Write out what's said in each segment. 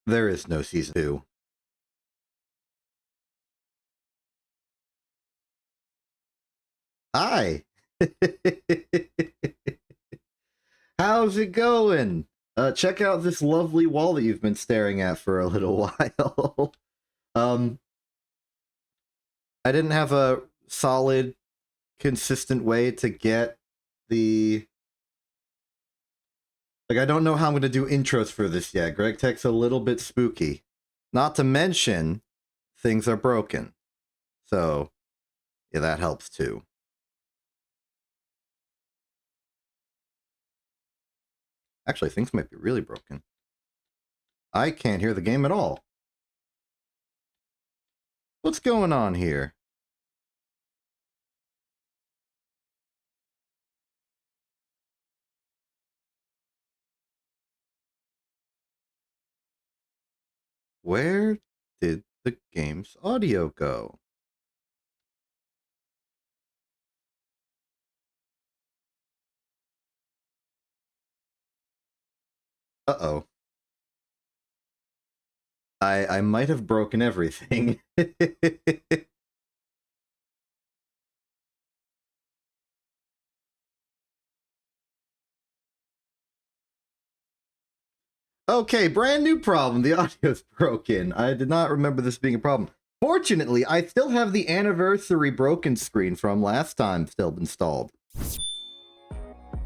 There is no season 2. Hi. How's it going? Check out this lovely wall that you've been staring at for a little while. um, I didn't have a solid, consistent way to get the... Like, I don't know how I'm going to do intros for this yet. Greg Tech's a little bit spooky. Not to mention, things are broken. So, yeah, that helps too. Actually, things might be really broken. I can't hear the game at all. What's going on here? Where did the game's audio go? Uh-oh. I might have broken everything. Okay, brand new problem. The audio's broken. I did not remember this being a problem. Fortunately, I still have the anniversary broken screen from last time still installed.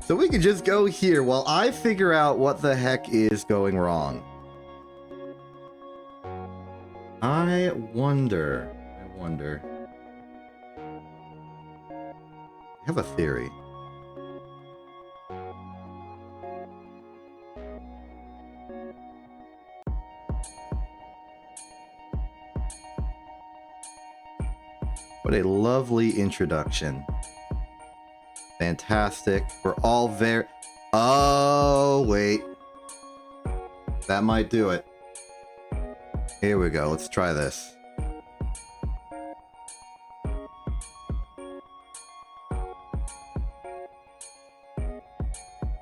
So we can just go here while I figure out what the heck is going wrong. I wonder. I have a theory. What a lovely introduction. Fantastic. We're all very... Oh, wait. That might do it. Here we go. Let's try this.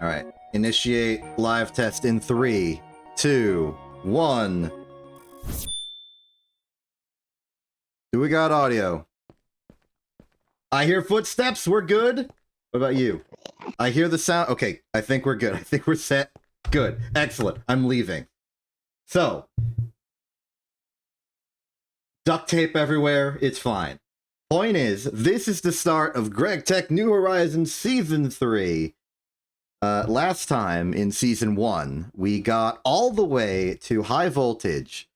Alright. Initiate live test in 3, 2, 1. Do we got audio? I hear footsteps. We're good. What about you? I hear the sound. Okay, I think we're good. I think we're set. Good. Excellent. I'm leaving. So, duct tape everywhere. It's fine. Point is, this is the start of Greg Tech New Horizons Season 3. Last time in Season 1, we got all the way to high voltage,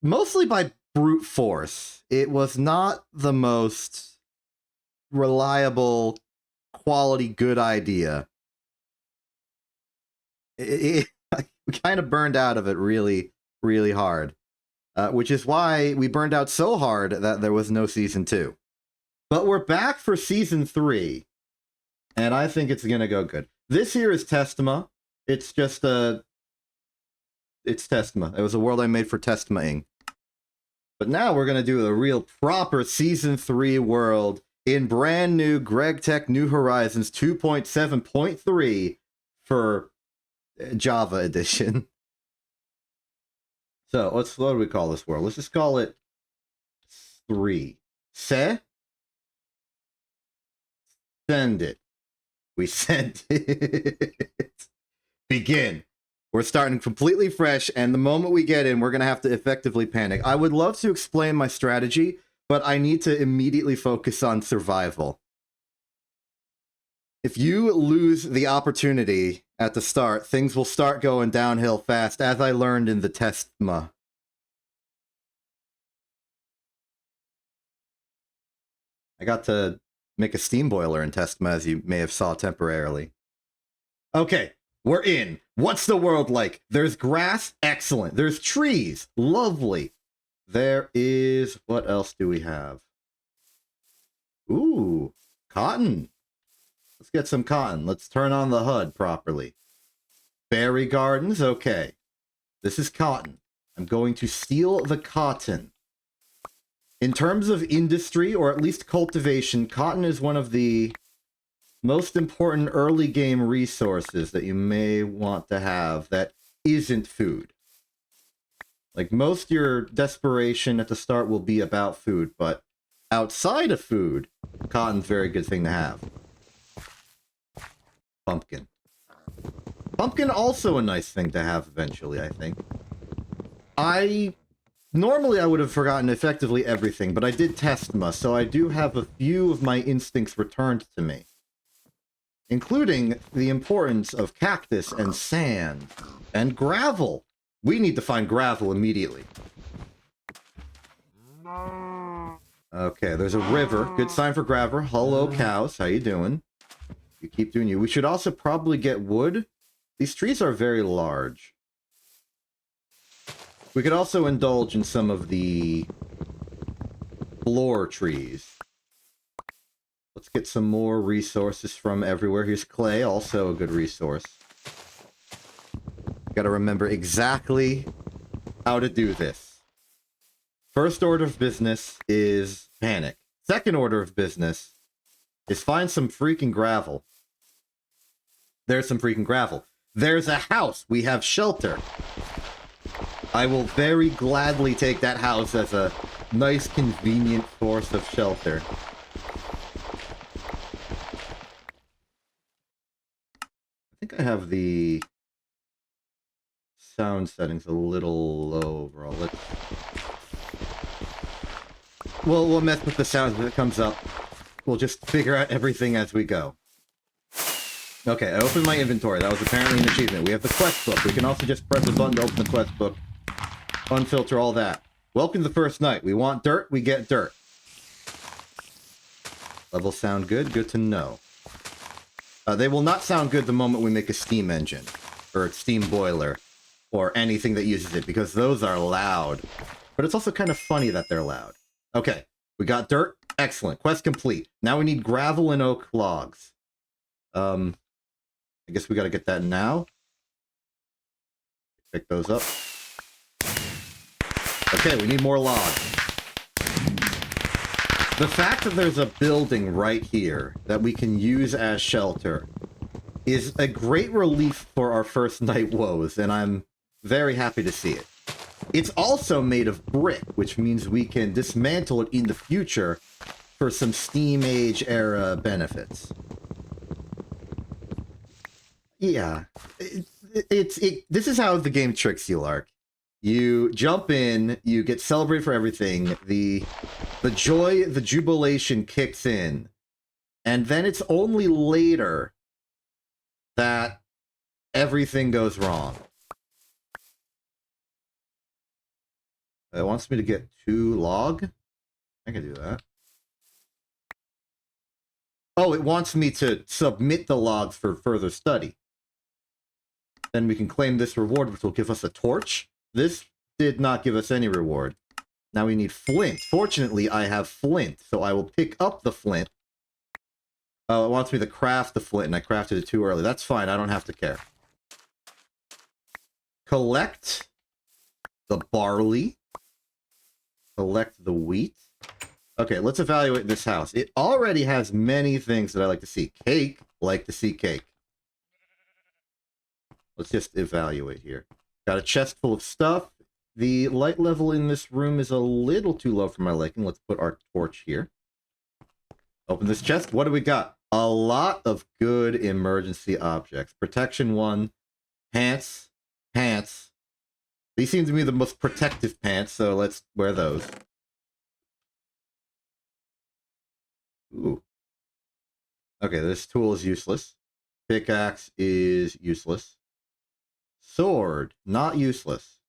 mostly by brute force. It was not the most reliable, quality, good idea. We kind of burned out of it really, really hard. Which is why we burned out so hard that there was no Season 2. But we're back for Season 3, and I think it's going to go good. This here is Testama. It's just it's Testama. It was a world I made for Testama-ing. But now we're going to do a real proper Season 3 world in brand new Greg Tech New Horizons 2.7.3 for Java edition. So, what do we call this world? Let's just call it 3. Send it. We sent it. Begin. We're starting completely fresh, and the moment we get in, we're going to have to effectively panic. I would love to explain my strategy, but I need to immediately focus on survival. If you lose the opportunity at the start, things will start going downhill fast, as I learned in the Testma. I got to make a steam boiler in Testma, as you may have saw temporarily. Okay, we're in. What's the world like? There's grass? Excellent. There's trees? Lovely. There is... What else do we have? Ooh, cotton. Let's get some cotton. Let's turn on the HUD properly. Berry gardens? Okay. This is cotton. I'm going to steal the cotton. In terms of industry, or at least cultivation, cotton is one of the most important early game resources that you may want to have that isn't food. Like, most your desperation at the start will be about food, but outside of food, cotton's a very good thing to have. Pumpkin. Pumpkin also a nice thing to have eventually, I think. Normally I would have forgotten effectively everything, but I did Testma, so I do have a few of my instincts returned to me. Including the importance of cactus and sand and gravel. We need to find gravel immediately. Okay, there's a river. Good sign for gravel. Hello, cows. How you doing? You keep doing you. We should also probably get wood. These trees are very large. We could also indulge in some of the floor trees. Let's get some more resources from everywhere. Here's clay, also a good resource. Gotta remember exactly how to do this. First order of business is panic. Second order of business is find some freaking gravel. There's some freaking gravel. There's a house. We have shelter. I will very gladly take that house as a nice, convenient source of shelter. I think I have the sound settings a little low overall. We'll mess with the sounds when it comes up. We'll just figure out everything as we go. Okay, I opened my inventory. That was apparently an achievement. We have the quest book. We can also just press a button to open the quest book. Unfilter all that. Welcome to the first night. We want dirt, we get dirt. Levels sound good? Good to know. They will not sound good the moment we make a steam engine, or a steam boiler, or anything that uses it, because those are loud. But it's also kind of funny that they're loud. Okay, we got dirt. Excellent. Quest complete. Now we need gravel and oak logs. I guess we gotta get that now. Pick those up. Okay, we need more logs. The fact that there's a building right here that we can use as shelter is a great relief for our first night woes, and I'm very happy to see it. It's also made of brick, which means we can dismantle it in the future for some Steam Age era benefits. Yeah, this is how the game tricks you, Lark. You jump in, you get celebrated for everything, the joy, the jubilation kicks in, and then it's only later that everything goes wrong. It wants me to get 2 log? I can do that. Oh, it wants me to submit the logs for further study. Then we can claim this reward, which will give us a torch. This did not give us any reward. Now we need flint. Fortunately, I have flint, so I will pick up the flint. Oh, it wants me to craft the flint, and I crafted it too early. That's fine, I don't have to care. Collect the barley. Collect the wheat. Okay, let's evaluate this house. It already has many things that I like to see. Cake, like to see cake. Let's just evaluate here. Got a chest full of stuff. The light level in this room is a little too low for my liking. Let's put our torch here. Open this chest. What do we got? A lot of good emergency objects. Protection 1. Pants. Pants. These seem to be the most protective pants, so let's wear those. Ooh. Okay, this tool is useless. Pickaxe is useless. Sword, not useless.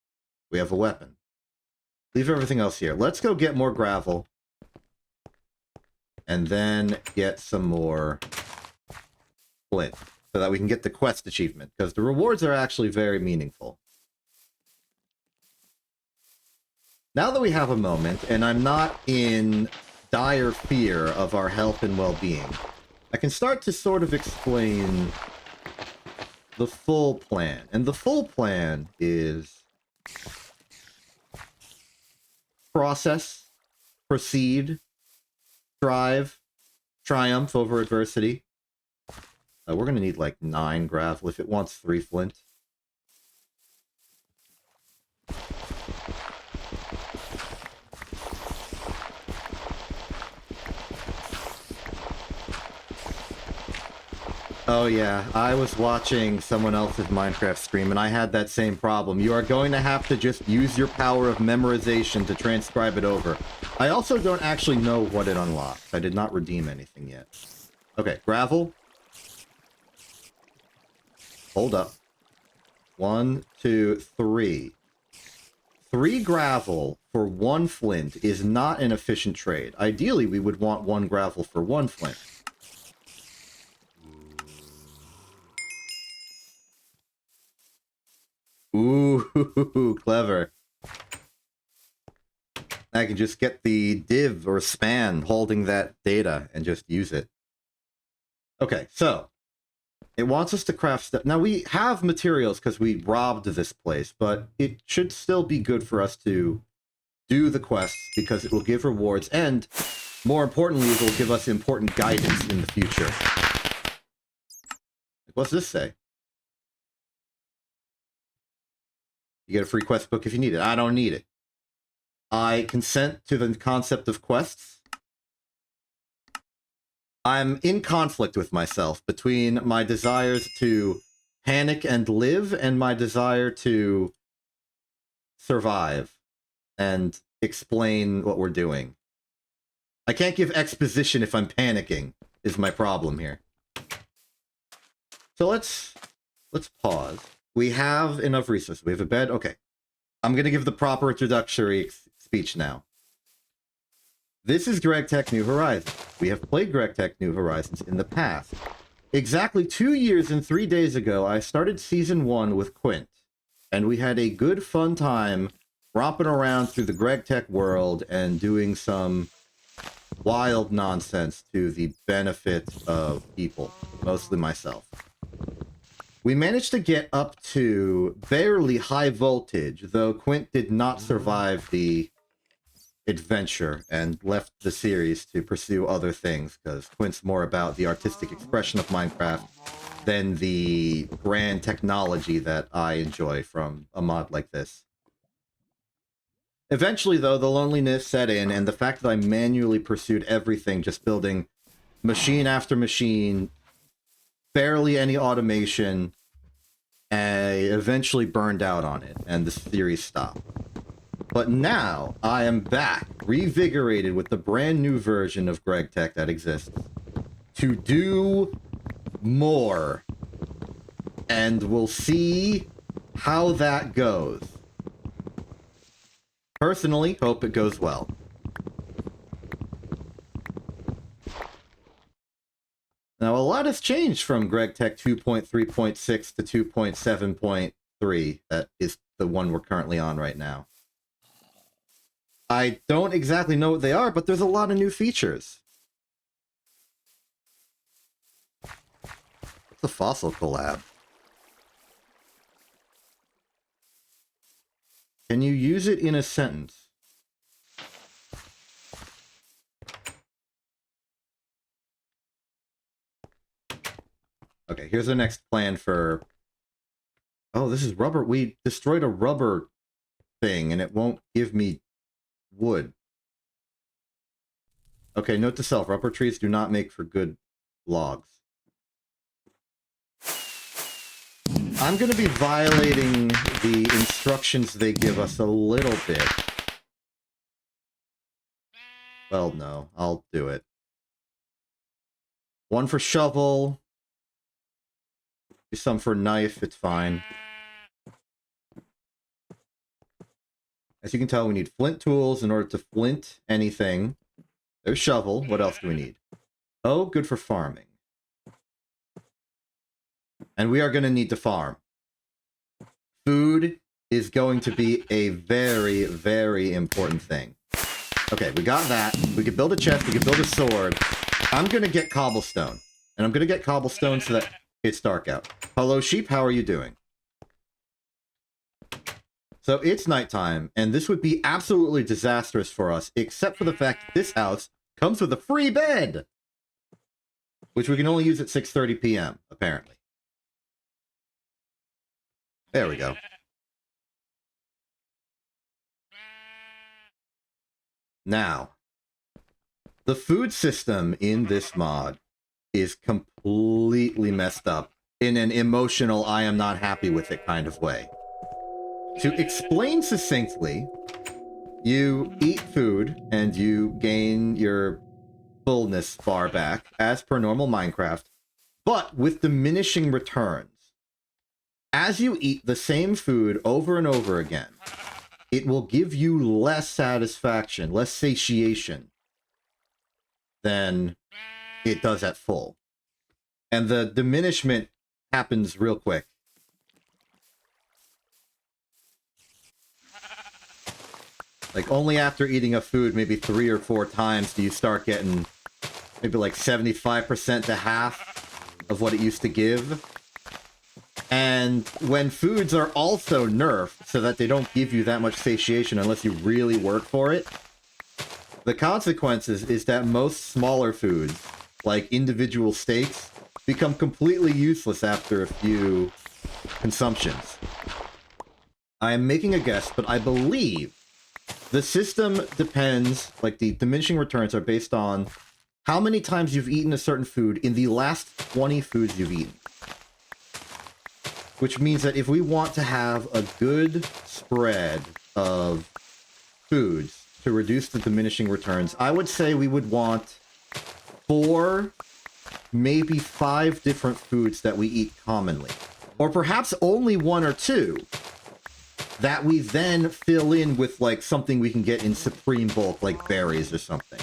We have a weapon. Leave everything else here. Let's go get more gravel. And then get some more flint. So that we can get the quest achievement. Because the rewards are actually very meaningful. Now that we have a moment, and I'm not in dire fear of our health and well-being, I can start to sort of explain the full plan. And the full plan is process, proceed, strive, triumph over adversity. We're going to need like 9 gravel if it wants 3 flint. Oh yeah, I was watching someone else's Minecraft stream and I had that same problem. You are going to have to just use your power of memorization to transcribe it over. I also don't actually know what it unlocks. I did not redeem anything yet. Okay, gravel. Hold up. 1, 2, 3. 3 gravel for 1 flint is not an efficient trade. Ideally, we would want 1 gravel for 1 flint. Ooh, clever. I can just get the div or span holding that data and just use it. Okay, so it wants us to craft stuff. Now we have materials because we robbed this place, but it should still be good for us to do the quests because it will give rewards and, more importantly, it will give us important guidance in the future. What's this say? You get a free quest book if you need it. I don't need it. I consent to the concept of quests. I'm in conflict with myself between my desires to panic and live and my desire to survive and explain what we're doing. I can't give exposition if I'm panicking, is my problem here. So let's pause. We have enough resources. We have a bed. Okay. I'm going to give the proper introductory speech now. This is GregTech New Horizons. We have played GregTech New Horizons in the past. Exactly 2 years and 3 days ago, I started Season 1 with Quint, and we had a good fun time romping around through the GregTech world and doing some wild nonsense to the benefit of people, mostly myself. We managed to get up to barely high voltage, though Quint did not survive the adventure and left the series to pursue other things, because Quint's more about the artistic expression of Minecraft than the grand technology that I enjoy from a mod like this. Eventually, though, the loneliness set in, and the fact that I manually pursued everything, just building machine after machine, barely any automation, I eventually burned out on it, and the series stopped. But now, I am back, revigorated with the brand new version of GregTech that exists, to do more. And we'll see how that goes. Personally, hope it goes well. Now, a lot has changed from GregTech 2.3.6 to 2.7.3. That is the one we're currently on right now. I don't exactly know what they are, but there's a lot of new features. What's a fossil collab? Can you use it in a sentence? Okay, here's the next plan for... Oh, this is rubber. We destroyed a rubber thing, and it won't give me wood. Okay, note to self. Rubber trees do not make for good logs. I'm going to be violating the instructions they give us a little bit. Well, no. I'll do it. 1 for shovel. Some for knife. It's fine. As you can tell, we need flint tools in order to flint anything. There's shovel. What else do we need? Oh, good for farming. And we are going to need to farm. Food is going to be a very, very important thing. Okay, we got that. We could build a chest. We could build a sword. I'm going to get cobblestone. And I'm going to get cobblestone so that it's dark out. Hello, sheep. How are you doing? So it's nighttime, and this would be absolutely disastrous for us, except for the fact that this house comes with a free bed! Which we can only use at 6:30 p.m., apparently. There we go. Now, the food system in this mod is completely messed up in an emotional, I am not happy with it kind of way. To explain succinctly, you eat food and you gain your fullness bar back as per normal Minecraft, but with diminishing returns. As you eat the same food over and over again, it will give you less satisfaction, less satiation than it does at full. And the diminishment happens real quick. Like, only after eating a food maybe 3 or 4 times do you start getting maybe like 75% to half of what it used to give. And when foods are also nerfed so that they don't give you that much satiation unless you really work for it, the consequences is that most smaller foods, like individual steaks, become completely useless after a few consumptions. I am making a guess, but I believe the system depends, like the diminishing returns are based on how many times you've eaten a certain food in the last 20 foods you've eaten. Which means that if we want to have a good spread of foods to reduce the diminishing returns, I would say we would want 4, maybe 5 different foods that we eat commonly. Or perhaps only 1 or 2 that we then fill in with like something we can get in supreme bulk, like berries or something.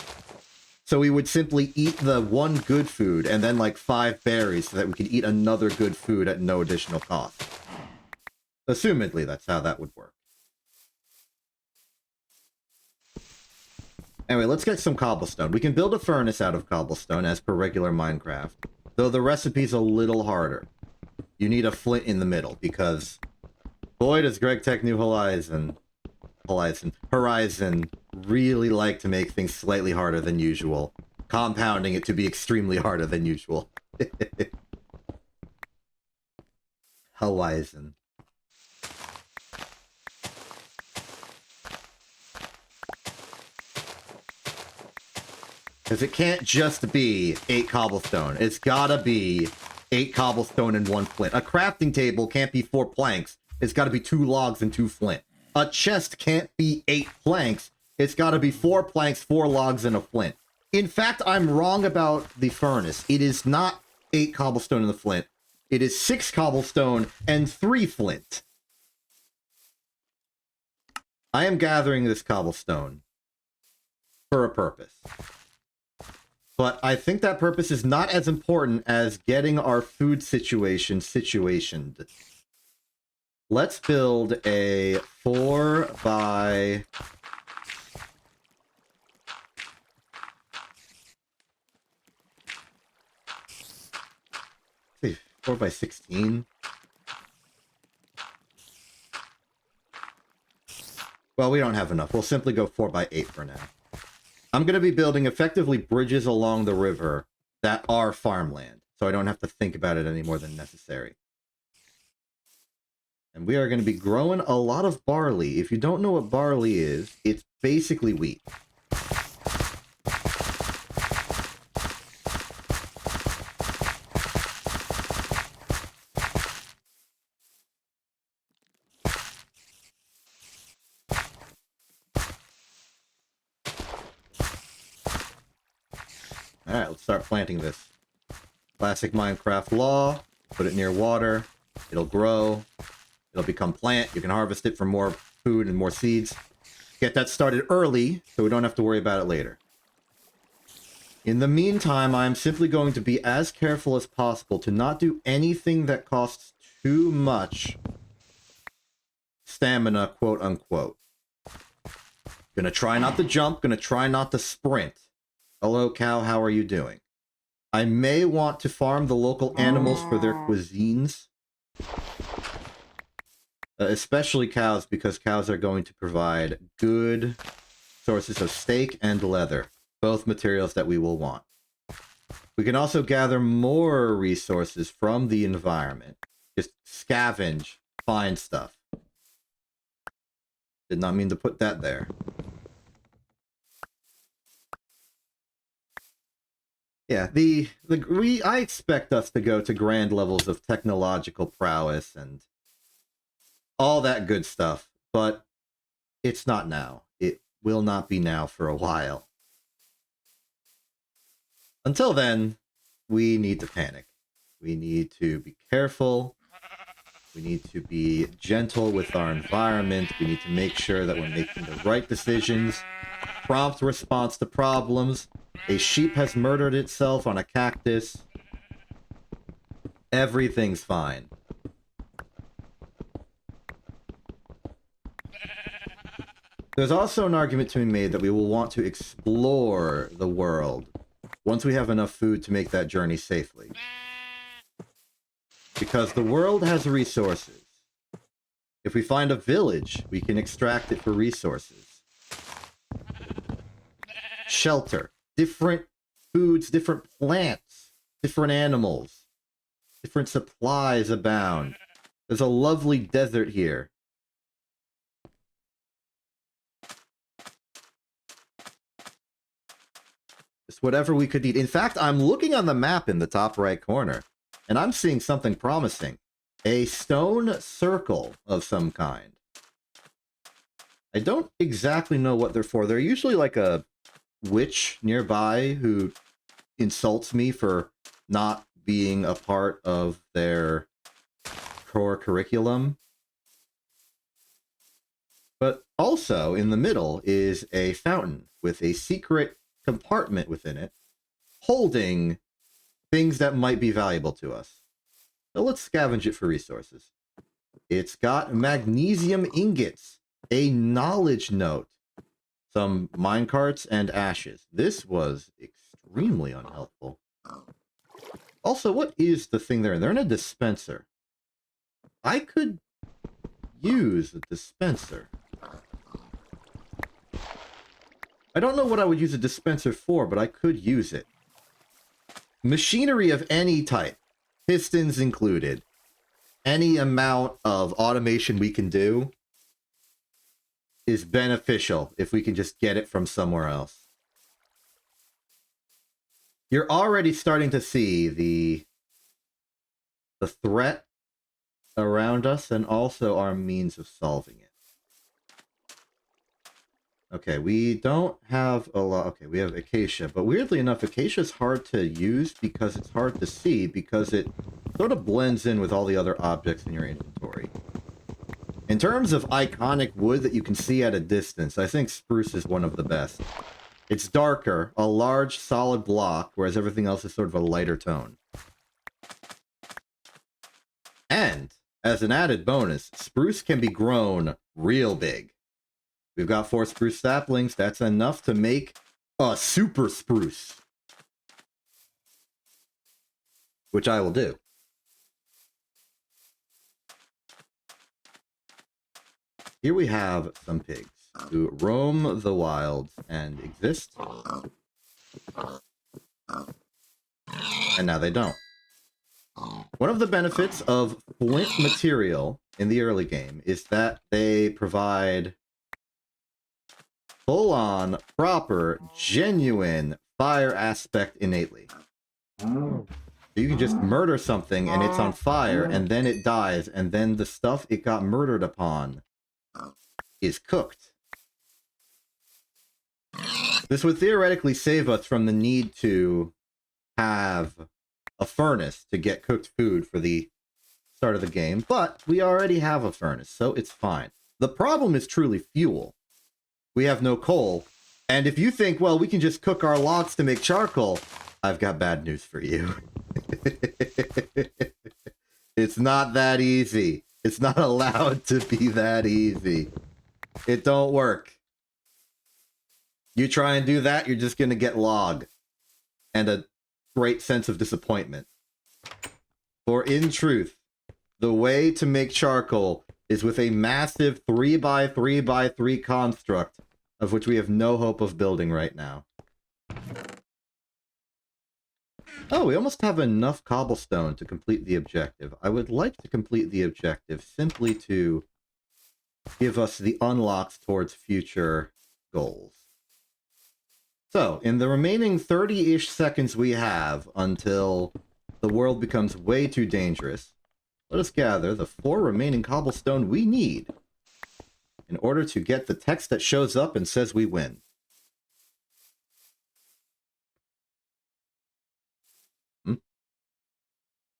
So we would simply eat the 1 good food and then like 5 berries so that we could eat another good food at no additional cost. Assumedly, that's how that would work. Anyway, let's get some cobblestone. We can build a furnace out of cobblestone as per regular Minecraft, though the recipe's a little harder. You need a flint in the middle because boy does GregTech New Horizon really like to make things slightly harder than usual, compounding it to be extremely harder than usual. Horizon. Because it can't just be 8 cobblestone. It's gotta be 8 cobblestone and 1 flint. A crafting table can't be 4 planks. It's gotta be 2 logs and 2 flint. A chest can't be 8 planks. It's gotta be 4 planks, 4 logs, and a flint. In fact, I'm wrong about the furnace. It is not 8 cobblestone and the flint. It is 6 cobblestone and 3 flint. I am gathering this cobblestone for a purpose. But I think that purpose is not as important as getting our food situation situationed. Let's build a 4 by... 4 by 16. Well, we don't have enough. We'll simply go 4 by 8 for now. I'm going to be building effectively bridges along the river that are farmland, so I don't have to think about it any more than necessary. And we are going to be growing a lot of barley. If you don't know what barley is, it's basically wheat. Alright, let's start planting this. Classic Minecraft law. Put it near water. It'll grow. It'll become plant. You can harvest it for more food and more seeds. Get that started early, so we don't have to worry about it later. In the meantime, I'm simply going to be as careful as possible to not do anything that costs too much stamina, quote-unquote. Gonna try not to jump. Gonna try not to sprint. Hello, cow, how are you doing? I may want to farm the local animals for their cuisines. Especially cows, because cows are going to provide good sources of steak and leather. Both materials that we will want. We can also gather more resources from the environment. Just scavenge, find stuff. Did not mean to put that there. Yeah, I expect us to go to grand levels of technological prowess and all that good stuff, but it's not now. It will not be now for a while. Until then, we need to panic. We need to be careful. We need to be gentle with our environment. We need to make sure that we're making the right decisions. Prompt response to problems. A sheep has murdered itself on a cactus. Everything's fine. There's also an argument to be made that we will want to explore the world once we have enough food to make that journey safely. Because the world has resources. If we find a village, we can extract it for resources. Shelter. Different foods, different plants, different animals. Different supplies abound. There's a lovely desert here. Just whatever we could eat. In fact, I'm looking on the map in the top right corner, and I'm seeing something promising. A stone circle of some kind. I don't exactly know what they're for. They're usually like a witch nearby who insults me for not being a part of their core curriculum. But also, in the middle is a fountain with a secret compartment within it, holding things that might be valuable to us. So let's scavenge it for resources. It's got magnesium ingots, a knowledge note, some minecarts, and ashes. This was extremely unhelpful. Also, what is the thing there? They're in a dispenser. I could use a dispenser. I don't know what I would use a dispenser for, but I could use it. Machinery of any type, pistons included, any amount of automation we can do is beneficial if we can just get it from somewhere else. You're already starting to see the threat around us and also our means of solving it. Okay, we don't have a lot. Okay, we have acacia, but weirdly enough, acacia is hard to use because it's hard to see because it sort of blends in with all the other objects in your inventory. In terms of iconic wood that you can see at a distance, I think spruce is one of the best. It's darker, a large solid block, whereas everything else is sort of a lighter tone. And, as an added bonus, spruce can be grown real big. We've got 4 spruce saplings. That's enough to make a super spruce. Which I will do. Here we have some pigs who roam the wilds and exist. And now they don't. One of the benefits of flint material in the early game is that they provide full-on, proper, genuine fire aspect innately. So you can just murder something and it's on fire and then it dies and then the stuff it got murdered upon is cooked. This would theoretically save us from the need to have a furnace to get cooked food for the start of the game, but we already have a furnace, so it's fine. The problem is truly fuel. We have no coal, and if you think, well, we can just cook our logs to make charcoal, I've got bad news for you. It's not that easy. It's not allowed to be that easy. It don't work. You try and do that, you're just gonna get log. And a great sense of disappointment. For in truth, the way to make charcoal is with a massive 3x3x3 construct, of which we have no hope of building right now. Oh, we almost have enough cobblestone to complete the objective. I would like to complete the objective simply to give us the unlocks towards future goals. So, in the remaining 30-ish seconds we have until the world becomes way too dangerous, let us gather the 4 remaining cobblestone we need in order to get the text that shows up and says we win.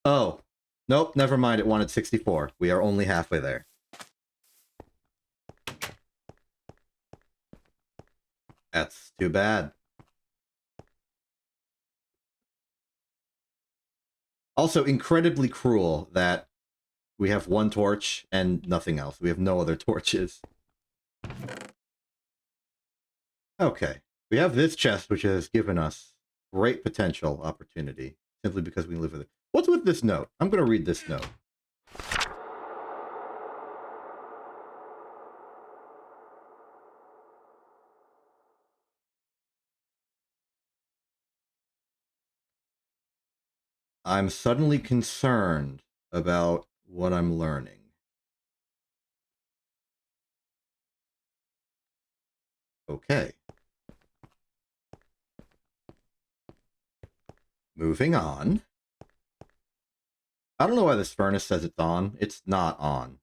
Oh, nope, never mind, it wanted 64. We are only halfway there. That's too bad. Also, incredibly cruel that we have 1 torch and nothing else. We have no other torches. Okay, we have this chest, which has given us great potential opportunity, simply because we live with it. What's with this note? I'm going to read this note. I'm suddenly concerned about what I'm learning. Okay. Moving on. I don't know why this furnace says it's on. It's not on.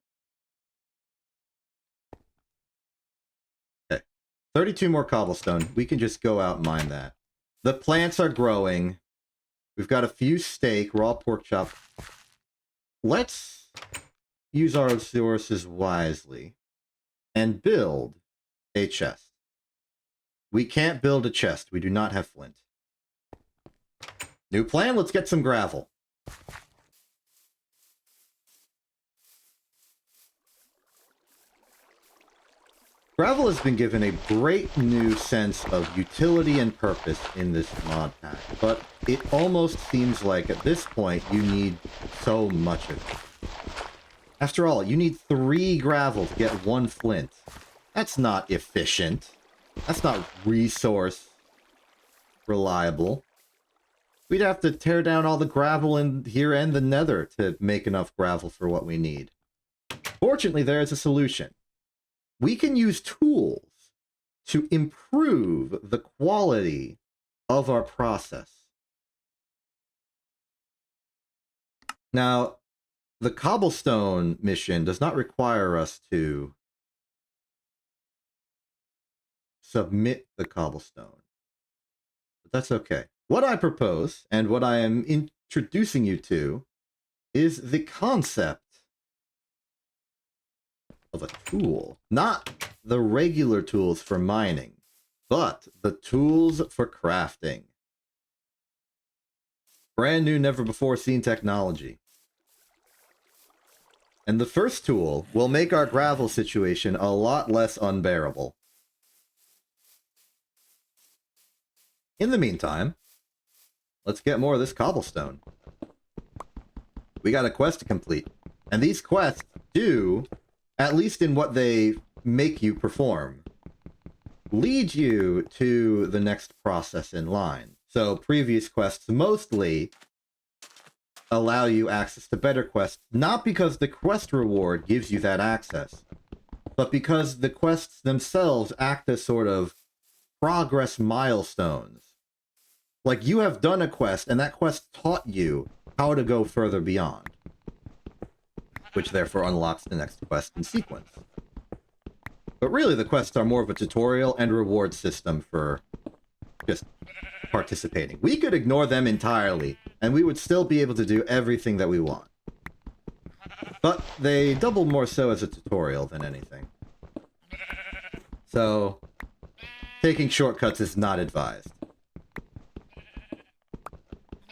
Okay. 32 more cobblestone. We can just go out and mine that. The plants are growing. We've got a few steak, raw pork chop. Let's use our resources wisely and build a chest. We can't build a chest. We do not have flint. New plan, let's get some gravel. Gravel has been given a great new sense of utility and purpose in this mod pack, but it almost seems like at this point you need so much of it. After all, you need 3 gravel to get 1 flint. That's not efficient. That's not resource reliable. We'd have to tear down all the gravel in here and the nether to make enough gravel for what we need. Fortunately, there is a solution. We can use tools to improve the quality of our process. Now, the cobblestone mission does not require us to submit the cobblestone, but that's okay. What I propose, and what I am introducing you to, is the concept of a tool. Not the regular tools for mining, but the tools for crafting. Brand new, never before seen technology. And the first tool will make our gravel situation a lot less unbearable. In the meantime, let's get more of this cobblestone. We got a quest to complete. And these quests do, at least in what they make you perform, lead you to the next process in line. So previous quests mostly allow you access to better quests, not because the quest reward gives you that access, but because the quests themselves act as sort of progress milestones. Like, you have done a quest, and that quest taught you how to go further beyond, which therefore unlocks the next quest in sequence. But really, the quests are more of a tutorial and reward system for just participating. We could ignore them entirely, and we would still be able to do everything that we want. But they double more so as a tutorial than anything. So, taking shortcuts is not advised.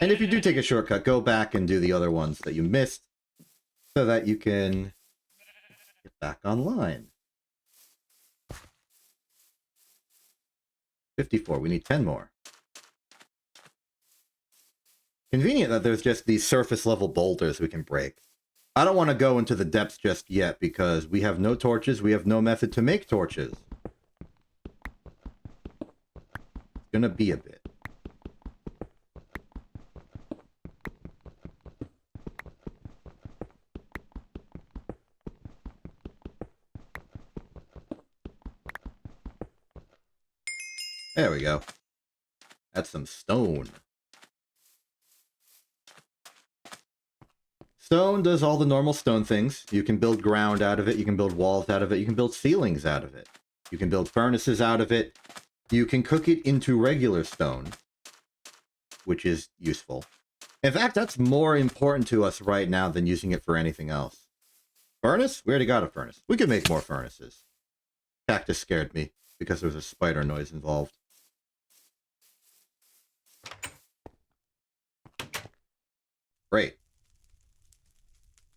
And if you do take a shortcut, go back and do the other ones that you missed, so that you can get back online. 54, we need 10 more. Convenient that there's just these surface level boulders we can break. I don't want to go into the depths just yet because we have no torches, we have no method to make torches. It's gonna be a bit. There we go. That's some stone. Stone does all the normal stone things. You can build ground out of it. You can build walls out of it. You can build ceilings out of it. You can build furnaces out of it. You can cook it into regular stone, which is useful. In fact, that's more important to us right now than using it for anything else. Furnace? We already got a furnace. We could make more furnaces. Cactus scared me because there was a spider noise involved. Great.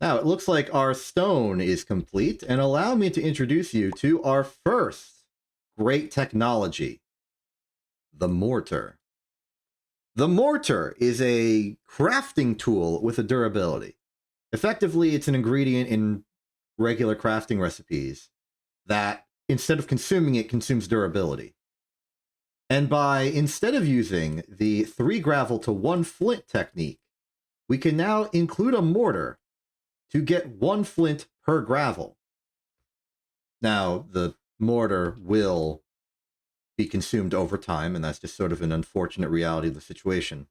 Now, it looks like our stone is complete, and allow me to introduce you to our first great technology, the mortar. The mortar is a crafting tool with a durability. Effectively, it's an ingredient in regular crafting recipes that, instead of consuming it, consumes durability. And by, instead of using the 3 gravel to 1 flint technique, we can now include a mortar to get 1 flint per gravel. Now, the mortar will be consumed over time, and that's just sort of an unfortunate reality of the situation.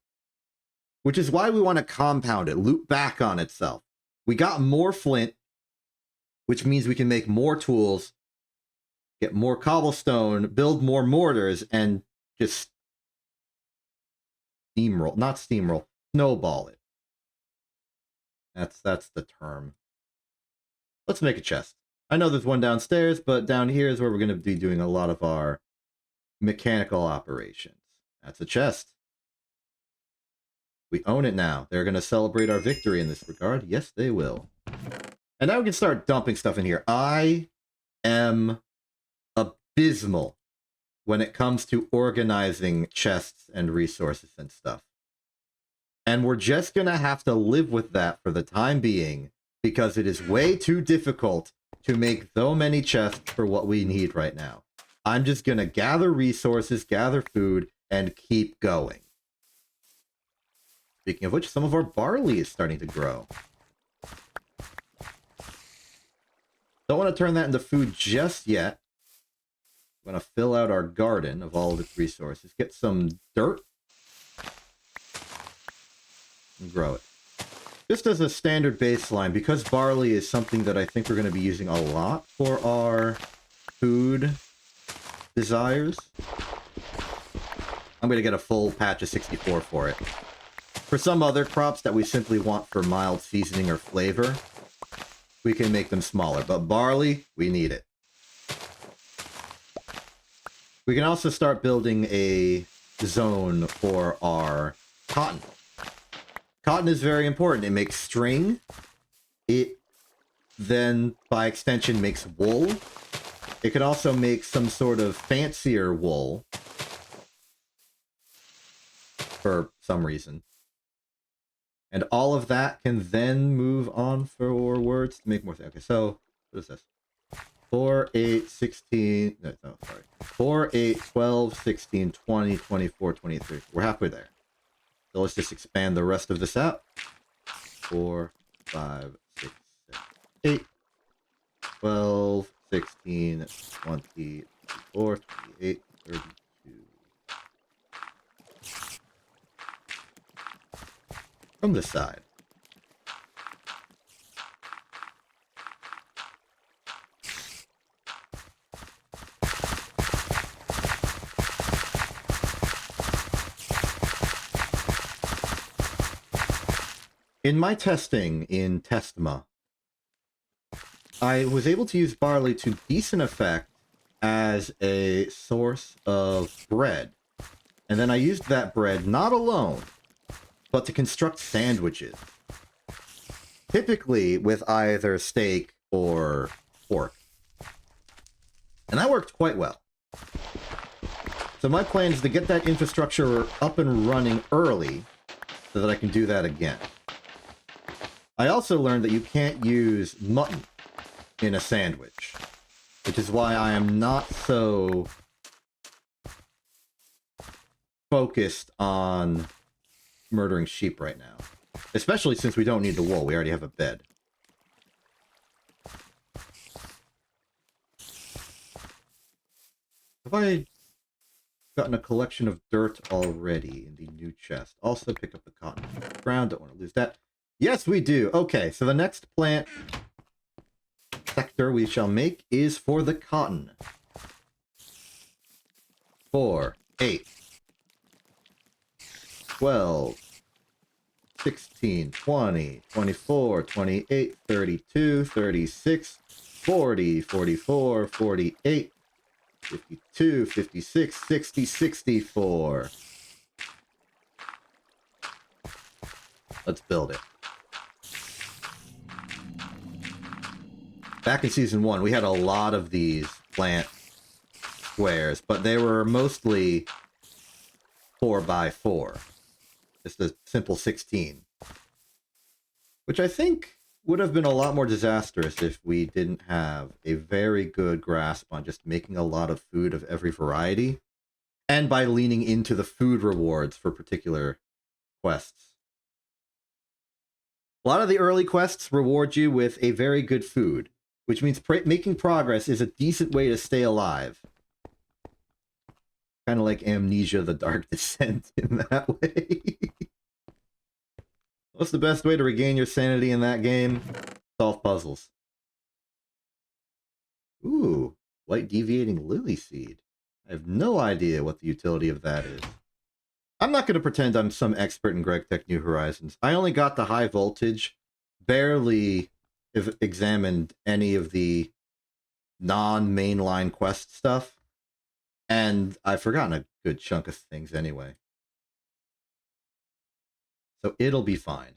Which is why we want to compound it, loop back on itself. We got more flint, which means we can make more tools, get more cobblestone, build more mortars, and just steamroll, not steamroll, snowball it. That's the term. Let's make a chest. I know there's one downstairs, but down here is where we're going to be doing a lot of our mechanical operations. That's a chest. We own it now. They're going to celebrate our victory in this regard. Yes, they will. And now we can start dumping stuff in here. I am abysmal when it comes to organizing chests and resources and stuff. And we're just going to have to live with that for the time being, because it is way too difficult to make so many chests for what we need right now. I'm just going to gather resources, gather food, and keep going. Speaking of which, some of our barley is starting to grow. Don't want to turn that into food just yet. I'm going to fill out our garden of all of its resources. Get some dirt. And grow it. Just as a standard baseline, because barley is something that I think we're going to be using a lot for our food desires, I'm going to get a full patch of 64 for it. For some other crops that we simply want for mild seasoning or flavor, we can make them smaller. But barley, we need it. We can also start building a zone for our cotton. Cotton is very important. It makes string. It then, by extension, makes wool. It can also make some sort of fancier wool. For some reason. And all of that can then move on forwards to make more things. Okay, so, what is this? 4, 8, 16... No, sorry. 4, 8, 12, 16, 20, 24, 23. We're halfway there. So let's just expand the rest of this out. 4, 5, 6, 7, 8, 12, 16, 20, 24, 28, 32. From this side. In my testing in Testma, I was able to use barley to decent effect as a source of bread. And then I used that bread not alone, but to construct sandwiches. Typically with either steak or pork. And that worked quite well. So my plan is to get that infrastructure up and running early so that I can do that again. I also learned that you can't use mutton in a sandwich, which is why I am not so focused on murdering sheep right now. Especially since we don't need the wool. We already have a bed. Have I... Gotten a collection of dirt already in the new chest. Also pick up the cotton from the ground. Don't want to lose that. Yes, we do. Okay, so the next plant sector we shall make is for the cotton. 4, 8, 12, 16, 20, 24, 28, 32, 36, 40, 44, 48, 52, 56, 60, 64. Let's build it. Back in Season 1, we had a lot of these plant squares, but they were mostly 4x4. Just a simple 16. Which I think would have been a lot more disastrous if we didn't have a very good grasp on just making a lot of food of every variety, and by leaning into the food rewards for particular quests. A lot of the early quests reward you with a very good food, which means making progress is a decent way to stay alive. Kind of like Amnesia: The Dark Descent in that way. What's the best way to regain your sanity in that game? Solve puzzles. Ooh, white deviating lily seed. I have no idea what the utility of that is. I'm not going to pretend I'm some expert in GregTech New Horizons. I only got the high voltage, barely have examined any of the non-mainline quest stuff, and I've forgotten a good chunk of things anyway. So it'll be fine.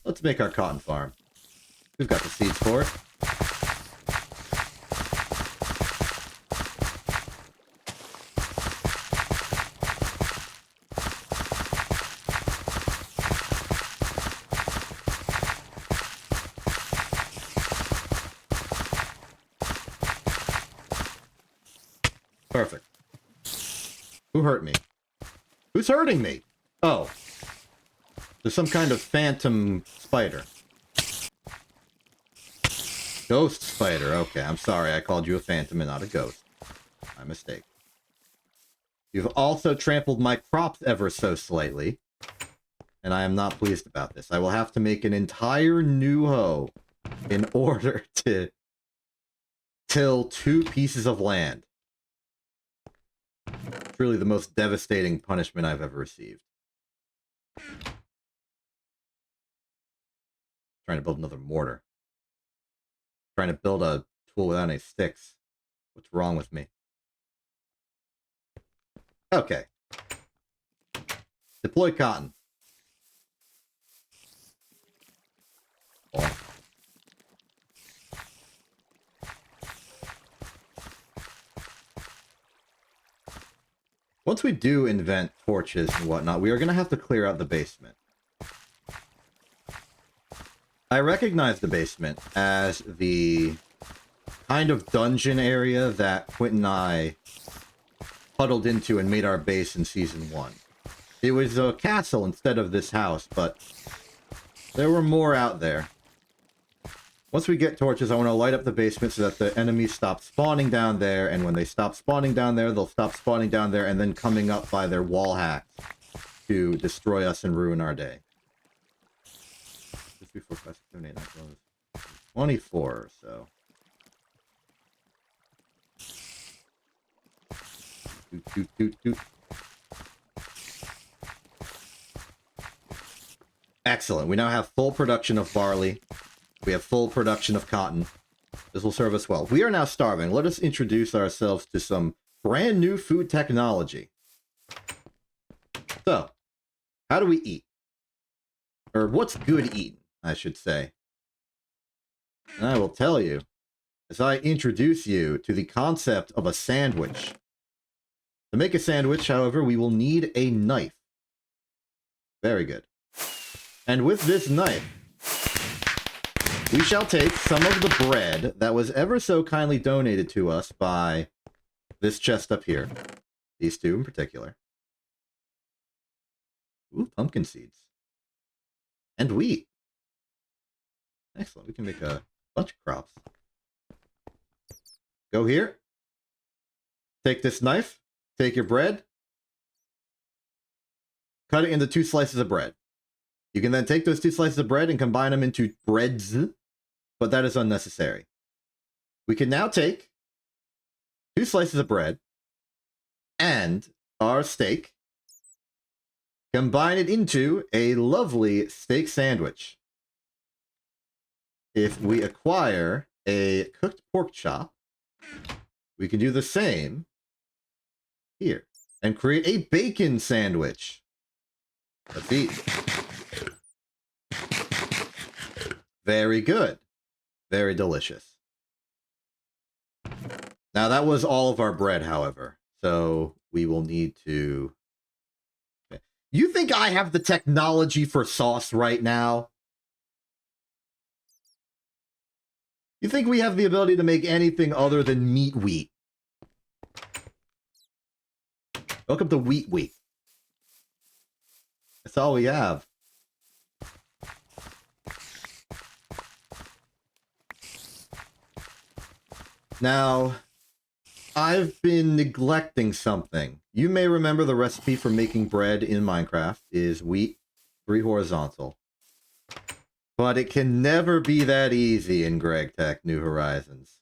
Let's make our cotton farm. We've got the seeds for it. Perfect. Who hurt me? Who's hurting me? Oh. There's some kind of phantom spider. Ghost spider. Okay, I'm sorry. I called you a phantom and not a ghost. My mistake. You've also trampled my crops ever so slightly, and I am not pleased about this. I will have to make an entire new hoe in order to till 2 pieces of land. It's really the most devastating punishment I've ever received. Trying to build another mortar. Trying to build a tool without any sticks. What's wrong with me? Okay. Deploy cotton. Oh. Once we do invent torches and whatnot, we are going to have to clear out the basement. I recognize the basement as the kind of dungeon area that Quint and I huddled into and made our base in Season 1. It was a castle instead of this house, but there were more out there. Once we get torches, I want to light up the basement so that the enemies stop spawning down there, and when they stop spawning down there, they'll stop spawning down there and then coming up by their wall hacks to destroy us and ruin our day. Just before 5, 6, 7, 8, 9, 12, 24 or so. Doot. Excellent. We now have full production of barley. We have full production of cotton. This will serve us well. We are now starving. Let us introduce ourselves to some brand new food technology. So, how do we eat? Or what's good eating, I should say. And I will tell you, as I introduce you to the concept of a sandwich. To make a sandwich, however, we will need a knife. Very good. And with this knife, we shall take some of the bread that was ever so kindly donated to us by this chest up here. These two in particular. Ooh, pumpkin seeds. And wheat. Excellent. We can make a bunch of crops. Go here. Take this knife. Take your bread. Cut it into 2 slices of bread. You can then take those 2 slices of bread and combine them into breads, but that is unnecessary. We can now take 2 slices of bread and our steak, combine it into a lovely steak sandwich. If we acquire a cooked pork chop, we can do the same here and create a bacon sandwich. Let's eat. Very good. Very delicious. Now that was all of our bread, however. So we will need to... Okay. You think I have the technology for sauce right now? You think we have the ability to make anything other than meat wheat? Welcome to Wheat Week. That's all we have. Now, I've been neglecting something. You may remember the recipe for making bread in Minecraft is wheat, 3 horizontal. But it can never be that easy in GregTech New Horizons.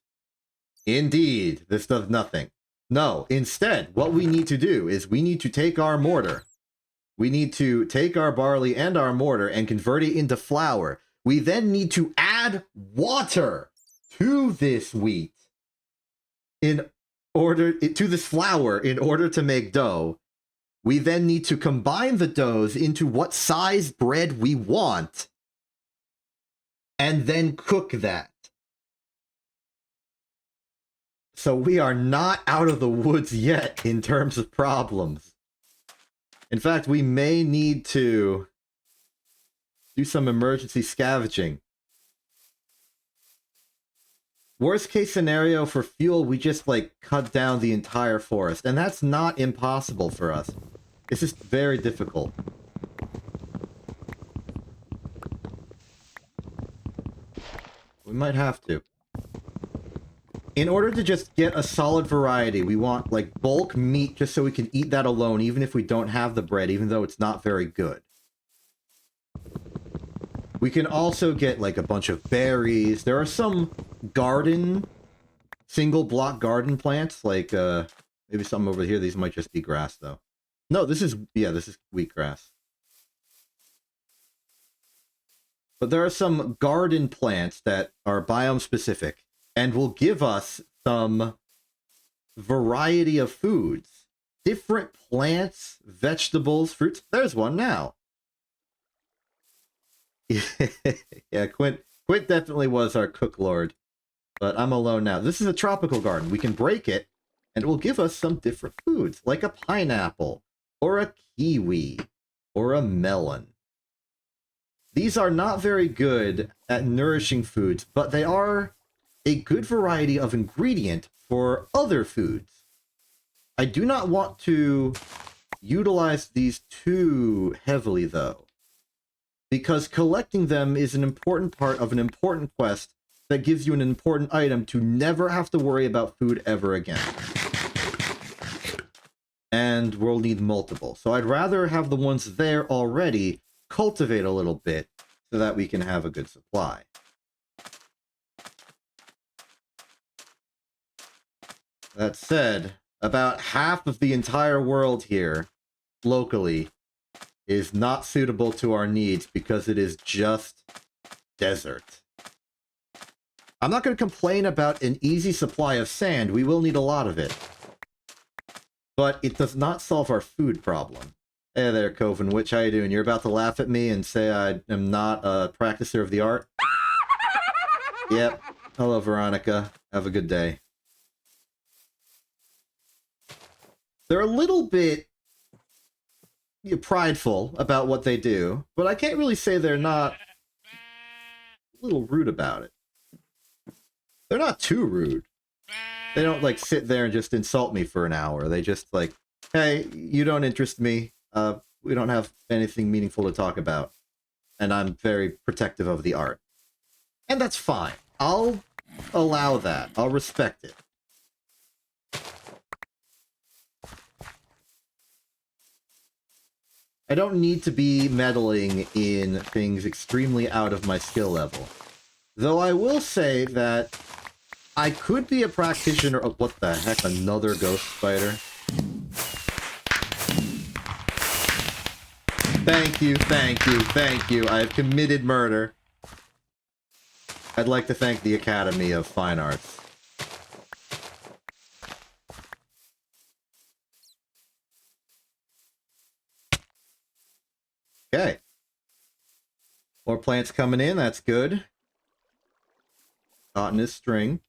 Indeed, this does nothing. No, instead, what we need to do is we need to take our mortar. We need to take our barley and our mortar and convert it into flour. We then need to add water to this wheat to this flour in order to make dough. We then need to combine the doughs into what size bread we want and then cook that. So we are not out of the woods yet in terms of problems. In fact, we may need to do some emergency scavenging. Worst case scenario for fuel, we just like cut down the entire forest. And that's not impossible for us. It's just very difficult. We might have to. In order to just get a solid variety, we want like bulk meat just so we can eat that alone, even if we don't have the bread, even though it's not very good. We can also get like a bunch of berries. There are some garden, single block garden plants, like maybe something over here. These might just be grass though. No, this is wheatgrass. But there are some garden plants that are biome specific and will give us some variety of foods. Different plants, vegetables, fruits. There's one now. Yeah, Quint definitely was our cook lord. But I'm alone now. This is a tropical garden. We can break it, and it will give us some different foods, like a pineapple, or a kiwi, or a melon. These are not very good at nourishing foods, but they are a good variety of ingredient for other foods. I do not want to utilize these too heavily, though, because collecting them is an important part of an important quest that gives you an important item to never have to worry about food ever again. And we'll need multiple. So I'd rather have the ones there already cultivate a little bit so that we can have a good supply. That said, about half of the entire world here, locally, is not suitable to our needs because it is just desert. I'm not going to complain about an easy supply of sand. We will need a lot of it. But it does not solve our food problem. Hey there, Coven Witch. How you doing? You're about to laugh at me and say I am not a practicer of the art? Yep. Hello, Veronica. Have a good day. They're a little bit prideful about what they do, but I can't really say they're not a little rude about it. They're not too rude. They don't like sit there and just insult me for an hour. They just like, hey, you don't interest me. We don't have anything meaningful to talk about. And I'm very protective of the art. And that's fine. I'll allow that. I'll respect it. I don't need to be meddling in things extremely out of my skill level. Though I will say that I could be a practitioner of... What the heck? Another ghost spider? Thank you, thank you, thank you. I have committed murder. I'd like to thank the Academy of Fine Arts. Okay. More plants coming in, that's good. Cotton is string.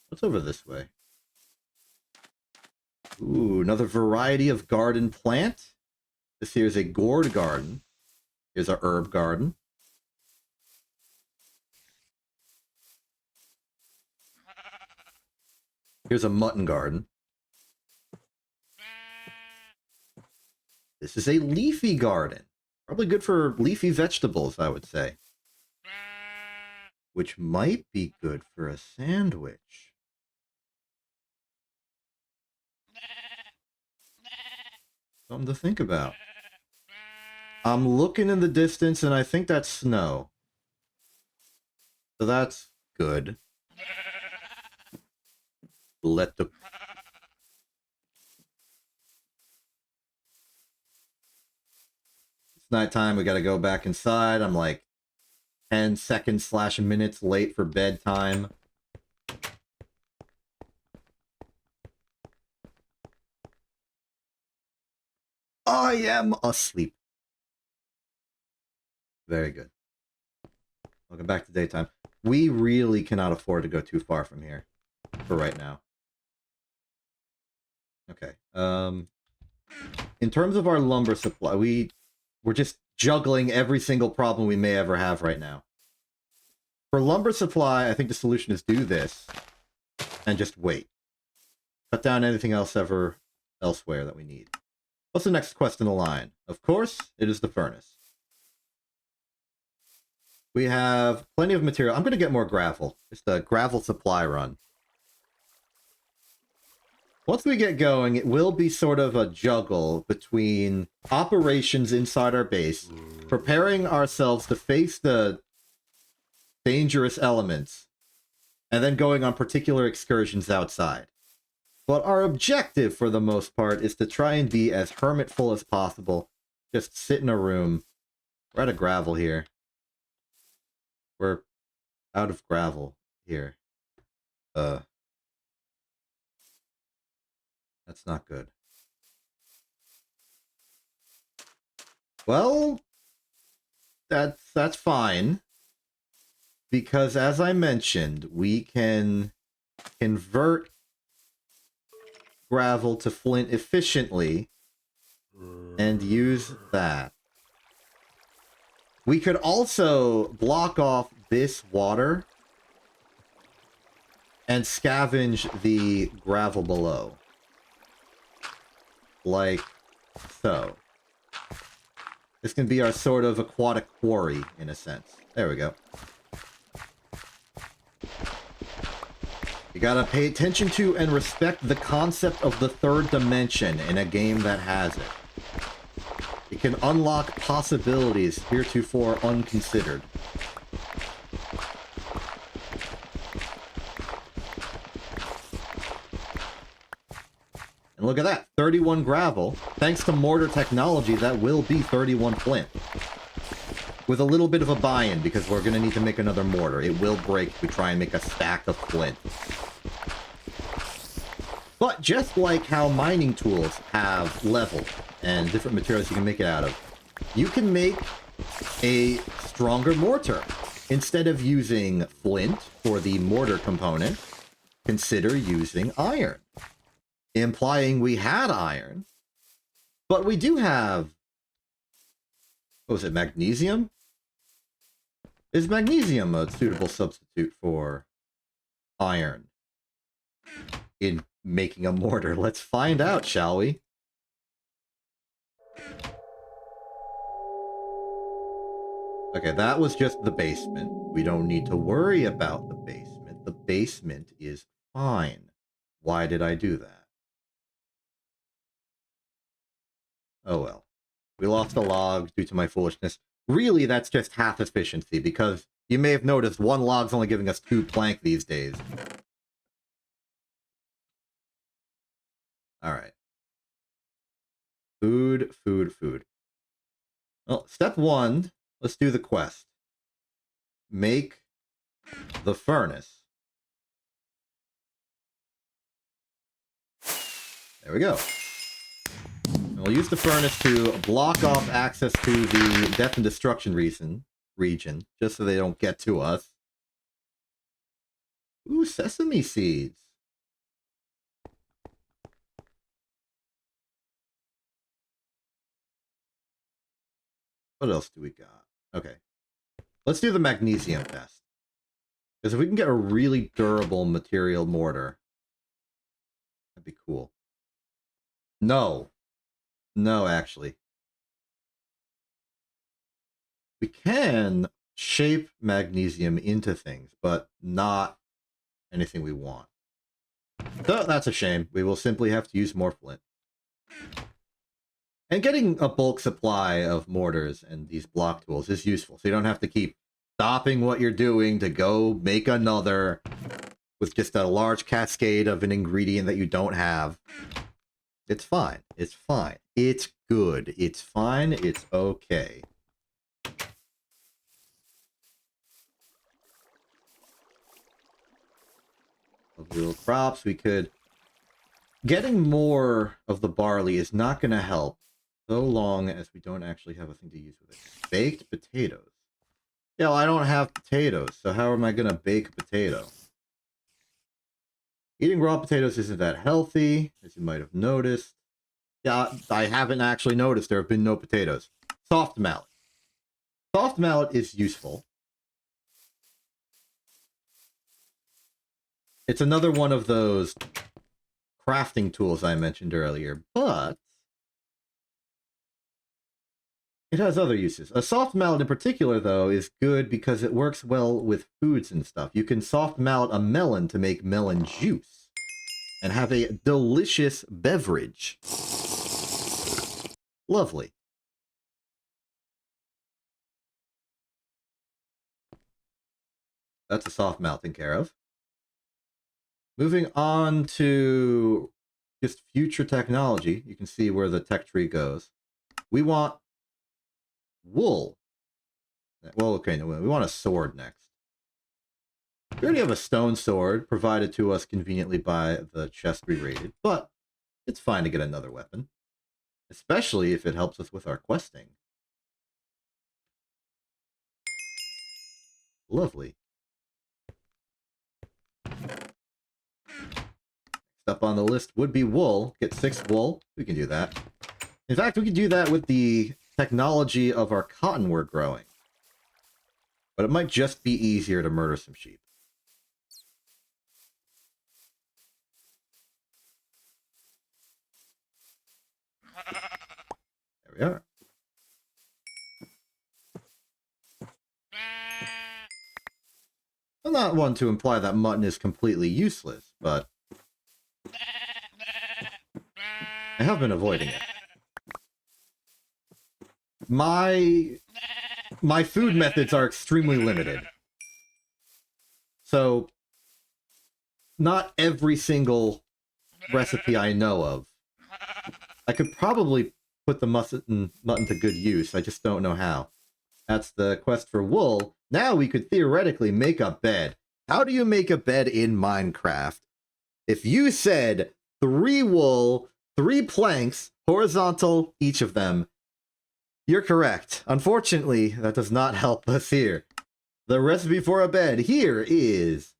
What's over this way? Ooh, another variety of garden plant. This here is a gourd garden. Here's our herb garden. Here's a mutton garden. This is a leafy garden. Probably good for leafy vegetables, I would say. Which might be good for a sandwich. Something to think about. I'm looking in the distance and I think that's snow. So that's good. Let the... It's nighttime, we gotta go back inside. I'm like 10 seconds / minutes late for bedtime. I am asleep. Very good. Welcome back to daytime. We really cannot afford to go too far from here for right now. Okay. In terms of our lumber supply, we're just juggling every single problem we may ever have right now. For lumber supply, I think the solution is do this and just wait. Cut down anything else elsewhere that we need. What's the next quest in the line? Of course, it is the furnace. We have plenty of material. I'm going to get more gravel. Just a gravel supply run. Once we get going, it will be sort of a juggle between operations inside our base, preparing ourselves to face the dangerous elements, and then going on particular excursions outside. But our objective, for the most part, is to try and be as hermitful as possible. Just sit in a room. We're out of gravel here. We're out of gravel here. That's not good. Well, that's fine. Because as I mentioned, we can convert gravel to flint efficiently and use that. We could also block off this water and scavenge the gravel below. Like so. This can be our sort of aquatic quarry, in a sense. There we go. You gotta pay attention to and respect the concept of the third dimension in a game that has it. It can unlock possibilities heretofore unconsidered. And look at that, 31 gravel. Thanks to mortar technology, that will be 31 flint. With a little bit of a buy-in, because we're going to need to make another mortar. It will break if we try and make a stack of flint. But just like how mining tools have level and different materials you can make it out of, you can make a stronger mortar. Instead of using flint for the mortar component, consider using iron. Implying we had iron, but we do have... What was it, magnesium? Is magnesium a suitable substitute for iron in making a mortar? Let's find out, shall we? Okay, that was just the basement. We don't need to worry about the basement. The basement is fine. Why did I do that? Oh well. We lost a log due to my foolishness. Really, that's just half efficiency, because you may have noticed one log's only giving us 2 plank these days. Alright. Food, food, food. Well, step 1, let's do the quest. Make the furnace. There we go. And we'll use the furnace to block off access to the death and destruction region, just so they don't get to us. Ooh, sesame seeds. What else do we got? Okay. Let's do the magnesium test. Because if we can get a really durable material mortar, that'd be cool. No. No, actually. We can shape magnesium into things, but not anything we want. So that's a shame. We will simply have to use more flint. And getting a bulk supply of mortars and these block tools is useful, so you don't have to keep stopping what you're doing to go make another with just a large cascade of an ingredient that you don't have. It's fine. It's fine. It's good. It's fine. It's okay. Little crops, we could... Getting more of the barley is not going to help, so long as we don't actually have a thing to use with it. Baked potatoes. Yeah, well, I don't have potatoes, so how am I going to bake a potato? Eating raw potatoes isn't that healthy, as you might have noticed. Yeah, I haven't actually noticed. There have been no potatoes. Soft mallet. Soft mallet is useful. It's another one of those crafting tools I mentioned earlier, but it has other uses. A soft mallet in particular, though, is good because it works well with foods and stuff. You can soft mallet a melon to make melon juice and have a delicious beverage. Lovely. That's a soft mallet taken care of. Moving on to just future technology, you can see where the tech tree goes. We want wool. Well, okay, no, we want a sword next. We already have a stone sword provided to us conveniently by the chest we raided, but it's fine to get another weapon, especially if it helps us with our questing. Lovely. Up on the list would be wool. Get 6 wool. We can do that. In fact, we can do that with the technology of our cotton we're growing. But it might just be easier to murder some sheep. There we are. I'm not one to imply that mutton is completely useless, but I have been avoiding it. My food methods are extremely limited. So, not every single recipe I know of. I could probably put the mutton to good use, I just don't know how. That's the quest for wool. Now we could theoretically make a bed. How do you make a bed in Minecraft? If you said 3 wool, 3 planks, horizontal, each of them, you're correct. Unfortunately, that does not help us here. The recipe for a bed here is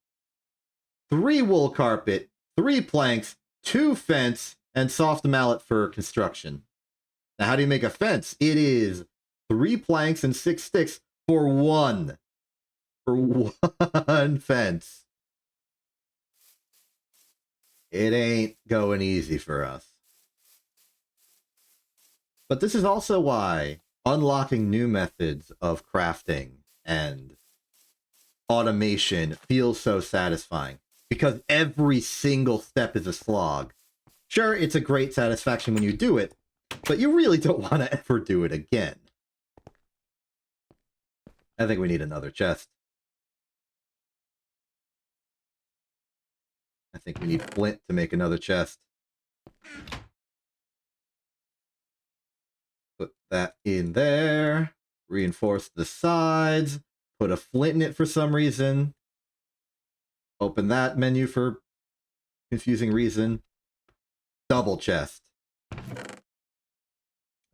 3 wool carpet, 3 planks, 2 fence, and soft mallet for construction. Now, how do you make a fence? It is 3 planks and 6 sticks for 1. For 1 fence. It ain't going easy for us. But this is also why unlocking new methods of crafting and automation feels so satisfying. Because every single step is a slog. Sure, it's a great satisfaction when you do it, But you really don't want to ever do it again. I think we need another chest. I think we need flint to make another chest. Put that in there. Reinforce the sides. Put a flint in it for some reason. Open that menu for confusing reason. Double chest.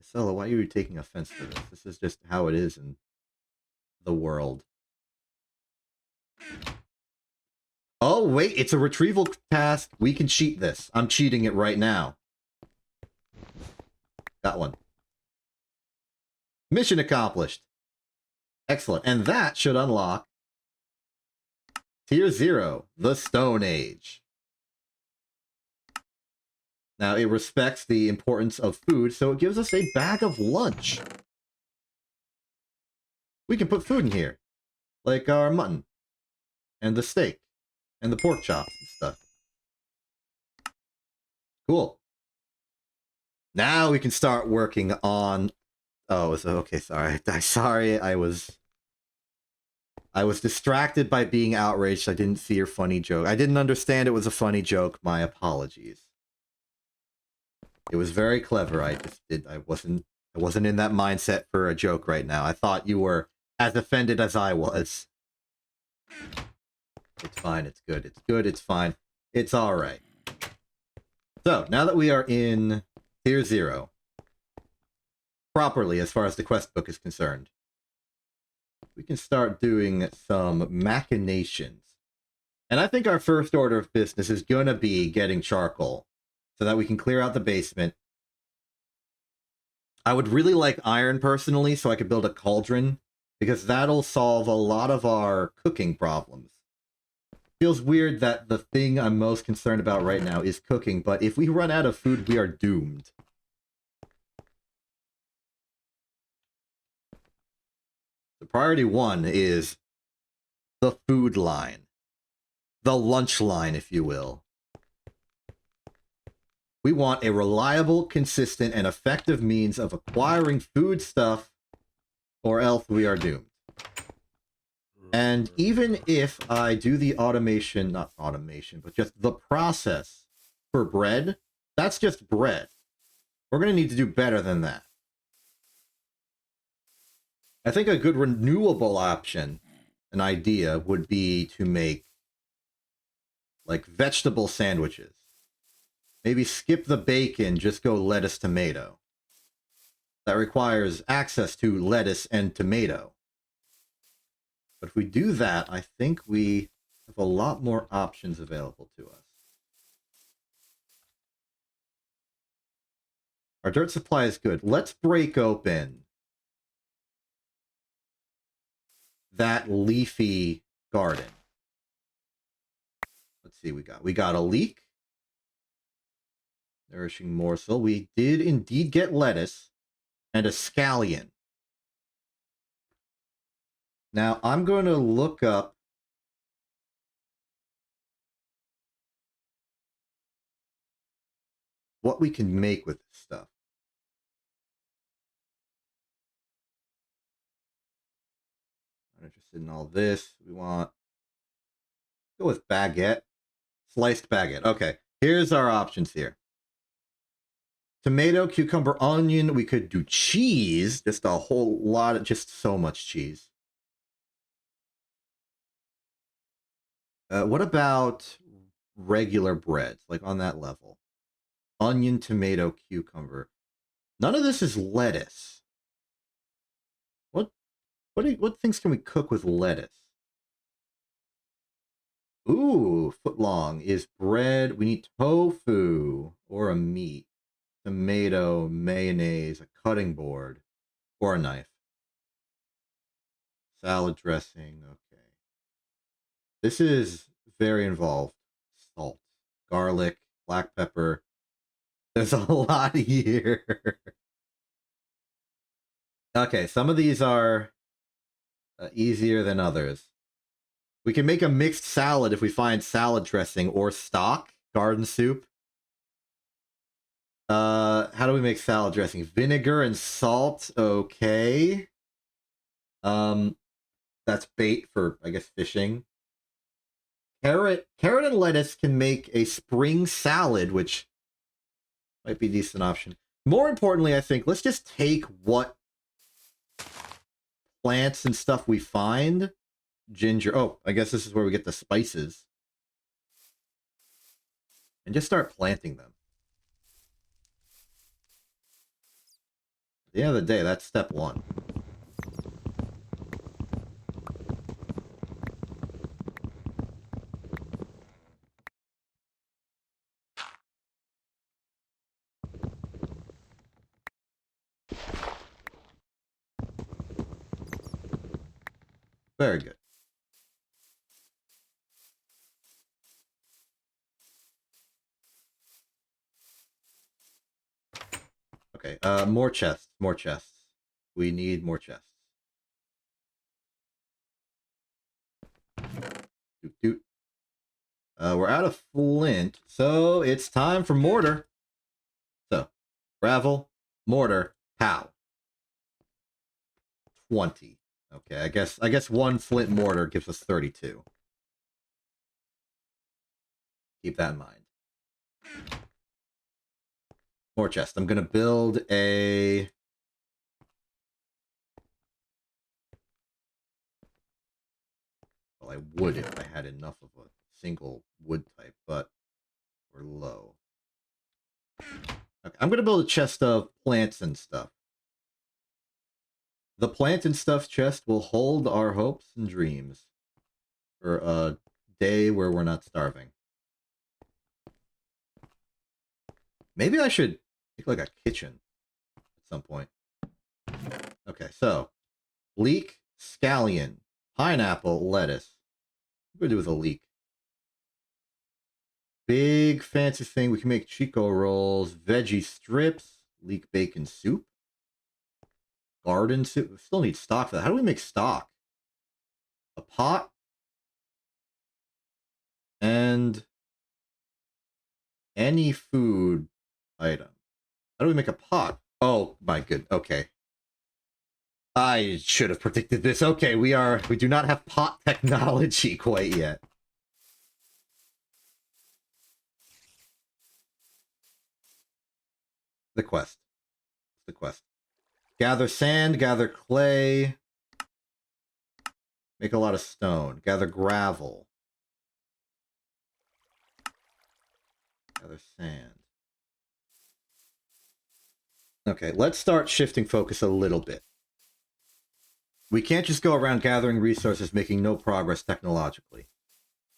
Scylla, why are you taking offense to this? This is just how it is in the world. Oh, wait, it's a retrieval task. We can cheat this. I'm cheating it right now. Got one. Mission accomplished. Excellent. And that should unlock Tier 0, the Stone Age. Now, it respects the importance of food, so it gives us a bag of lunch. We can put food in here, like our mutton, and the steak, and the pork chops and stuff. Cool. Now we can start working on... Oh, so, okay, sorry. Sorry, I was distracted by being outraged. I didn't see your funny joke. I didn't understand it was a funny joke. My apologies. It was very clever. I wasn't in that mindset for a joke right now. I thought you were as offended as I was. It's fine. It's good. It's good. It's fine. It's all right. So, now that we are in Tier 0, properly as far as the quest book is concerned, we can start doing some machinations. And I think our first order of business is going to be getting charcoal so that we can clear out the basement. I would really like iron personally so I could build a cauldron, because that'll solve a lot of our cooking problems. Feels weird that the thing I'm most concerned about right now is cooking, but if we run out of food, we are doomed. The priority 1 is the food line. The lunch line, if you will. We want a reliable, consistent, and effective means of acquiring food stuff, or else we are doomed. And even if I do the automation, not automation, but just the process for bread, that's just bread. We're going to need to do better than that. I think a good renewable option, an idea, would be to make like vegetable sandwiches. Maybe skip the bacon, just go lettuce, tomato. That requires access to lettuce and tomato. But if we do that, I think we have a lot more options available to us. Our dirt supply is good. Let's break open that leafy garden. Let's see, we got a leek. Nourishing morsel. We did indeed get lettuce and a scallion. Now, I'm going to look up what we can make with this stuff. I'm interested in all this. We want... Go with baguette. Sliced baguette. Okay, here's our options here. Tomato, cucumber, onion. We could do cheese. Just a whole lot of... Just so much cheese. What about regular breads? Like on that level. Onion, tomato, cucumber. None of this is lettuce. What things can we cook with lettuce? Ooh, footlong is bread. We need tofu or a meat. Tomato, mayonnaise, a cutting board, or a knife. Salad dressing, okay. This is very involved. Salt, garlic, black pepper. There's a lot here. Okay, some of these are easier than others. We can make a mixed salad if we find salad dressing or stock, garden soup. How do we make salad dressing? Vinegar and salt, okay. That's bait for, I guess, fishing. Carrot and lettuce can make a spring salad, which might be a decent option. More importantly, I think, let's just take what plants and stuff we find. Ginger. Oh, I guess this is where we get the spices. And just start planting them. At the end of the day, that's step one. Very good. Okay, more chests, more chests. We need more chests. Doot, doot. We're out of flint, so it's time for mortar. So, gravel, mortar, pow. 20. Okay, I guess one flint mortar gives us 32. Keep that in mind. More chest. I'm gonna build a... Well, I would if I had enough of a single wood type, but we're low. Okay, I'm gonna build a chest of plants and stuff. The plant and stuff chest will hold our hopes and dreams for a day where we're not starving. Maybe I should make like a kitchen at some point. Okay, so leek, scallion, pineapple, lettuce. What do we do with a leek? Big fancy thing. We can make Chico rolls, veggie strips, leek bacon soup, garden soup. We still need stock for that. How do we make stock? A pot and any food item. How do we make a pot? Oh my good. Okay. I should have predicted this. Okay, we do not have pot technology quite yet. The quest. The quest. Gather sand, gather clay. Make a lot of stone. Gather gravel. Gather sand. Okay, let's start shifting focus a little bit. We can't just go around gathering resources, making no progress technologically.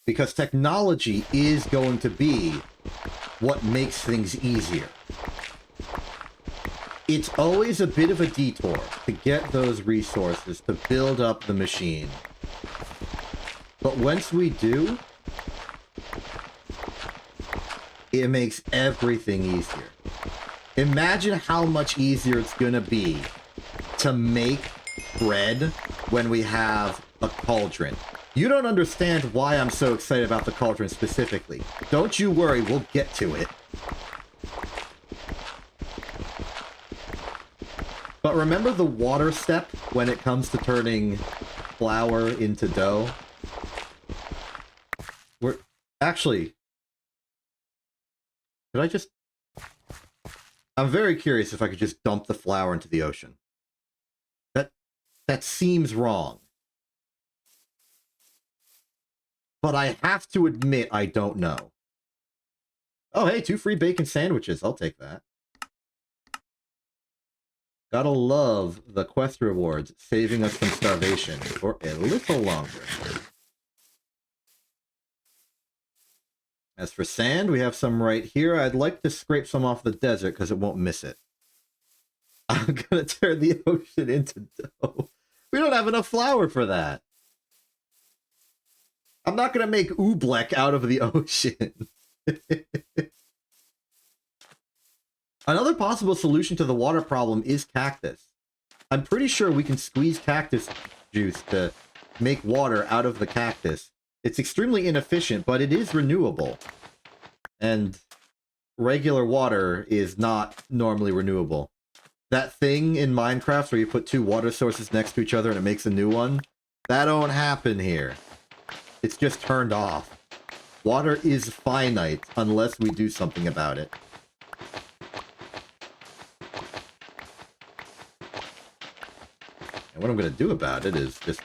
Because technology is going to be what makes things easier. It's always a bit of a detour to get those resources to build up the machine. But once we do, it makes everything easier. Imagine how much easier it's going to be to make bread when we have a cauldron. You don't understand why I'm so excited about the cauldron specifically. Don't you worry, we'll get to it. But remember the water step when it comes to turning flour into dough? We're... Actually... Could I just... I'm very curious if I could just dump the flour into the ocean. That seems wrong. But I have to admit I don't know. Oh, hey, 2 free bacon sandwiches. I'll take that. Gotta love the quest rewards saving us from starvation for a little longer. As for sand, we have some right here. I'd like to scrape some off the desert because it won't miss it. I'm gonna turn the ocean into dough. We don't have enough flour for that. I'm not gonna make oobleck out of the ocean. Another possible solution to the water problem is cactus. I'm pretty sure we can squeeze cactus juice to make water out of the cactus. It's extremely inefficient, but it is renewable. And regular water is not normally renewable. That thing in Minecraft where you put two water sources next to each other and it makes a new one, that don't happen here. It's just turned off. Water is finite unless we do something about it. And what I'm going to do about it is just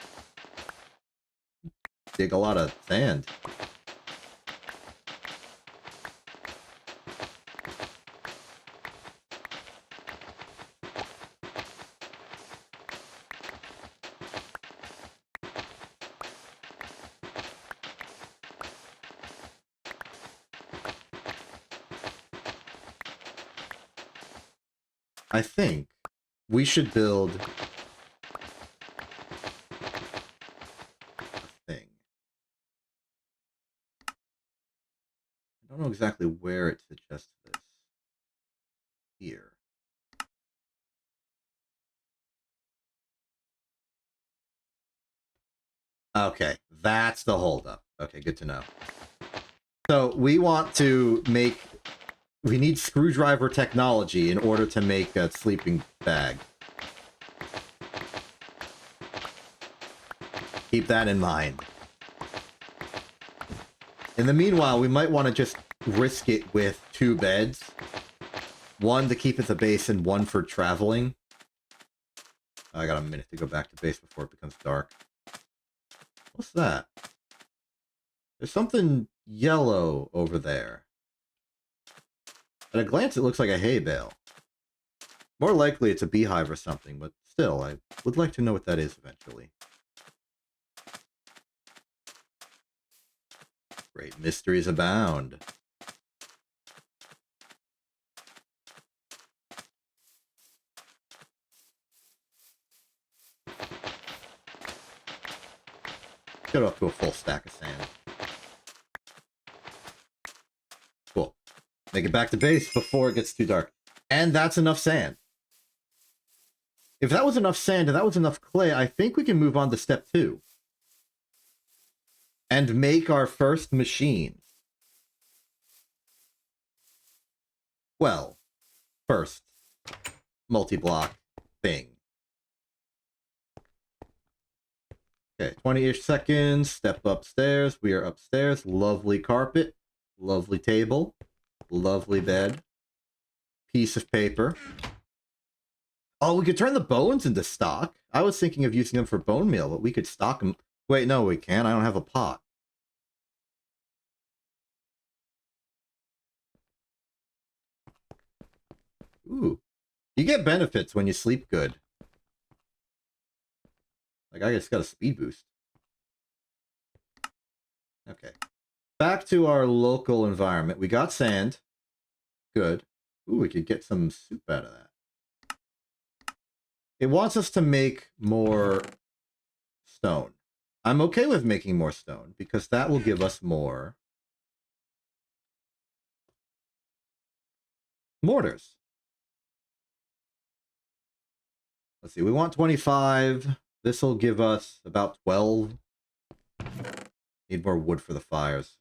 dig a lot of sand. I think we should build a thing. I don't know exactly where it suggests this. Here. Okay, that's the holdup. Okay, good to know. So we want to make... We need screwdriver technology in order to make a sleeping bag. Keep that in mind. In the meanwhile, we might want to just risk it with 2 beds. One to keep at the base and one for traveling. I got a minute to go back to base before it becomes dark. What's that? There's something yellow over there. At a glance, it looks like a hay bale. More likely it's a beehive or something, but still, I would like to know what that is eventually. Great mysteries abound. Get up to a full stack of sand. Cool. Make it back to base before it gets too dark. And that's enough sand. If that was enough sand and that was enough clay, I think we can move on to step 2. And make our first machine. Well, first multi-block thing. Okay, 20-ish seconds. Step upstairs. We are upstairs. Lovely carpet. Lovely table. Lovely bed. Piece of paper. Oh, we could turn the bones into stock. I was thinking of using them for bone meal, but we could stock them. Wait, no, we can't. I don't have a pot. Ooh. You get benefits when you sleep good. Like, I just got a speed boost. Okay. Back to our local environment. We got sand. Good. Ooh, we could get some soup out of that. It wants us to make more stone. I'm okay with making more stone, because that will give us more mortars. Let's see, we want 25. This will give us about 12. Need more wood for the fires.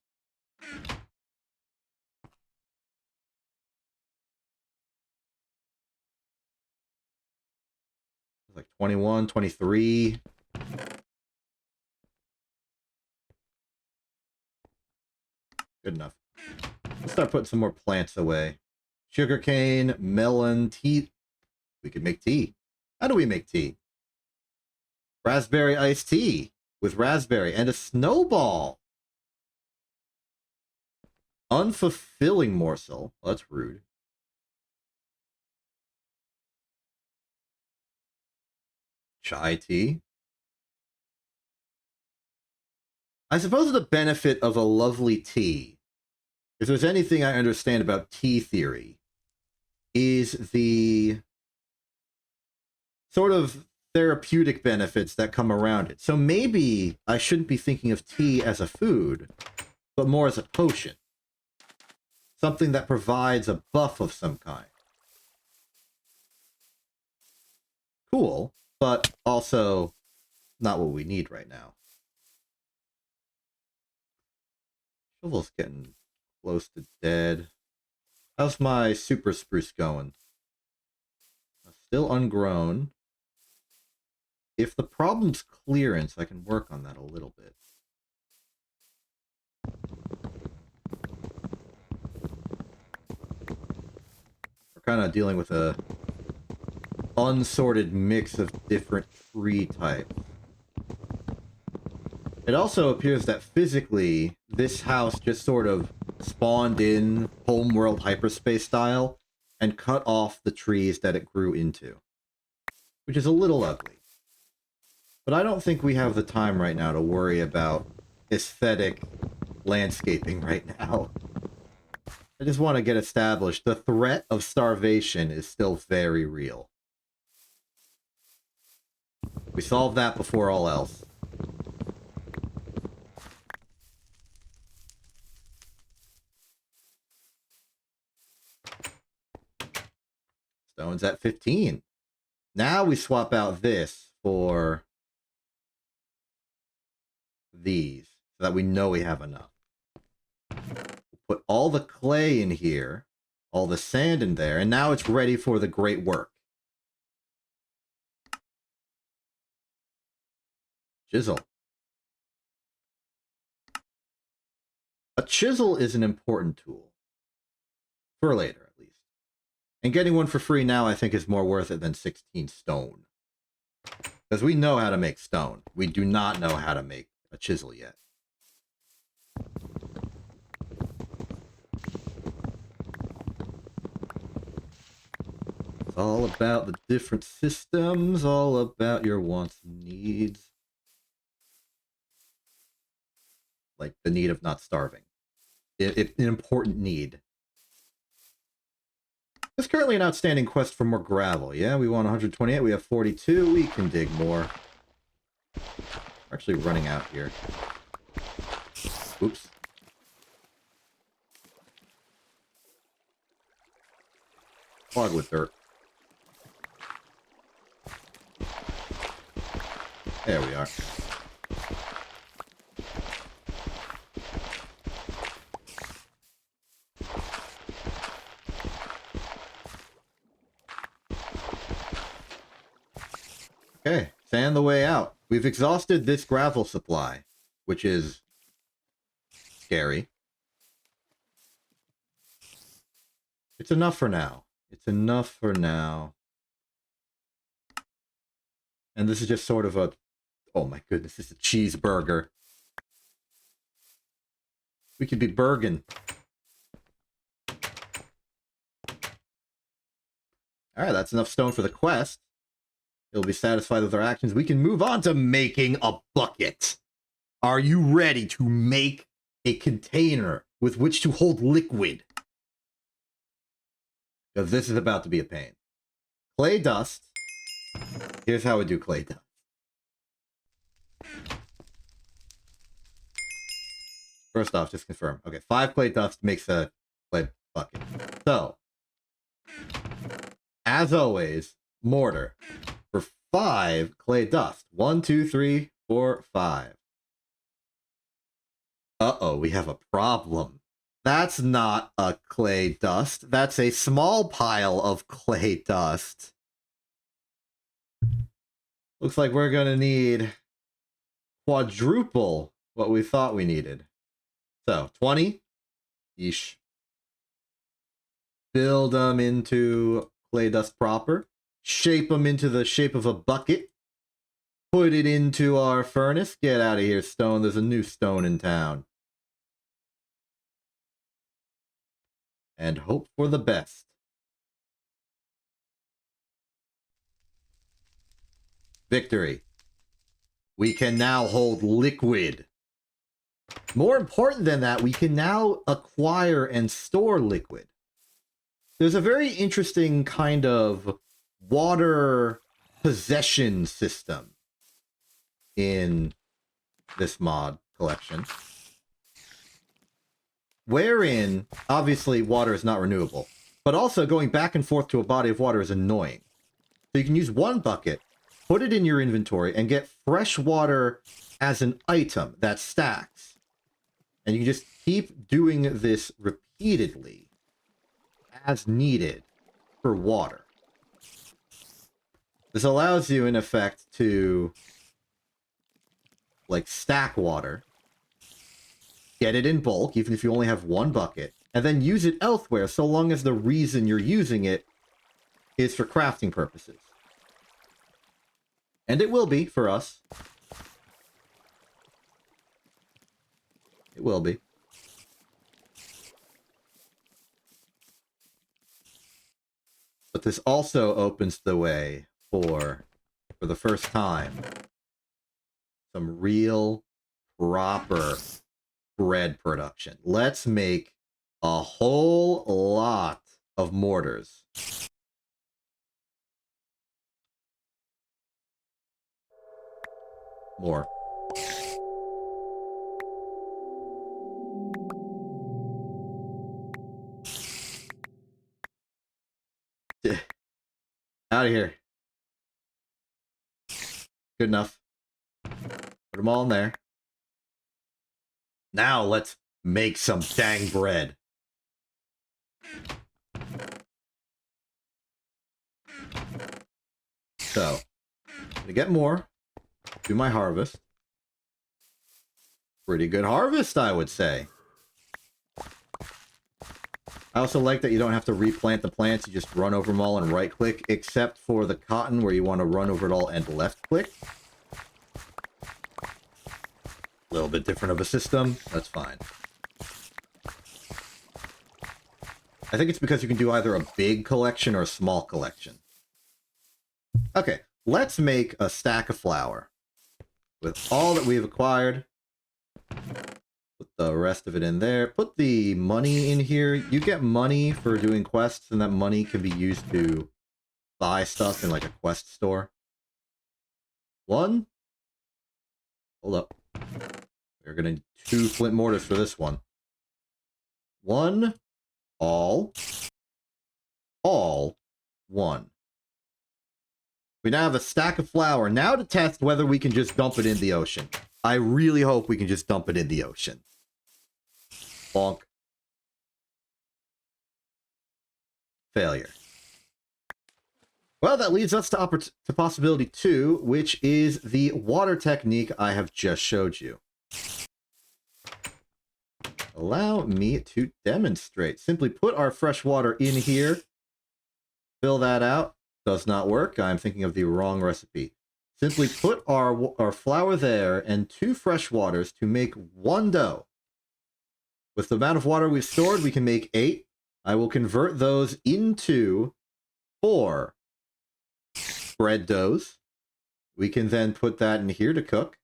Like 21, 23. Good enough. Let's start putting some more plants away. Sugarcane, melon, tea. We could make tea. How do we make tea? Raspberry iced tea with raspberry and a snowball. Unfulfilling morsel. Well, that's rude. Chai tea. I suppose the benefit of a lovely tea, if there's anything I understand about tea theory, is the sort of therapeutic benefits that come around it. So maybe I shouldn't be thinking of tea as a food, but more as a potion. Something that provides a buff of some kind. Cool, but also not what we need right now. Shovel's getting close to dead. How's my super spruce going? Still ungrown. If the problem's clearance, I can work on that a little bit. We're kind of dealing with a unsorted mix of different tree types. It also appears that physically, this house just sort of spawned in homeworld hyperspace style and cut off the trees that it grew into, which is a little ugly. But I don't think we have the time right now to worry about aesthetic landscaping right now. I just want to get established. The threat of starvation is still very real. We solved that before all else. Stone's at 15. Now we swap out this for these, so that we know we have enough. We'll put all the clay in here, all the sand in there, and now it's ready for the great work. Chisel. A chisel is an important tool. For later, at least. And getting one for free now, I think, is more worth it than 16 stone. Because we know how to make stone. We do not know how to make a chisel yet. It's all about the different systems, all about your wants and needs. Like the need of not starving. An important need. There's currently an outstanding quest for more gravel. Yeah, we want 128. We have 42. We can dig more. We're actually running out here. Oops. Clog with dirt. There we are. Okay, sand the way out. We've exhausted this gravel supply, which is scary. It's enough for now. It's enough for now. And this is just sort of a... Oh my goodness, it's a cheeseburger. We could be Bergen. Alright, that's enough stone for the quest. He'll be satisfied with our actions. We can move on to making a bucket. Are you ready to make a container with which to hold liquid? Because this is about to be a pain. Clay dust. Here's how we do clay dust. First off, just confirm. Okay, 5 clay dust makes a clay bucket. So, as always, mortar. For 5 clay dust. 1, 2, 3, 4, 5. Uh-oh, we have a problem. That's not a clay dust. That's a small pile of clay dust. Looks like we're gonna need quadruple what we thought we needed. So, 20. Yeesh. Build them into clay dust proper. Shape them into the shape of a bucket. Put it into our furnace. Get out of here, stone. There's a new stone in town. And hope for the best. Victory. We can now hold liquid. More important than that, we can now acquire and store liquid. There's a very interesting kind of water possession system in this mod collection, wherein, obviously, water is not renewable, but also going back and forth to a body of water is annoying. So you can use one bucket, put it in your inventory, and get fresh water as an item that stacks. And you can just keep doing this repeatedly as needed for water. This allows you, in effect, to, like, stack water, get it in bulk, even if you only have one bucket, and then use it elsewhere, so long as the reason you're using it is for crafting purposes. And it will be, for us. It will be. But this also opens the way for the first time, some real, proper bread production. Let's make a whole lot of mortars. More. Out of here. Good enough. Put them all in there. Now let's make some dang bread. So, to get more, do my harvest. Pretty good harvest, I would say. I also like that you don't have to replant the plants, you just run over them all and right-click, except for the cotton where you want to run over it all and left-click. A little bit different of a system, that's fine. I think it's because you can do either a big collection or a small collection. Okay, let's make a stack of flour. With all that we've acquired, put the rest of it in there. Put the money in here. You get money for doing quests, and that money can be used to buy stuff in like a quest store. One. Hold up. We're gonna need 2 flint mortars for this one. One. All. 1. We now have a stack of flour. Now to test whether we can just dump it in the ocean. I really hope we can just dump it in the ocean. Bonk. Failure. Well, that leads us to possibility 2, which is the water technique I have just showed you. Allow me to demonstrate. Simply put our fresh water in here. Fill that out. Does not work. I'm thinking of the wrong recipe. Simply put our flour there and 2 fresh waters to make 1 dough. With the amount of water we've stored, we can make 8. I will convert those into 4 bread doughs. We can then put that in here to cook.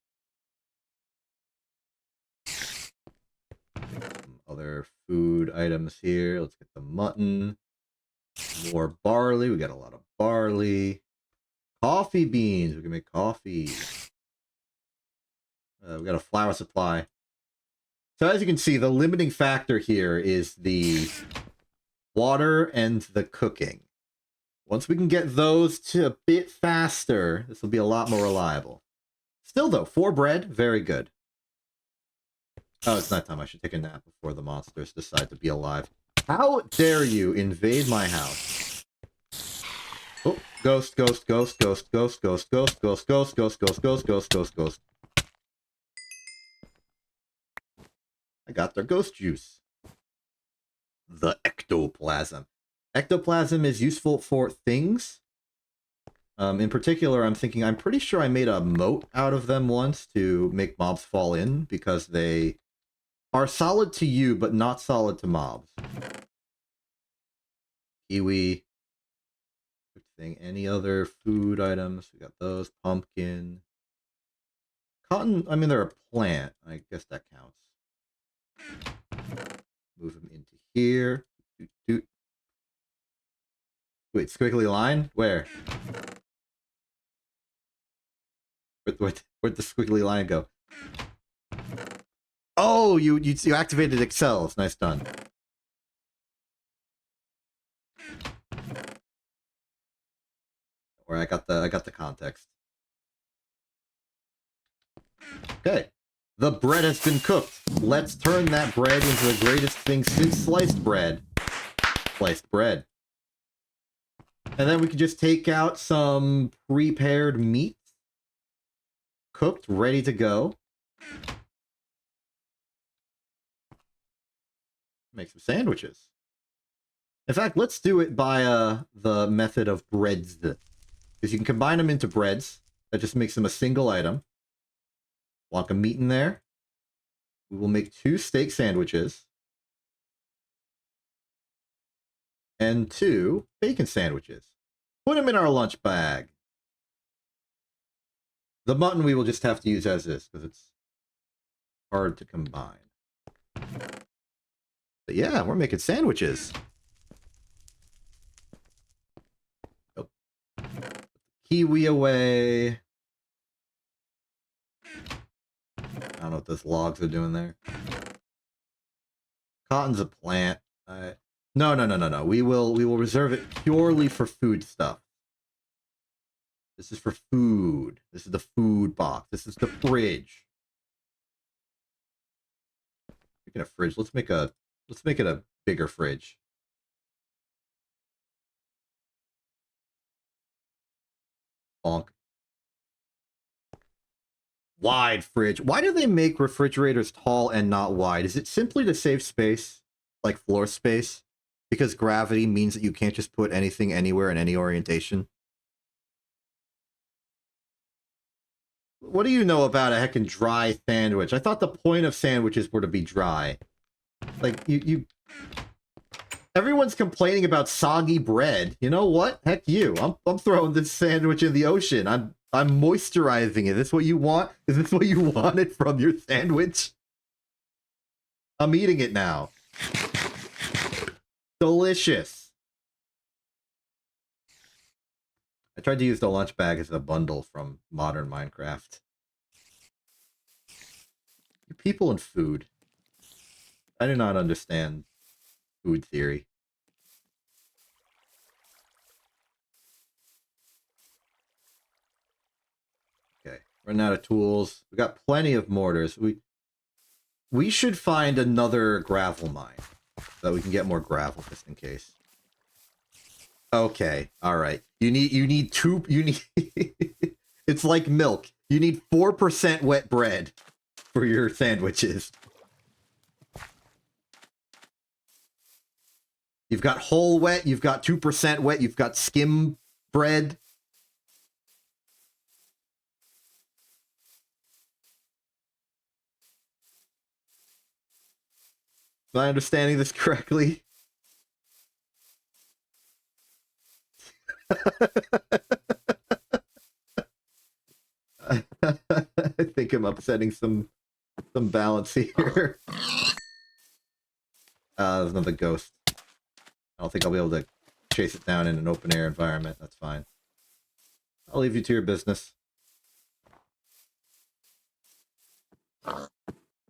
Some other food items here. Let's get the mutton. More barley. We got a lot of barley. Coffee beans. We can make coffee. We got a flour supply. So as you can see, the limiting factor here is the water and the cooking. Once we can get those to a bit faster, this will be a lot more reliable. Still though, 4 bread, very good. Oh, it's nighttime. I should take a nap before the monsters decide to be alive. How dare you invade my house? Oh, ghost, ghost, ghost, ghost, ghost, ghost, ghost, ghost, ghost, ghost, ghost, ghost, ghost, ghost, ghost. I got their ghost juice. The ectoplasm. Ectoplasm is useful for things. In particular, I'm pretty sure I made a moat out of them once to make mobs fall in, because they are solid to you, but not solid to mobs. Kiwi. Good thing. Any other food items? We got those. Pumpkin. Cotton, I mean, they're a plant. I guess that counts. Move them into here. Doot, doot. Wait, squiggly line? Where? Where'd the squiggly line go? Oh, you activated excels. Nice done. Or I got the context. Okay. The bread has been cooked. Let's turn that bread into the greatest thing since sliced bread. sliced bread. And then we can just take out some prepared meat. Cooked, ready to go. Make some sandwiches. In fact, let's do it by the method of breads. Because you can combine them into breads. That just makes them a single item. Walk a meat in there. We will make 2 steak sandwiches. And 2 bacon sandwiches. Put them in our lunch bag. The mutton we will just have to use as is, because it's hard to combine. But yeah, we're making sandwiches. Oh. Kiwi away. I don't know what those logs are doing there. Cotton's a plant. No. We will reserve it purely for food stuff. This is for food. This is the food box. This is the fridge. Making a fridge. Let's make it a bigger fridge. Bonk. Wide fridge. Why do they make refrigerators tall and not wide? Is it simply to save space? Like floor space? Because gravity means that you can't just put anything anywhere in any orientation? What do you know about a heckin' dry sandwich? I thought the point of sandwiches were to be dry. Like, you... Everyone's complaining about soggy bread. You know what? Heck you. I'm throwing this sandwich in the ocean. I'm moisturizing it. Is this what you want? Is this what you wanted from your sandwich? I'm eating it now. Delicious. I tried to use the lunch bag as a bundle from modern Minecraft. People and food. I do not understand food theory. Okay, running out of tools. We got plenty of mortars. We should find another gravel mine so that we can get more gravel just in case. Okay, all right. You need It's like milk. You need 4% wet bread for your sandwiches. You've got whole wet, you've got 2% wet, you've got skim bread. Am I understanding this correctly? I think I'm upsetting some balance here. There's another ghost. I don't think I'll be able to chase it down in an open air environment. That's fine. I'll leave you to your business.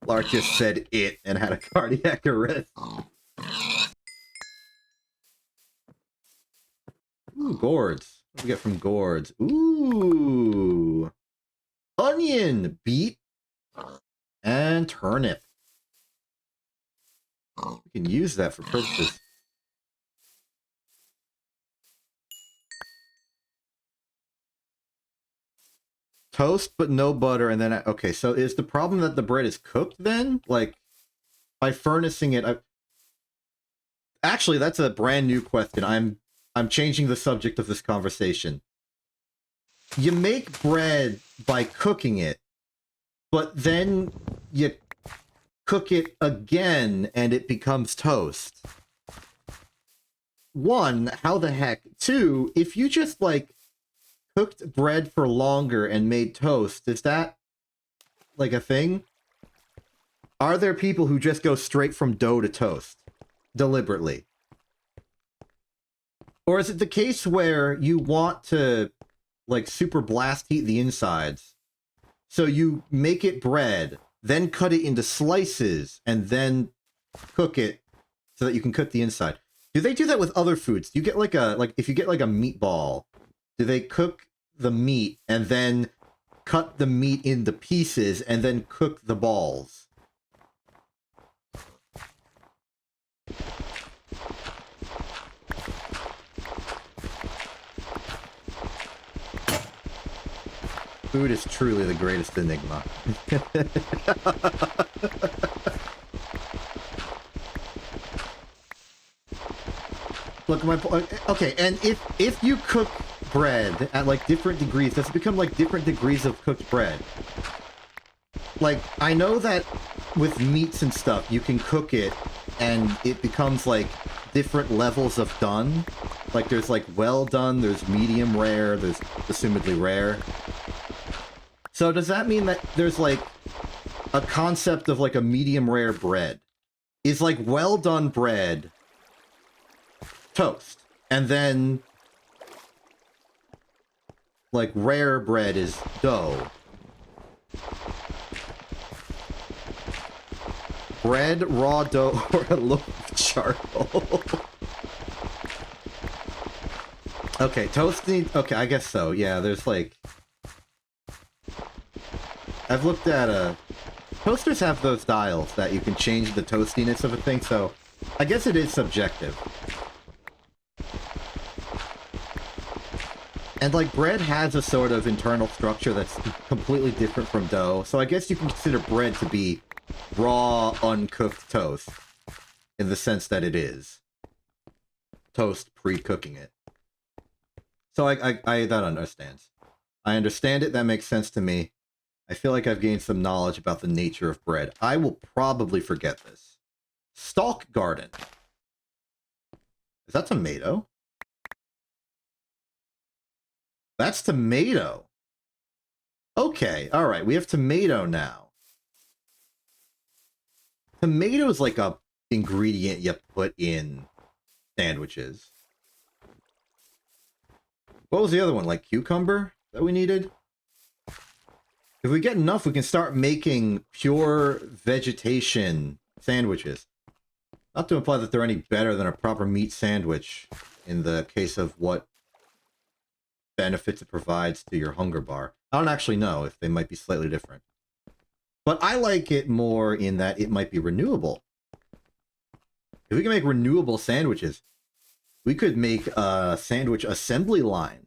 Lark just said it and had a cardiac arrest. Ooh, gourds. What do we get from gourds? Ooh. Onion, beet, and turnip. We can use that for purposes. Toast, but no butter, and then... Okay, so is the problem that the bread is cooked then? Like, by furnacing it... Actually, that's a brand new question. I'm changing the subject of this conversation. You make bread by cooking it, but then you cook it again and it becomes toast. 1, how the heck? 2, if you just, like, cooked bread for longer and made toast, is that, like, a thing? Are there people who just go straight from dough to toast? Deliberately? Or is it the case where you want to, like, super blast heat the insides, so you make it bread, then cut it into slices, and then cook it so that you can cook the inside? Do they do that with other foods? Do you get if you get like a meatball, do they cook the meat and then cut the meat into pieces and then cook the balls? Food is truly the greatest enigma. Look, my point. Okay, and if you cook bread at like different degrees, does it become like different degrees of cooked bread? Like, I know that with meats and stuff, you can cook it and it becomes like different levels of done. Like, there's like well done, there's medium rare, there's assumedly rare. So does that mean that there's like a concept of like a medium rare bread? Is like well done bread toast, and then like rare bread is dough. Bread, raw dough, or a loaf of charcoal. Okay, toast needs... Okay, I guess so. Yeah, there's like... I've looked at toasters have those dials that you can change the toastiness of a thing, so I guess it is subjective. And like bread has a sort of internal structure that's completely different from dough, so I guess you can consider bread to be raw, uncooked toast, in the sense that it is. Toast pre-cooking it. So I that understands. I understand it, that makes sense to me. I feel like I've gained some knowledge about the nature of bread. I will probably forget this. Stalk garden. Is that tomato? That's tomato. Okay, alright, we have tomato now. Tomato is like a ingredient you put in sandwiches. What was the other one? Like cucumber that we needed? If we get enough, we can start making pure vegetation sandwiches. Not to imply that they're any better than a proper meat sandwich in the case of what benefits it provides to your hunger bar. I don't actually know if they might be slightly different. But I like it more in that it might be renewable. If we can make renewable sandwiches, we could make a sandwich assembly line.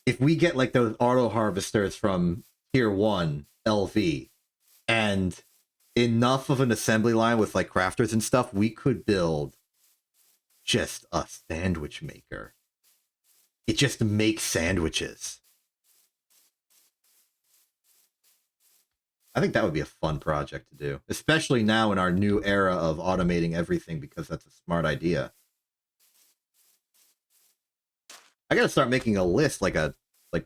If we get like those auto harvesters from Tier 1 LV and enough of an assembly line with like crafters and stuff, we could build just a sandwich maker. It just makes sandwiches. I think that would be a fun project to do, especially now in our new era of automating everything, because that's a smart idea. I gotta start making a list, like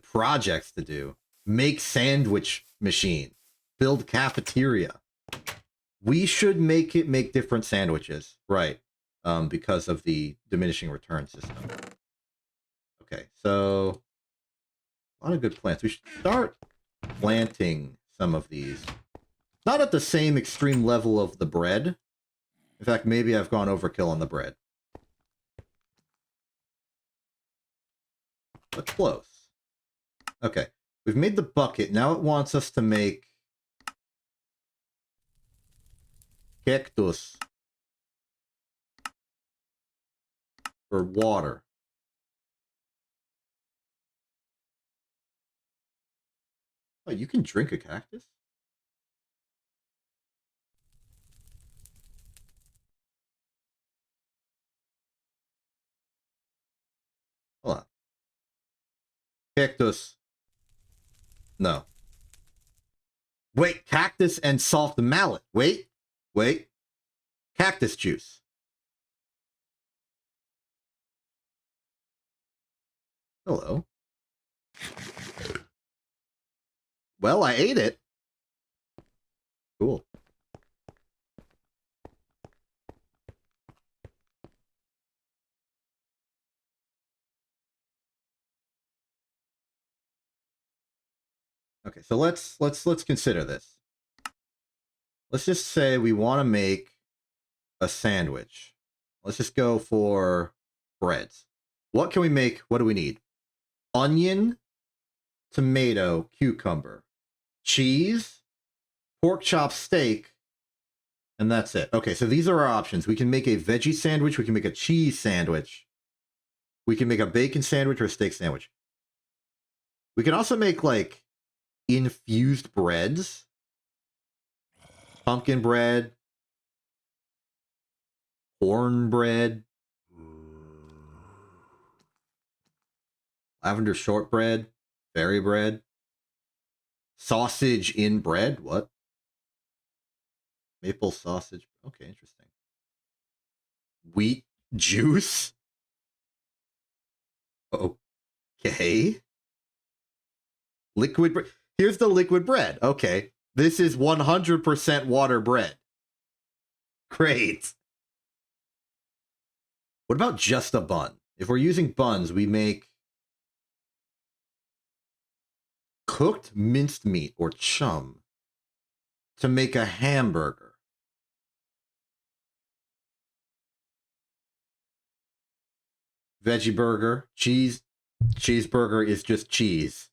projects to do. Make sandwich machine. Build cafeteria. We should make different sandwiches, right? Because of the diminishing return system. Okay, so a lot of good plants. We should start planting some of these. Not at the same extreme level of the bread. In fact, maybe I've gone overkill on the bread. But close. Okay, we've made the bucket. Now it wants us to make cactus for water. Oh, you can drink a cactus? Hold on. Cactus. No. Wait, cactus and soft mallet. Wait. Cactus juice. Hello. Well, I ate it. Cool. Okay, so let's consider this. Let's just say we want to make a sandwich. Let's just go for breads. What can we make? What do we need? Onion, tomato, cucumber, cheese, pork chop steak, and that's it. Okay, so these are our options. We can make a veggie sandwich. We can make a cheese sandwich. We can make a bacon sandwich or a steak sandwich. We can also make, like, infused breads. Pumpkin bread. Cornbread. Lavender shortbread. Fairy bread. Sausage in bread? What? Maple sausage. Okay, interesting. Wheat juice? Okay. Liquid bread. Here's the liquid bread. Okay. This is 100% water bread. Great. What about just a bun? If we're using buns, we make cooked minced meat or chum to make a hamburger. Veggie burger, cheeseburger is just cheese.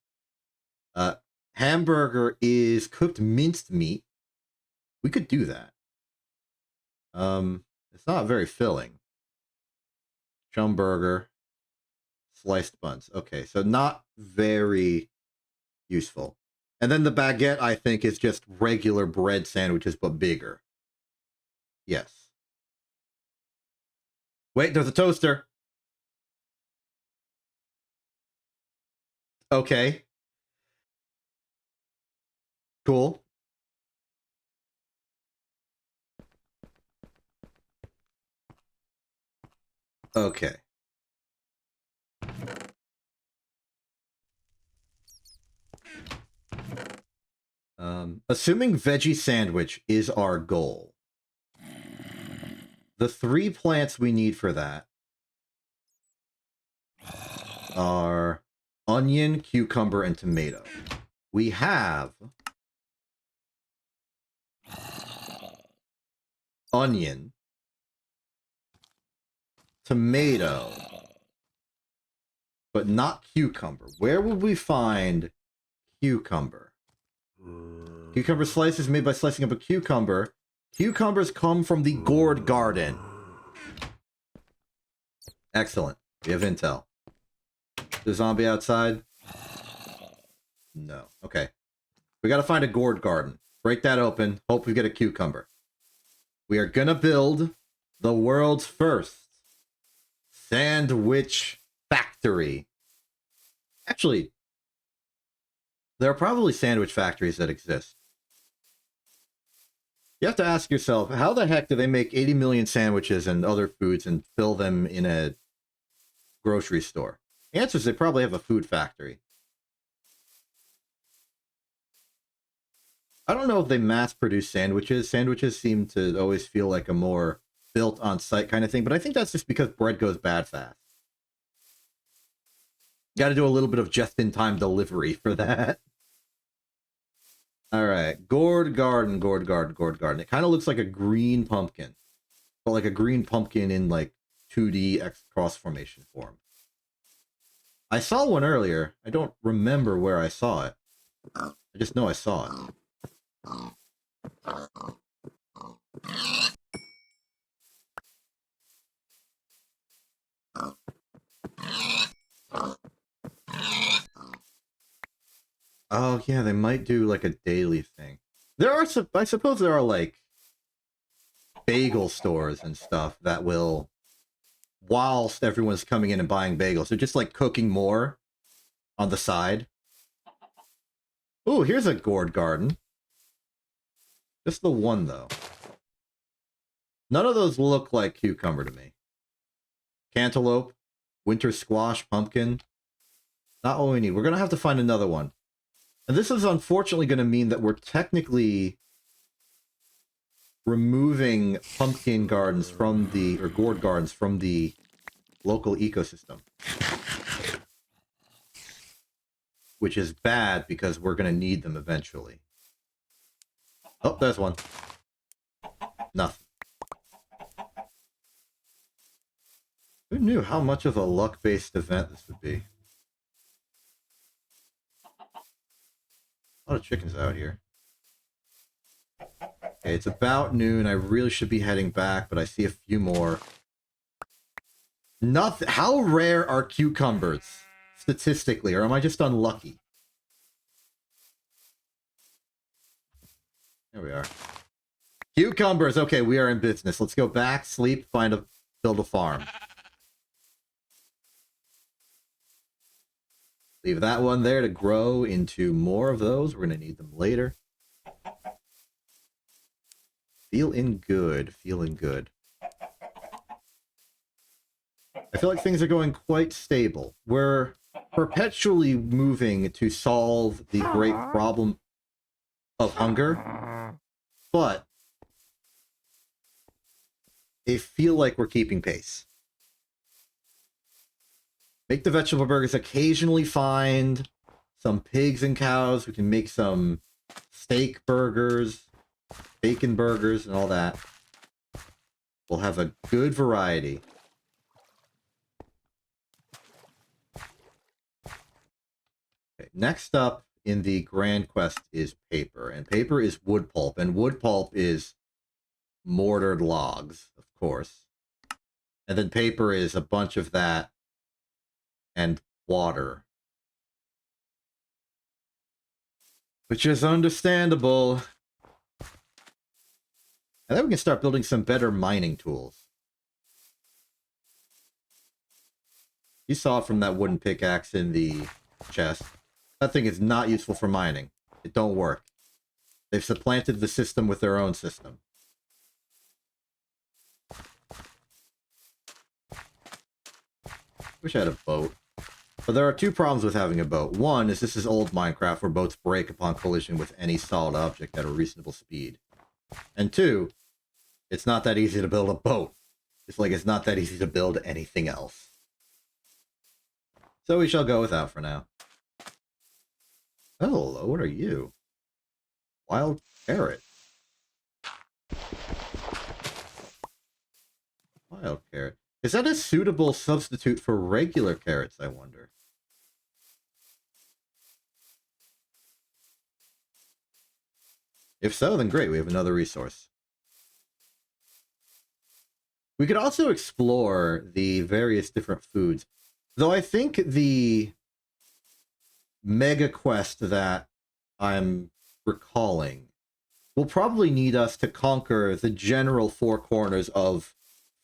Hamburger is cooked minced meat. We could do that. It's not very filling. Chum burger, sliced buns. Okay, so not very useful. And then the baguette, I think, is just regular bread sandwiches, but bigger. Yes. Wait, there's a toaster. Okay. Cool. Okay. Assuming veggie sandwich is our goal, the 3 plants we need for that are onion, cucumber, and tomato. We have onion, tomato, but not cucumber. Where would we find cucumber? Cucumber slices made by slicing up a cucumber. Cucumbers come from the gourd garden. Excellent. We have intel. The zombie outside? No. Okay. We gotta find a gourd garden. Break that open. Hope we get a cucumber. We are gonna build the world's first sandwich factory. Actually, there are probably sandwich factories that exist. You have to ask yourself, how the heck do they make 80 million sandwiches and other foods and fill them in a grocery store? The answer is they probably have a food factory. I don't know if they mass produce sandwiches. Sandwiches seem to always feel like a more built on site kind of thing, but I think that's just because bread goes bad fast. Got to do a little bit of just-in-time delivery for that. All right, gourd garden, gourd garden, gourd garden. It kind of looks like a green pumpkin, but like a green pumpkin in like 2D X cross formation form. I saw one earlier. I don't remember where I saw it. I just know I saw it. Oh yeah, they might do like a daily thing. There are, I suppose there are like bagel stores and stuff that will, whilst everyone's coming in and buying bagels, they're just like cooking more on the side. Ooh, here's a gourd garden. Just the one though. None of those look like cucumber to me. Cantaloupe, winter squash, pumpkin. Not what we need. We're gonna have to find another one. And this is unfortunately going to mean that we're technically removing pumpkin gardens from the, or gourd gardens from the local ecosystem. Which is bad because we're going to need them eventually. Oh, there's one. Nothing. Who knew how much of a luck-based event this would be? A lot of chickens out here. Okay, it's about noon. I really should be heading back, but I see a few more. Nothing. How rare are cucumbers statistically, or am I just unlucky? There we are. Cucumbers. Okay, we are in business. Let's go back, sleep, build a farm. Leave that one there to grow into more of those. We're going to need them later. Feeling good. Feeling good. I feel like things are going quite stable. We're perpetually moving to solve the great problem of hunger, but I feel like we're keeping pace. Make the vegetable burgers, occasionally find some pigs and cows. We can make some steak burgers, bacon burgers, and all that. We'll have a good variety. Okay, next up in the grand quest is paper, and paper is wood pulp, and wood pulp is mortared logs, of course. And then paper is a bunch of that and water. Which is understandable. And then we can start building some better mining tools. You saw it from that wooden pickaxe in the chest. That thing is not useful for mining. It don't work. They've supplanted the system with their own system. Wish I had a boat. But there are two problems with having a boat. One is this is old Minecraft where boats break upon collision with any solid object at a reasonable speed. And two, it's not that easy to build a boat. It's like it's not that easy to build anything else. So we shall go with that for now. Oh, hello, what are you? Wild carrot. Wild carrot. Is that a suitable substitute for regular carrots, I wonder? If so, then great, we have another resource. We could also explore the various different foods. Though I think the mega quest that I'm recalling will probably need us to conquer the general four corners of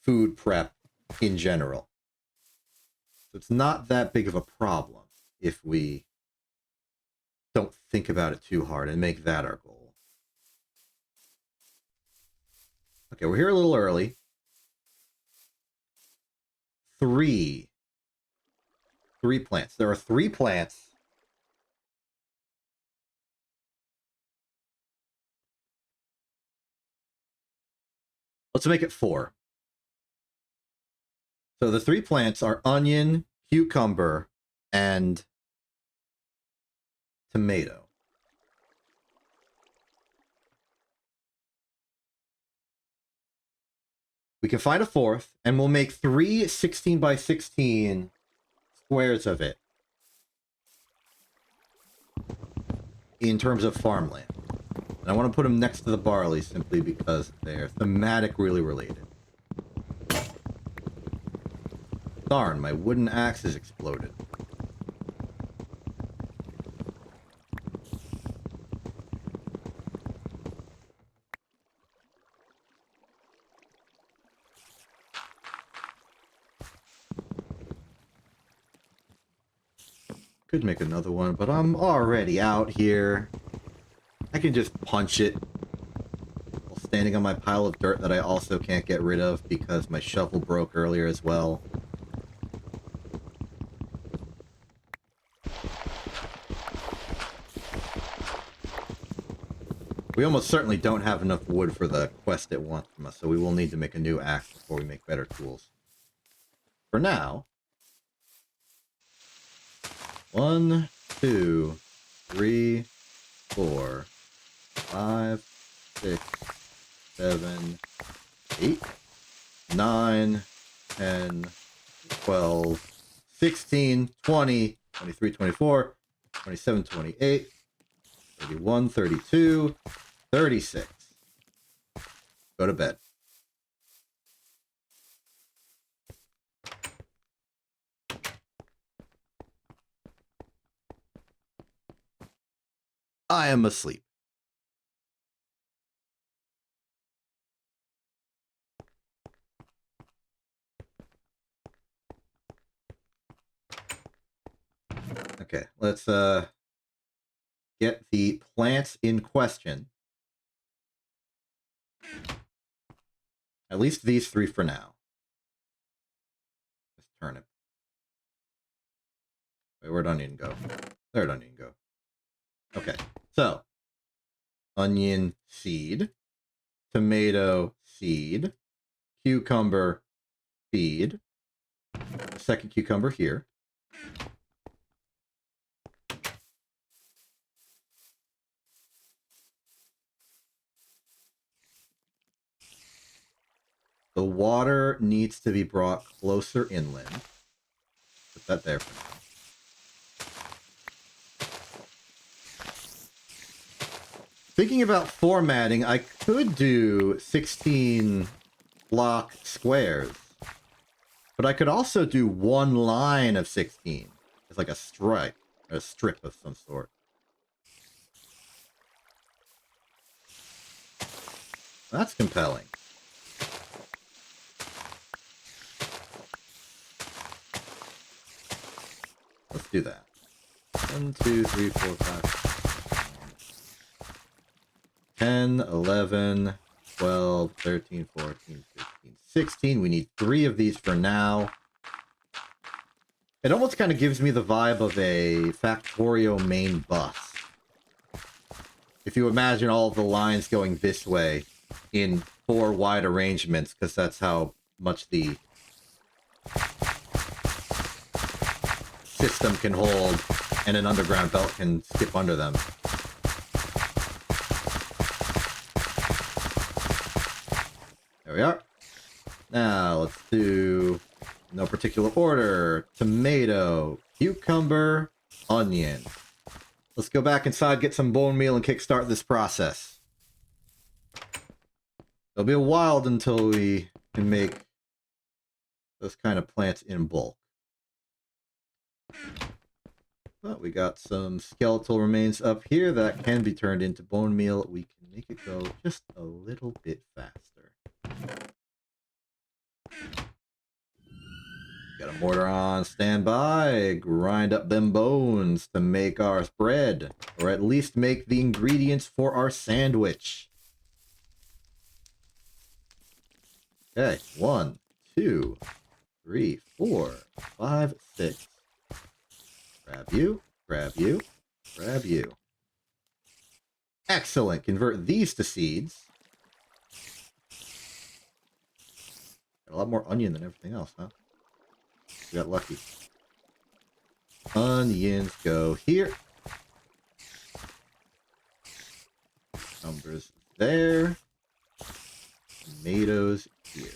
food prep in general. So it's not that big of a problem if we don't think about it too hard and make that our goal. Okay, we're here a little early. Three plants. There are 3 plants. Let's make it 4. So the 3 plants are onion, cucumber, and tomato. We can find a 4th, and we'll make 3 16 by 16 squares of it in terms of farmland. And I want to put them next to the barley simply because they're thematically related. Darn, my wooden axe has exploded. Could make another one, but I'm already out here. I can just punch it while standing on my pile of dirt that I also can't get rid of because my shovel broke earlier as well. We almost certainly don't have enough wood for the quest it wants from us, so we will need to make a new axe before we make better tools. For now, 1, 2, 3, 4, 5, 6, 7, 8, 9, 10, 12, 16, 20, 23, 24, 27, 28, 31, 32, 36. Go to bed. I am asleep. Okay, let's get the plants in question. At least these three for now. This turnip. Wait, where'd onion go? There'd onion go. Okay, so onion seed, tomato seed, cucumber seed, the second cucumber here. The water needs to be brought closer inland. Put that there for now. Thinking about formatting, I could do 16 block squares. But I could also do one line of 16. It's like a stripe, or a strip of some sort. That's compelling. Let's do that. 1, 2, 3, 4, 5, 10, 11, 12, 13, 14, 15, 16. We need 3 of these for now. It almost kind of gives me the vibe of a Factorio main bus. If you imagine all of the lines going this way in 4 wide arrangements, because that's how much the system can hold, and an underground belt can skip under them. There we are. Now, let's do, no particular order, tomato, cucumber, onion. Let's go back inside, get some bone meal, and kickstart this process. It'll be a while until we can make those kind of plants in bulk. But we got some skeletal remains up here that can be turned into bone meal. We can make it go just a little bit faster. Got a mortar on standby. Grind up them bones to make our bread, or at least make the ingredients for our sandwich. Okay, 1, 2, 3, 4, 5, 6. Grab you, grab you, grab you. Excellent. Convert these to seeds. Got a lot more onion than everything else, huh? We got lucky. Onions go here. Cucumbers there. Tomatoes here.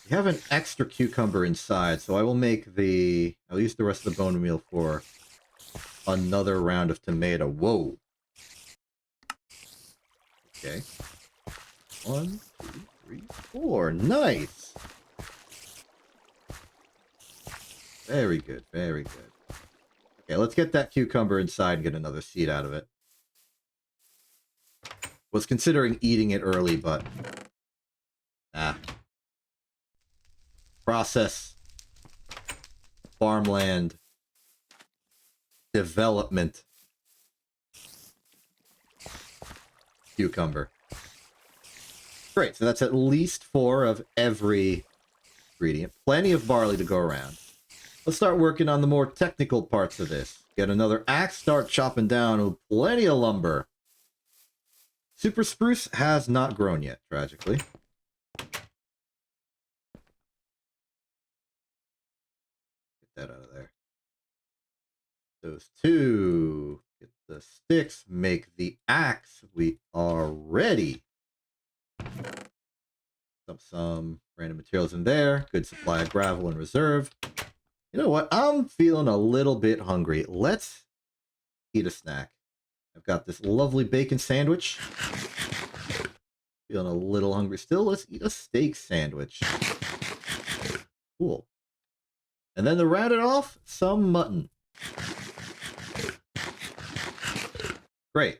We have an extra cucumber inside, so I will make the... I'll use the rest of the bone meal for another round of tomato. Whoa. Okay. 1, 2, 3, 4. Nice. Very good, very good. Okay, let's get that cucumber inside and get another seed out of it. Was considering eating it early, but... Process. Farmland. Development. Cucumber. Great, so that's at least 4 of every ingredient. Plenty of barley to go around. Let's start working on the more technical parts of this. Get another axe, start chopping down plenty of lumber. Super spruce has not grown yet, tragically. Get that out of there. Those 2. Get the sticks, make the axe. We are ready. Dump some random materials in there. Good supply of gravel in reserve. You know what? I'm feeling a little bit hungry. Let's eat a snack. I've got this lovely bacon sandwich. Feeling a little hungry still. Let's eat a steak sandwich. Cool. And then to round it off, some mutton. Great.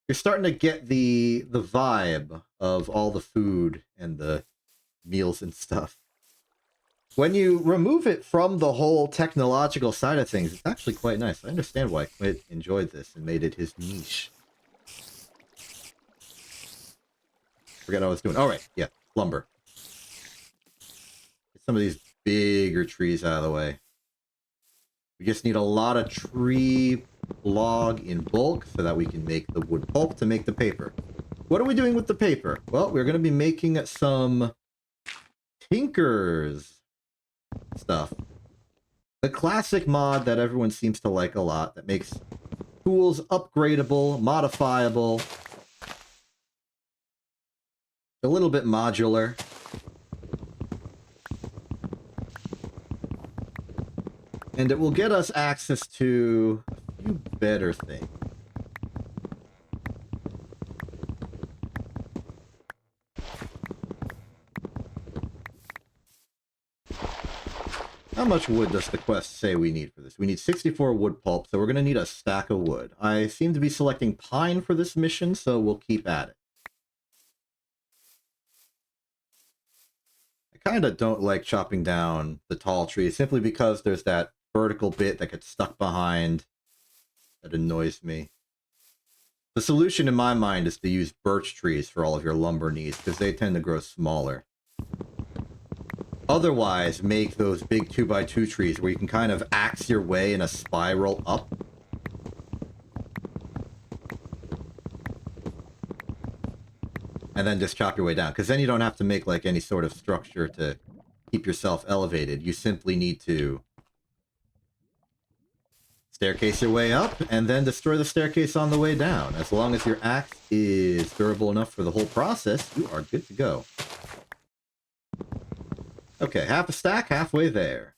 You're starting to get the vibe of all the food and the meals and stuff. when you remove it from the whole technological side of things, it's actually quite nice. I understand why Quint enjoyed this and made it his niche. Forget what I was doing. All right, yeah, lumber. Get some of these bigger trees out of the way. We just need a lot of tree log in bulk so that we can make the wood pulp to make the paper. What are we doing with the paper? Well, we're going to be making some Tinker's stuff. The classic mod that everyone seems to like a lot that makes tools upgradable, modifiable, a little bit modular. And it will get us access to a few better things. How much wood does the quest say we need for this? We need 64 wood pulp, so we're going to need a stack of wood. I seem to be selecting pine for this mission, so we'll keep at it. I kind of don't like chopping down the tall trees, simply because there's that vertical bit that gets stuck behind. That annoys me. The solution in my mind is to use birch trees for all of your lumber needs, because they tend to grow smaller. Otherwise, make those big 2x2 trees where you can kind of axe your way in a spiral up. And then just chop your way down, because then you don't have to make like any sort of structure to keep yourself elevated. You simply need to staircase your way up, and then destroy the staircase on the way down. As long as your axe is durable enough for the whole process, you are good to go. Okay, half a stack, halfway there.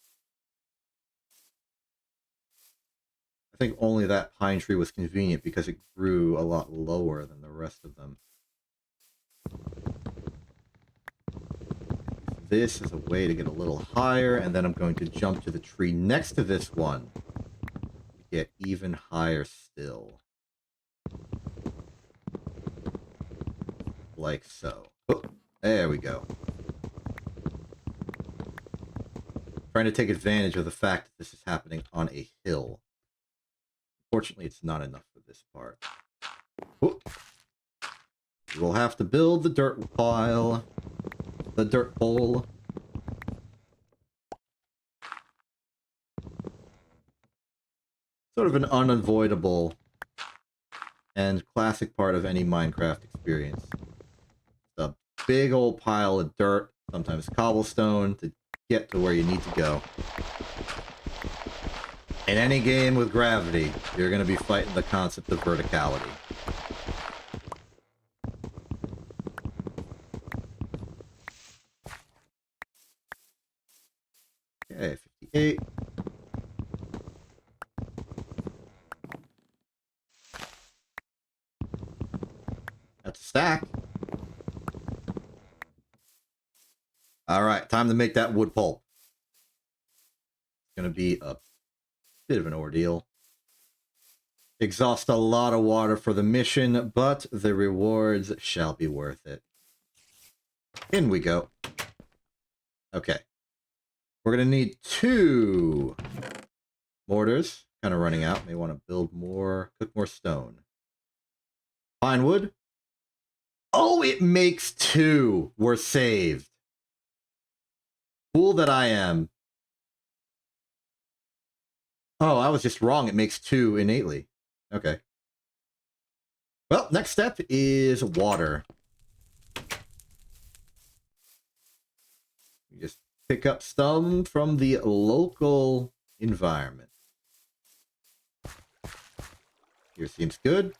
I think only that pine tree was convenient because it grew a lot lower than the rest of them. This is a way to get a little higher, and then I'm going to jump to the tree next to this one. Get even higher still. Like so. Oh, there we go. Trying to take advantage of the fact that this is happening on a hill. Unfortunately, it's not enough for this part. Oh. We'll have to build the dirt pile. The dirt hole. Sort of an unavoidable and classic part of any Minecraft experience. A big old pile of dirt, sometimes cobblestone, to get to where you need to go. In any game with gravity, you're going to be fighting the concept of verticality. Okay, 58. That's a stack. Alright, time to make that wood pulp. It's going to be a bit of an ordeal. Exhaust a lot of water for the mission, but the rewards shall be worth it. In we go. Okay. We're going to need 2 mortars. Kind of running out. May want to build more, cook more stone. Pine wood. Oh, it makes 2. We're saved. Fool that I am. Oh, I was just wrong. It makes 2 innately. Okay. Well, next step is water. You just pick up some from the local environment. Here seems good.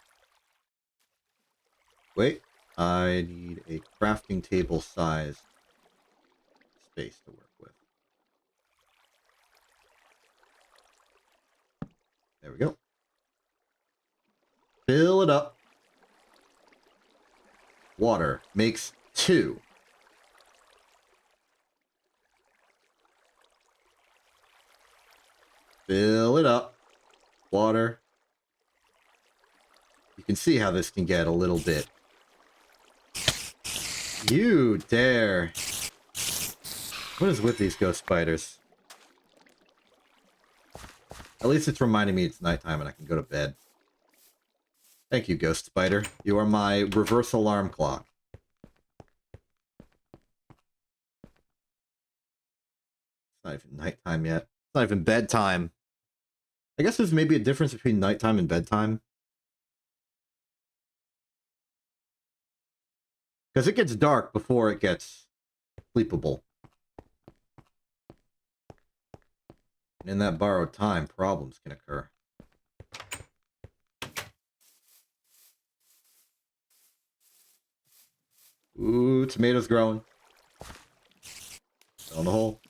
Wait, I need a crafting table size space to work with. There we go. Fill it up. Water makes 2. Fill it up. Water. You can see how this can get a little bit. You dare What is with these ghost spiders? At least it's reminding me it's nighttime and I can go to bed. Thank you, ghost spider. You are my reverse alarm clock. It's not even nighttime yet. It's not even bedtime. I guess there's maybe a difference between nighttime and bedtime. Because it gets dark before it gets sleepable. And in that borrowed time, problems can occur. Ooh, tomatoes growing. Down the hole.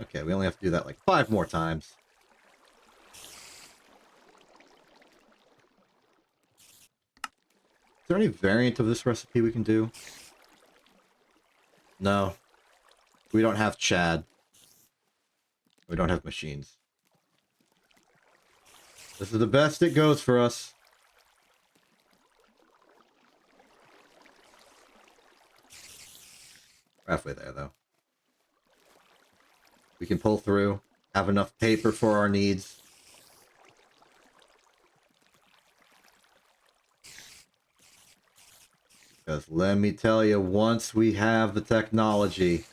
Okay, we only have to do that like 5 more times. Is there any variant of this recipe we can do? No. We don't have Chad. We don't have machines. This is the best it goes for us. We're halfway there, though. We can pull through. Have enough paper for our needs. Because let me tell you, once we have the technology,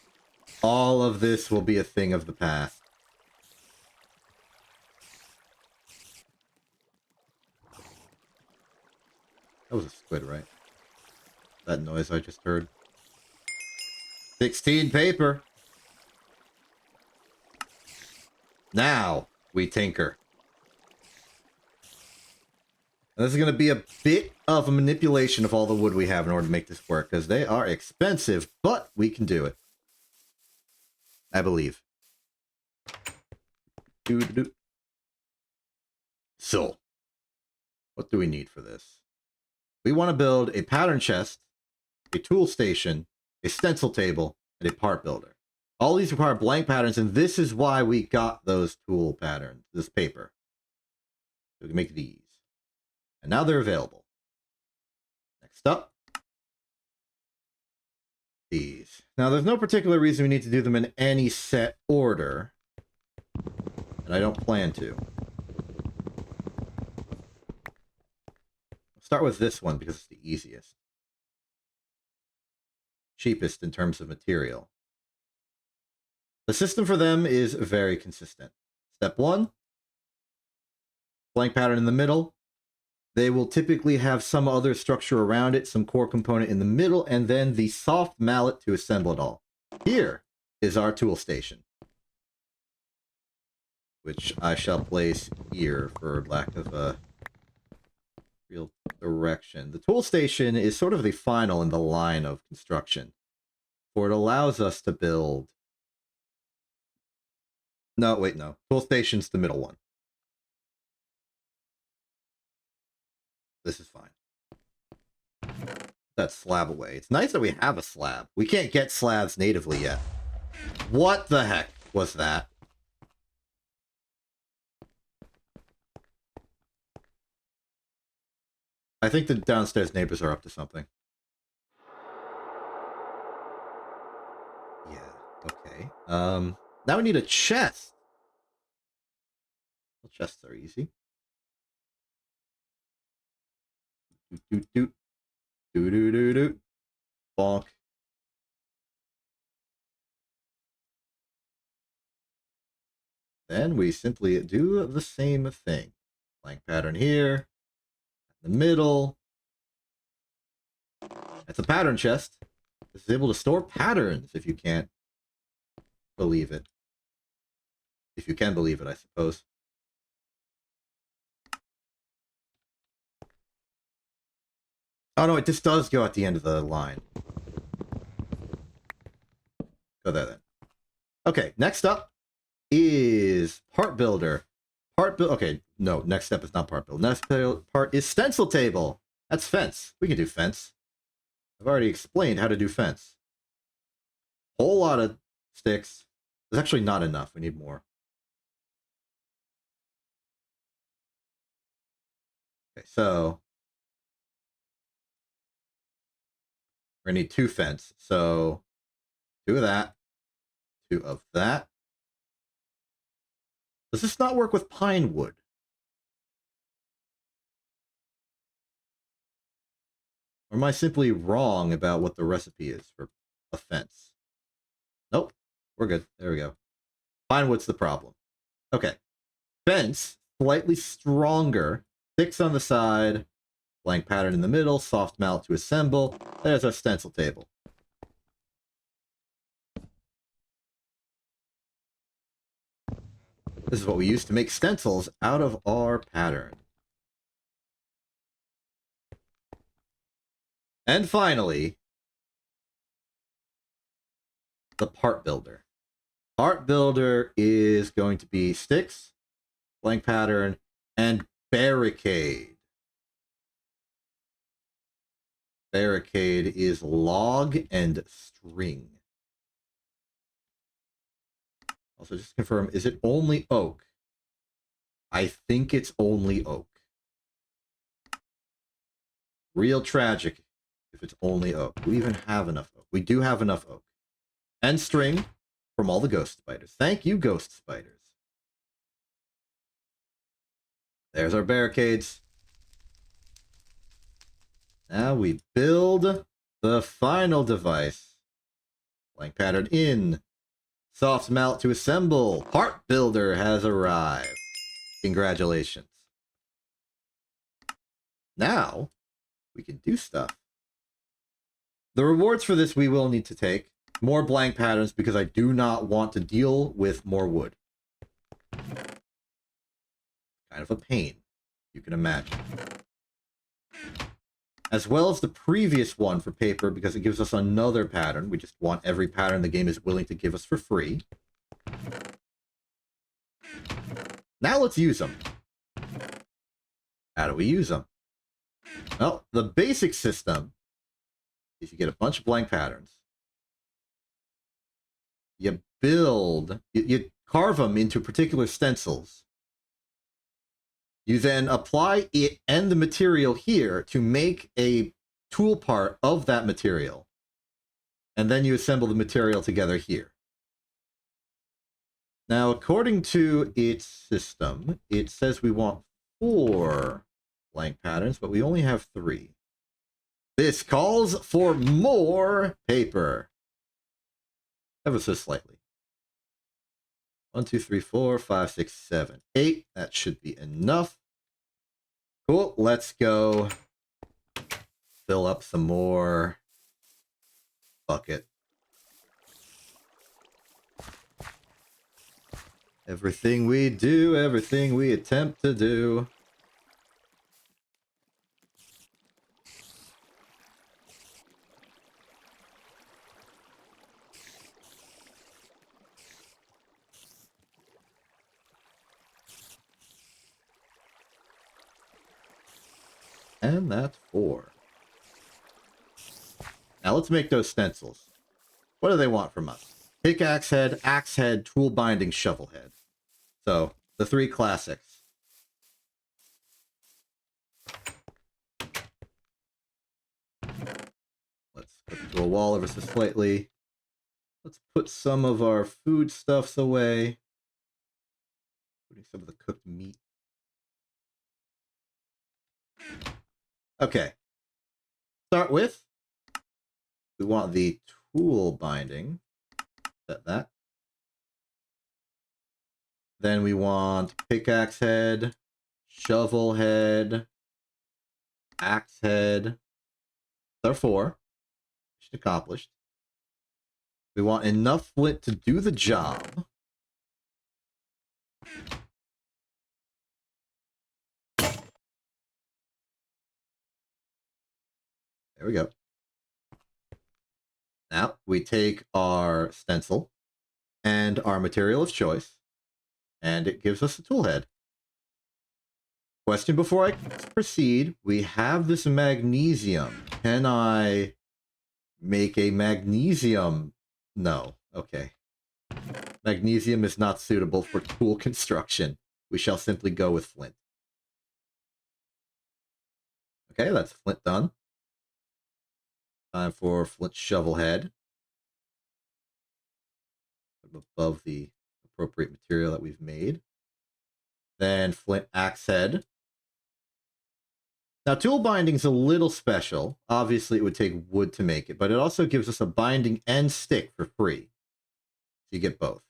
all of this will be a thing of the past. That was a squid, right? That noise I just heard. 16 paper. Now we tinker. And this is going to be a bit of a manipulation of all the wood we have in order to make this work, because they are expensive, but we can do it. I believe. So, what do we need for this? We want to build a pattern chest, a tool station, a stencil table, and a part builder. All these require blank patterns, and this is why we got those tool patterns, this paper. So we can make these. And now they're available. Next up, these. Now, there's no particular reason we need to do them in any set order, and I don't plan to. I'll start with this one because it's the easiest. Cheapest in terms of material. The system for them is very consistent. Step 1, blank pattern in the middle. They will typically have some other structure around it, some core component in the middle, and then the soft mallet to assemble it all. Here is our tool station, which I shall place here for lack of a real direction. The tool station is sort of the final in the line of construction, for it allows us to build... No, wait, no. Tool station's the middle one. This is fine. That slab away. It's nice that we have a slab. We can't get slabs natively yet. What the heck was that? I think the downstairs neighbors are up to something. Yeah, okay. Now we need a chest. Well, chests are easy. Do. Bonk. Then we simply do the same thing. Blank pattern here. In the middle. That's a pattern chest. This is able to store patterns if you can't believe it. If you can believe it, I suppose. Oh no, this does go at the end of the line. Go there then. Okay, next up is part builder. Okay, no, next step is not part build. Next part is stencil table. That's fence. We can do fence. I've already explained how to do fence. Whole lot of sticks. There's actually not enough. We need more. so we're gonna need 2 fence. So 2 of that, 2 of that. Does this not work with pine wood? Or am I simply wrong about what the recipe is for a fence? Nope. We're good. There we go. Pine wood's the problem. Okay. Fence, slightly stronger. 6 on the side. Blank pattern in the middle. Soft mallet to assemble. There's our stencil table. This is what we use to make stencils out of our pattern. And finally, the part builder. Part builder is going to be sticks, blank pattern, and barricade. Barricade is log and string. Also, just to confirm, is it only oak? I think it's only oak. Real tragic if it's only oak. Do we even have enough oak? We do have enough oak. And string from all the ghost spiders. Thank you, ghost spiders. There's our barricades. Now we build the final device. Blank pattern in. Soft mallet to assemble. Part builder has arrived. Congratulations. Now, we can do stuff. The rewards for this we will need to take. More blank patterns because I do not want to deal with more wood. Kind of a pain, you can imagine. As well as the previous one for paper because it gives us another pattern. We just want every pattern the game is willing to give us for free. Now let's use them. How do we use them? Well, the basic system is you get a bunch of blank patterns. You build, you carve them into particular stencils. You then apply it and the material here to make a tool part of that material. And then you assemble the material together here. Now, according to its system, it says we want 4 blank patterns, but we only have 3. This calls for more paper. Ever so slightly. 1, 2, 3, 4, 5, 6, 7, 8. That should be enough. Cool. Let's go fill up some more bucket. Everything we do, everything we attempt to do. And that's 4. Now let's make those stencils. What do they want from us? Pickaxe head, axe head, tool binding, shovel head. So, the 3 classics. Let's put it to a wall ever so slightly. Let's put some of our foodstuffs away. Putting some of the cooked meat. Okay. Start with, we want the tool binding. Set that. Then we want pickaxe head, shovel head, axe head. There are 4. Mission accomplished. We want enough flint to do the job. There we go. Now we take our stencil and our material of choice, and it gives us a tool head. Question before I proceed. We have this magnesium. Can I make a magnesium? No. Okay. Magnesium is not suitable for tool construction. We shall simply go with flint. Okay, that's flint done. Time for flint shovel head. Above the appropriate material that we've made. Then flint axe head. Now, tool binding's a little special. Obviously, it would take wood to make it, but it also gives us a binding and stick for free. So you get both.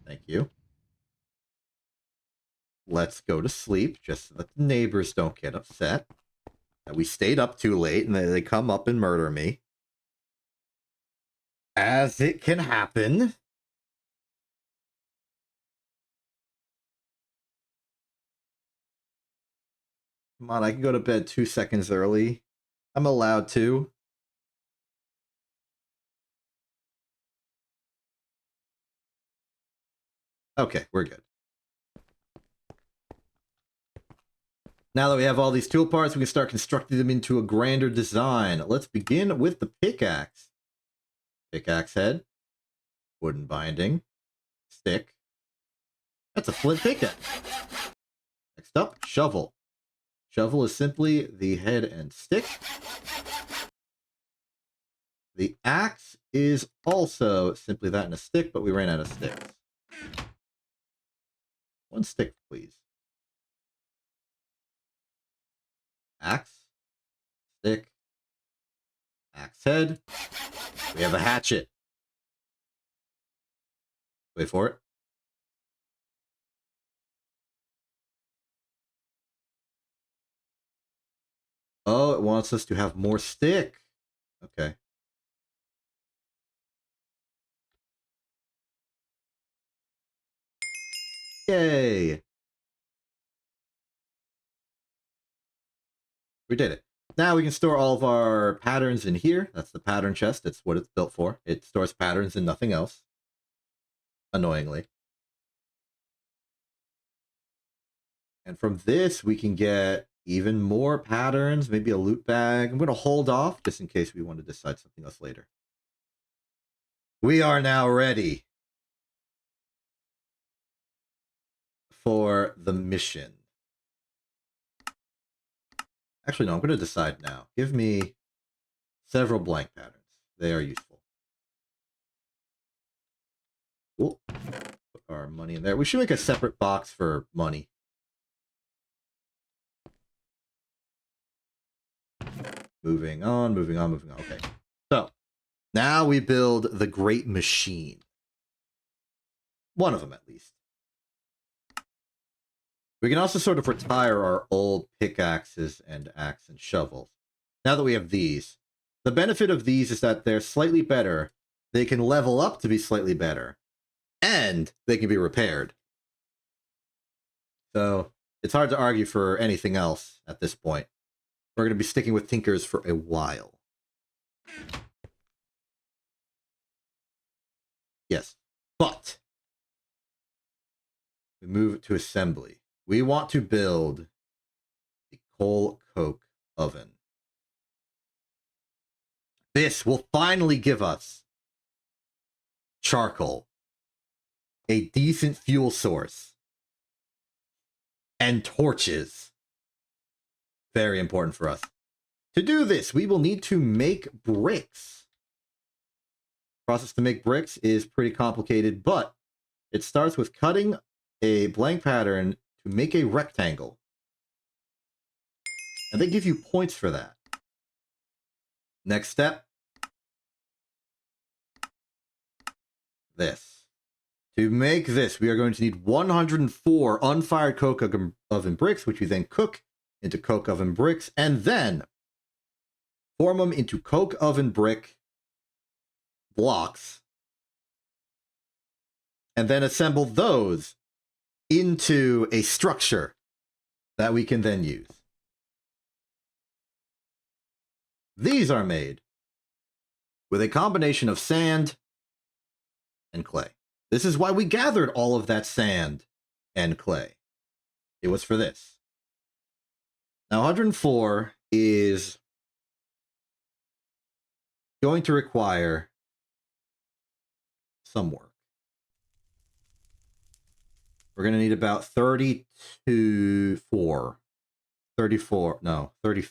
Thank you. Let's go to sleep, just so that the neighbors don't get upset. That we stayed up too late, and they come up and murder me. As it can happen. Come on, I can go to bed 2 seconds early. I'm allowed to. Okay, we're good. Now that we have all these tool parts, we can start constructing them into a grander design. Let's begin with the pickaxe. Pickaxe head. Wooden binding. Stick. That's a flint pickaxe. Next up, shovel. Shovel is simply the head and stick. The axe is also simply that and a stick, but we ran out of sticks. One stick, please. Axe. Stick. Axe head. We have a hatchet. Wait for it. Oh, it wants us to have more stick. Okay. Yay. We did it. Now we can store all of our patterns in here. That's the pattern chest. That's what it's built for. It stores patterns and nothing else. Annoyingly. And from this, we can get even more patterns, maybe a loot bag. I'm going to hold off just in case we want to decide something else later. We are now ready for the mission. Actually, no, I'm going to decide now. Give me several blank patterns. They are useful. Cool. Put our money in there. We should make a separate box for money. Moving on, moving on, moving on. Okay. So, now we build the Great Machine. One of them, at least. We can also sort of retire our old pickaxes and axe and shovels. Now that we have these, the benefit of these is that they're slightly better. They can level up to be slightly better. And they can be repaired. So, it's hard to argue for anything else at this point. We're going to be sticking with Tinkers for a while. Yes. But we move to assembly. We want to build a coal coke oven. This will finally give us charcoal, a decent fuel source, and torches. Very important for us. To do this, we will need to make bricks. The process to make bricks is pretty complicated, but it starts with cutting a blank pattern to make a rectangle. And they give you points for that. Next step. This. To make this, we are going to need 104 unfired coke oven bricks, which we then cook into coke oven bricks, and then form them into coke oven brick blocks, and then assemble those into a structure that we can then use. These are made with a combination of sand and clay. This is why we gathered all of that sand and clay. It was for this. Now, 104 is going to require some work. We're going to need about 34. 34. No, 30.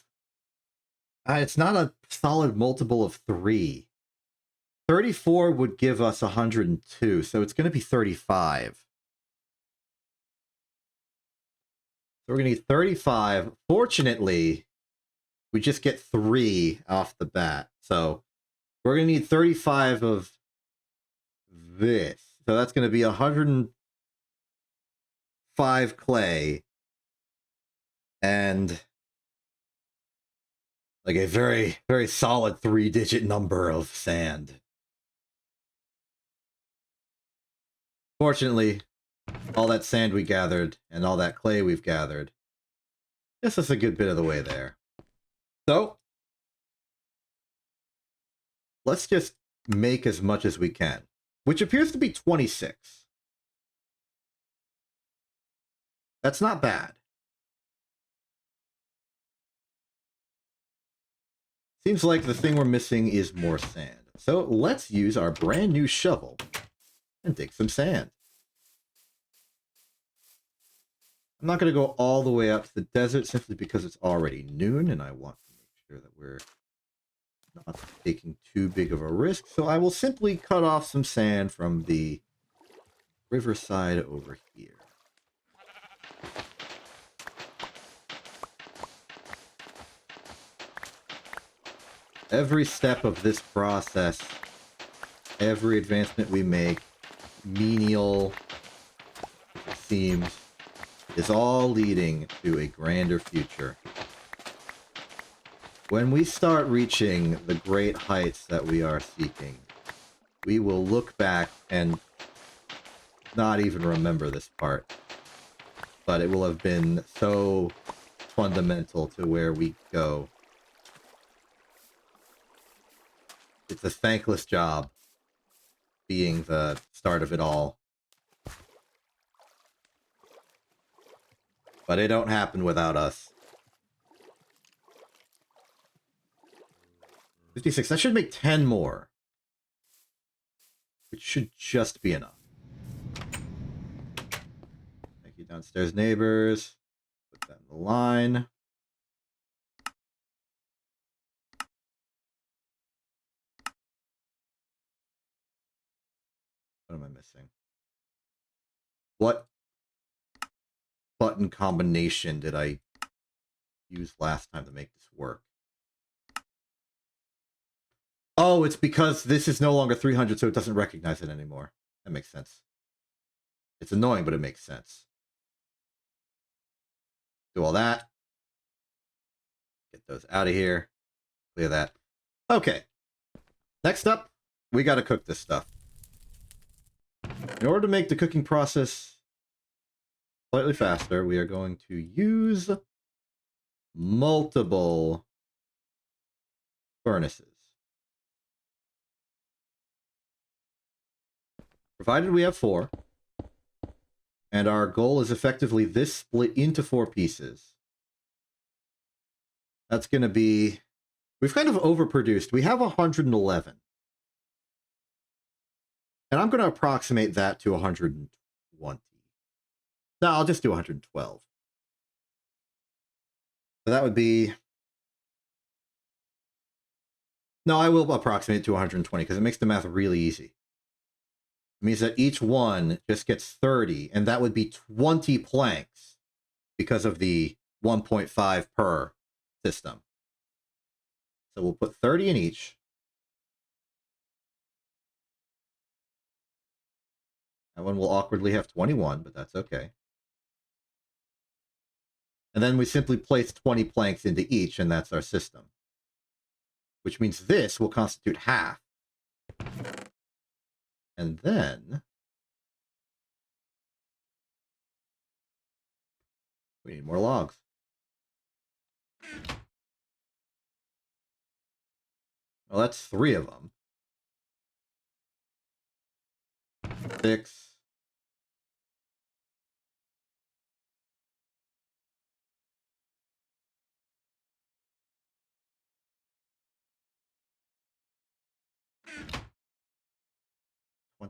It's not a solid multiple of 3. 34 would give us 102, so it's going to be 35. So we're going to need 35. Fortunately, we just get 3 off the bat. So we're going to need 35 of this. So that's going to be 105 clay and like a very, very solid 3-digit number of sand. Fortunately, all that sand we gathered and all that clay we've gathered gets us a good bit of the way there. So, let's just make as much as we can, which appears to be 26. That's not bad. Seems like the thing we're missing is more sand. So let's use our brand new shovel and dig some sand. I'm not going to go all the way out to the desert simply because it's already noon and I want to make sure that we're not taking too big of a risk. So I will simply cut off some sand from the riverside over here. Every step of this process, every advancement we make, menial, it seems, is all leading to a grander future. When we start reaching the great heights that we are seeking, we will look back and not even remember this part. But it will have been so fundamental to where we go. It's a thankless job being the start of it all. But it don't happen without us. 56. That should make 10 more. Which should just be enough. Thank you, downstairs neighbors. Put that in the line. What am I missing? What button combination did I use last time to make this work? Oh, it's because this is no longer 300, so it doesn't recognize it anymore. That makes sense. It's annoying, but it makes sense. Do all that. Get those out of here. Clear that. Okay. Next up, we got to cook this stuff. In order to make the cooking process slightly faster, we are going to use multiple furnaces. Provided we have 4. And our goal is effectively this split into 4 pieces. That's going to be... We've kind of overproduced. We have 111. And I'm going to approximate that to 120. No, I'll just do 112. So that would be... No, I will approximate to 120 because it makes the math really easy. It means that each one just gets 30, and that would be 20 planks because of the 1.5 per system. So we'll put 30 in each. That one will awkwardly have 21, but that's okay. And then we simply place 20 planks into each, and that's our system. Which means this will constitute half. And then... we need more logs. Well, that's 3 of them. 6.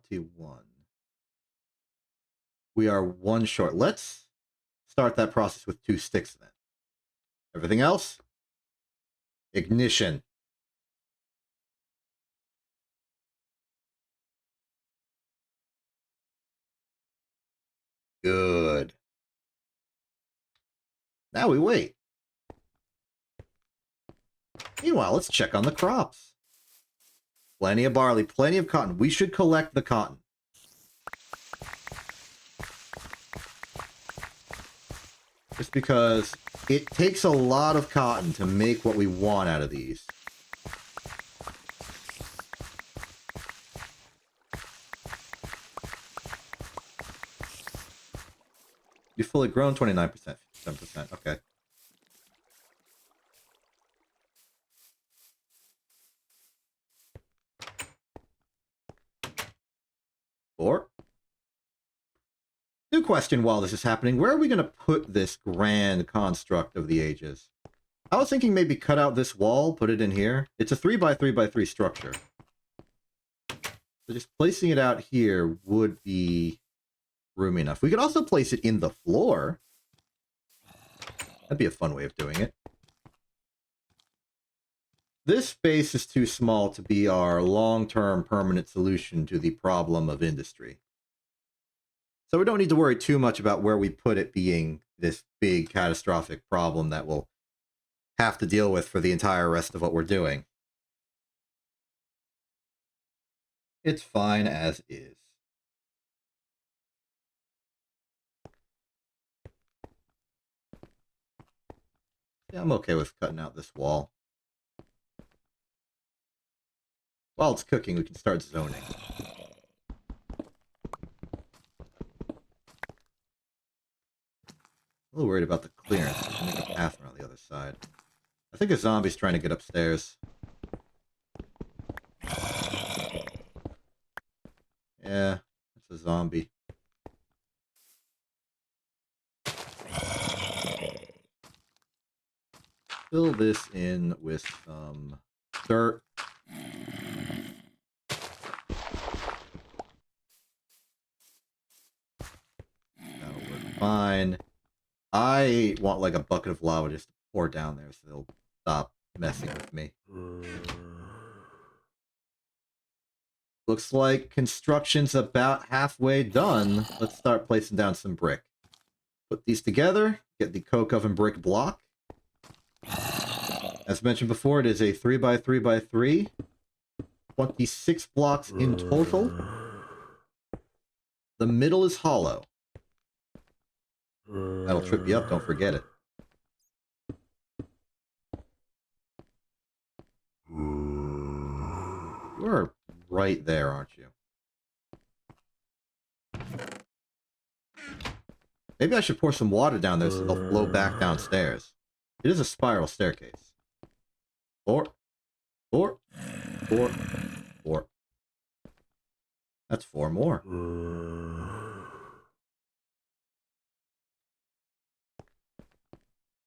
21. We are 1 short. Let's start that process with 2 sticks then. Everything else, ignition. Good. Now we wait. Meanwhile, let's check on the crops. Plenty of barley, plenty of cotton. We should collect the cotton. Just because it takes a lot of cotton to make what we want out of these. You fully grown 29%, 57%. Okay. Or new question while this is happening. Where are we going to put this grand construct of the ages? I was thinking maybe cut out this wall, put it in here. It's a 3x3x3 structure. So just placing it out here would be roomy enough. We could also place it in the floor. That'd be a fun way of doing it. This space is too small to be our long-term permanent solution to the problem of industry. So we don't need to worry too much about where we put it being this big catastrophic problem that we'll have to deal with for the entire rest of what we're doing. It's fine as is. Yeah, I'm okay with cutting out this wall. While it's cooking, we can start zoning. A little worried about the clearance. We can make a path around the other side. I think a zombie's trying to get upstairs. Yeah, it's a zombie. Fill this in with some dirt. That'll work fine. I want like a bucket of lava just to pour down there so they'll stop messing with me. Looks like construction's about halfway done. Let's start placing down some brick. Put these together, get the coke oven brick block. As mentioned before, it is a 3x3x3. 26 blocks in total. The middle is hollow. That'll trip you up, don't forget it. You're right there, aren't you? Maybe I should pour some water down there so they'll flow back downstairs. It is a spiral staircase. 4, 4, 4, 4. That's 4 more.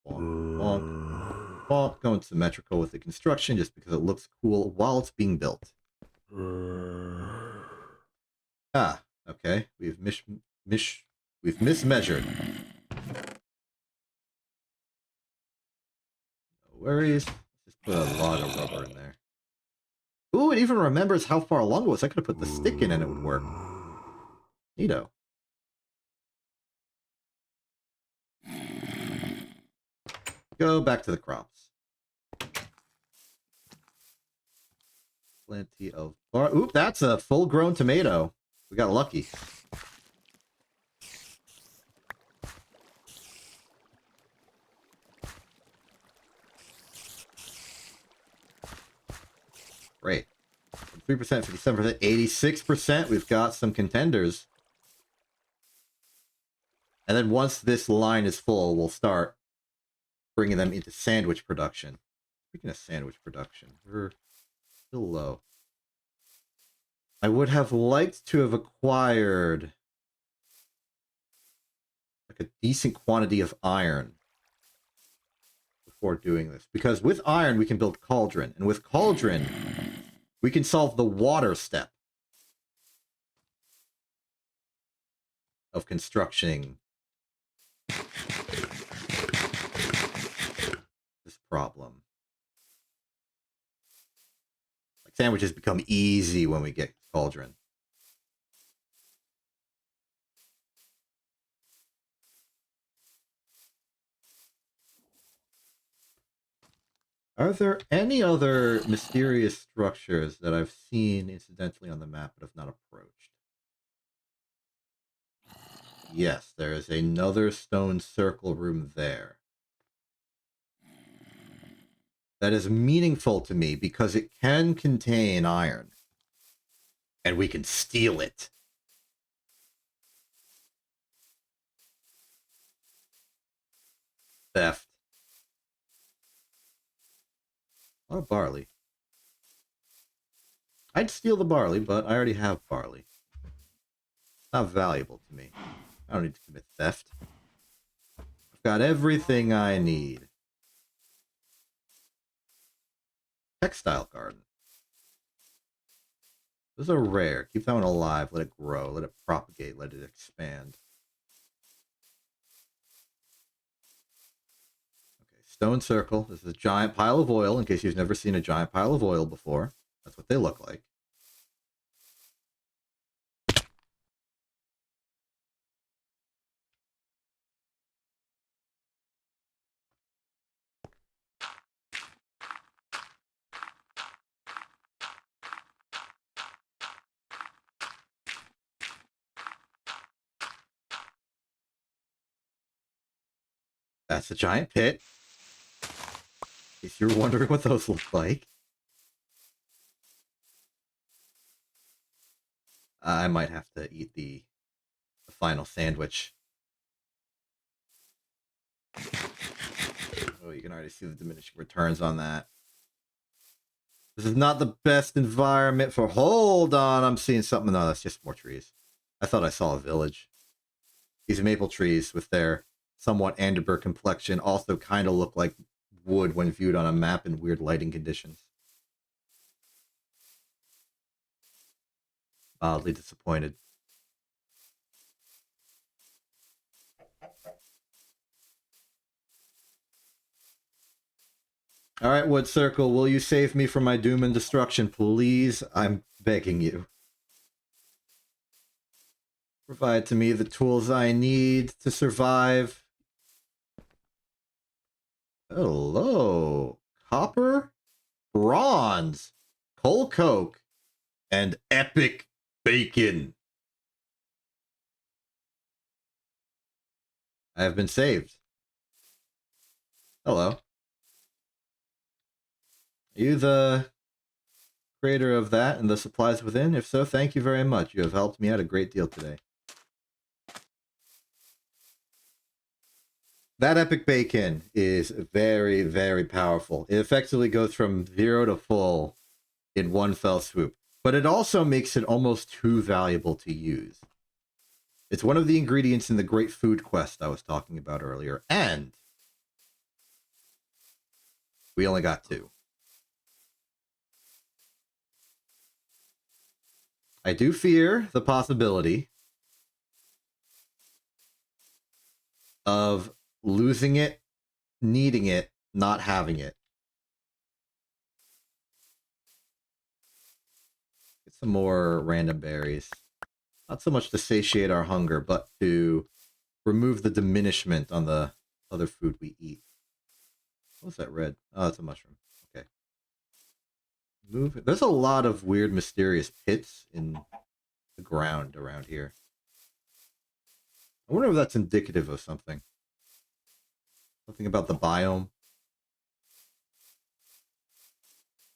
Bonk, bonk, bonk. Going symmetrical with the construction just because it looks cool while it's being built. Ah, okay. We've mismeasured. No worries. Just put a lot of rubber in there. Ooh, it even remembers how far along it was. I could have put the stick in and it would work. Neato. Go back to the crops. Plenty of bar. Oop, that's a full-grown tomato. We got lucky. Great. 3%, 57%, 86%. We've got some contenders. And then once this line is full, we'll start bringing them into sandwich production. Speaking of sandwich production, we're still low. I would have liked to have acquired like a decent quantity of iron before doing this. Because with iron, we can build cauldron. And with cauldron, we can solve the water step. of constructing this problem. Like, sandwiches become easy when we get Cauldron. Are there any other mysterious structures that I've seen incidentally on the map but have not approached? Yes, there is another stone circle room there. That is meaningful to me because it can contain iron. And we can steal it. Theft. A lot of barley. I'd steal the barley, but I already have barley. It's not valuable to me. I don't need to commit theft. I've got everything I need. Textile garden. Those are rare. Keep that one alive. Let it grow. Let it propagate. Let it expand. Okay, stone circle. This is a giant pile of oil, in case you've never seen a giant pile of oil before. That's what they look like. That's a giant pit. If you're wondering what those look like. I might have to eat the final sandwich. Oh, you can already see the diminishing returns on that. This is not the best environment for... Hold on, I'm seeing something. No, that's just more trees. I thought I saw a village. These maple trees with their somewhat amber complexion also kind of look like wood when viewed on a map in weird lighting conditions. Oddly disappointed. All right, Wood Circle, will you save me from my doom and destruction, please? I'm begging you. Provide to me the tools I need to survive. Hello. Copper, bronze, coal coke, and epic bacon. I have been saved. Hello. Are you the creator of that and the supplies within? If so, thank you very much. You have helped me out a great deal today. That epic bacon is very, very powerful. It effectively goes from 0 to full in one fell swoop. But it also makes it almost too valuable to use. It's one of the ingredients in the great food quest I was talking about earlier. And we only got 2. I do fear the possibility of losing it, needing it, not having it. Get some more random berries. Not so much to satiate our hunger, but to remove the diminishment on the other food we eat. What's that red? Oh, that's a mushroom. Okay. Move. There's a lot of weird, mysterious pits in the ground around here. I wonder if that's indicative of something. Something about the biome.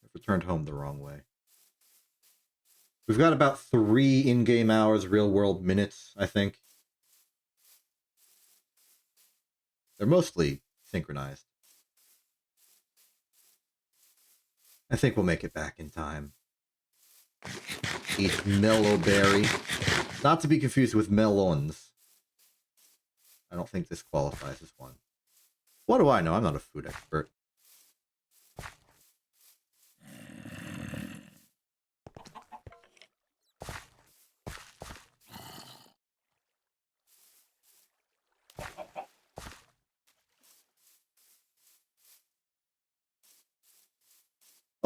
I've returned home the wrong way. We've got about 3 in-game hours, real-world minutes, I think. They're mostly synchronized. I think we'll make it back in time. Eat mellow berry. Not to be confused with melons. I don't think this qualifies as one. What do I know? I'm not a food expert.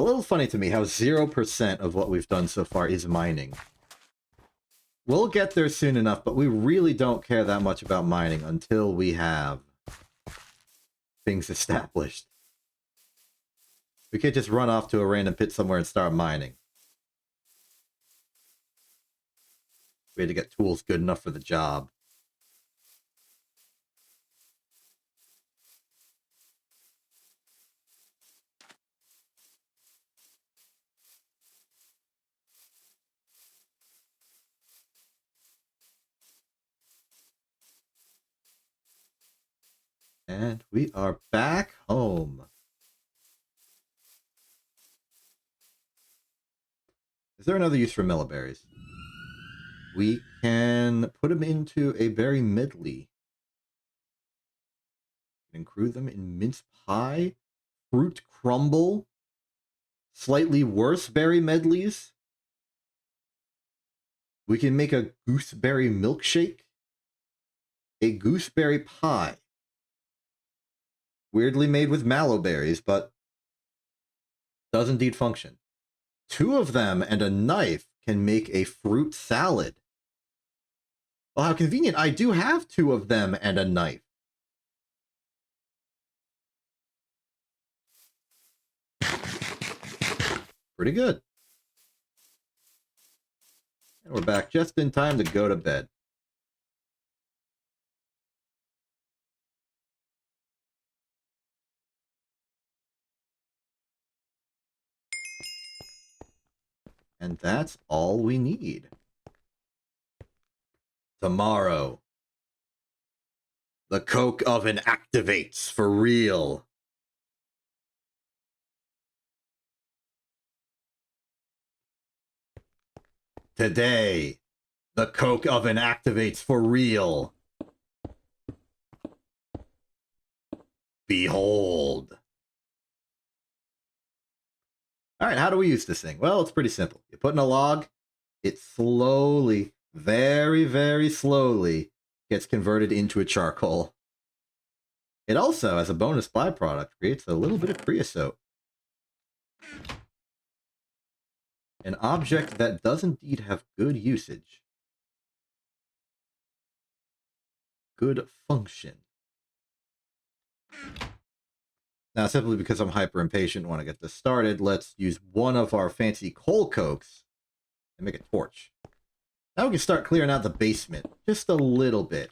little funny to me how 0% of what we've done so far is mining. We'll get there soon enough, but we really don't care that much about mining until we have things established. We can't just run off to a random pit somewhere and start mining. We had to get tools good enough for the job. And we are back home. Is there another use for milliberries? We can put them into a berry medley. Include them in mince pie, fruit crumble, slightly worse berry medleys. We can make a gooseberry milkshake, a gooseberry pie. Weirdly made with mallow berries, but does indeed function. 2 of them and a knife can make a fruit salad. Well, how convenient. I do have 2 of them and a knife. Pretty good. And we're back just in time to go to bed. And that's all we need. Tomorrow, the coke oven activates for real. Today, the coke oven activates for real. Behold. Alright, how do we use this thing? Well, it's pretty simple. You put in a log, it slowly, very, very slowly, gets converted into a charcoal. It also, as a bonus byproduct, creates a little bit of creosote. An object that does indeed have good usage. Good function. Now, simply because I'm hyper impatient and want to get this started, let's use one of our fancy coal cokes and make a torch. Now we can start clearing out the basement just a little bit.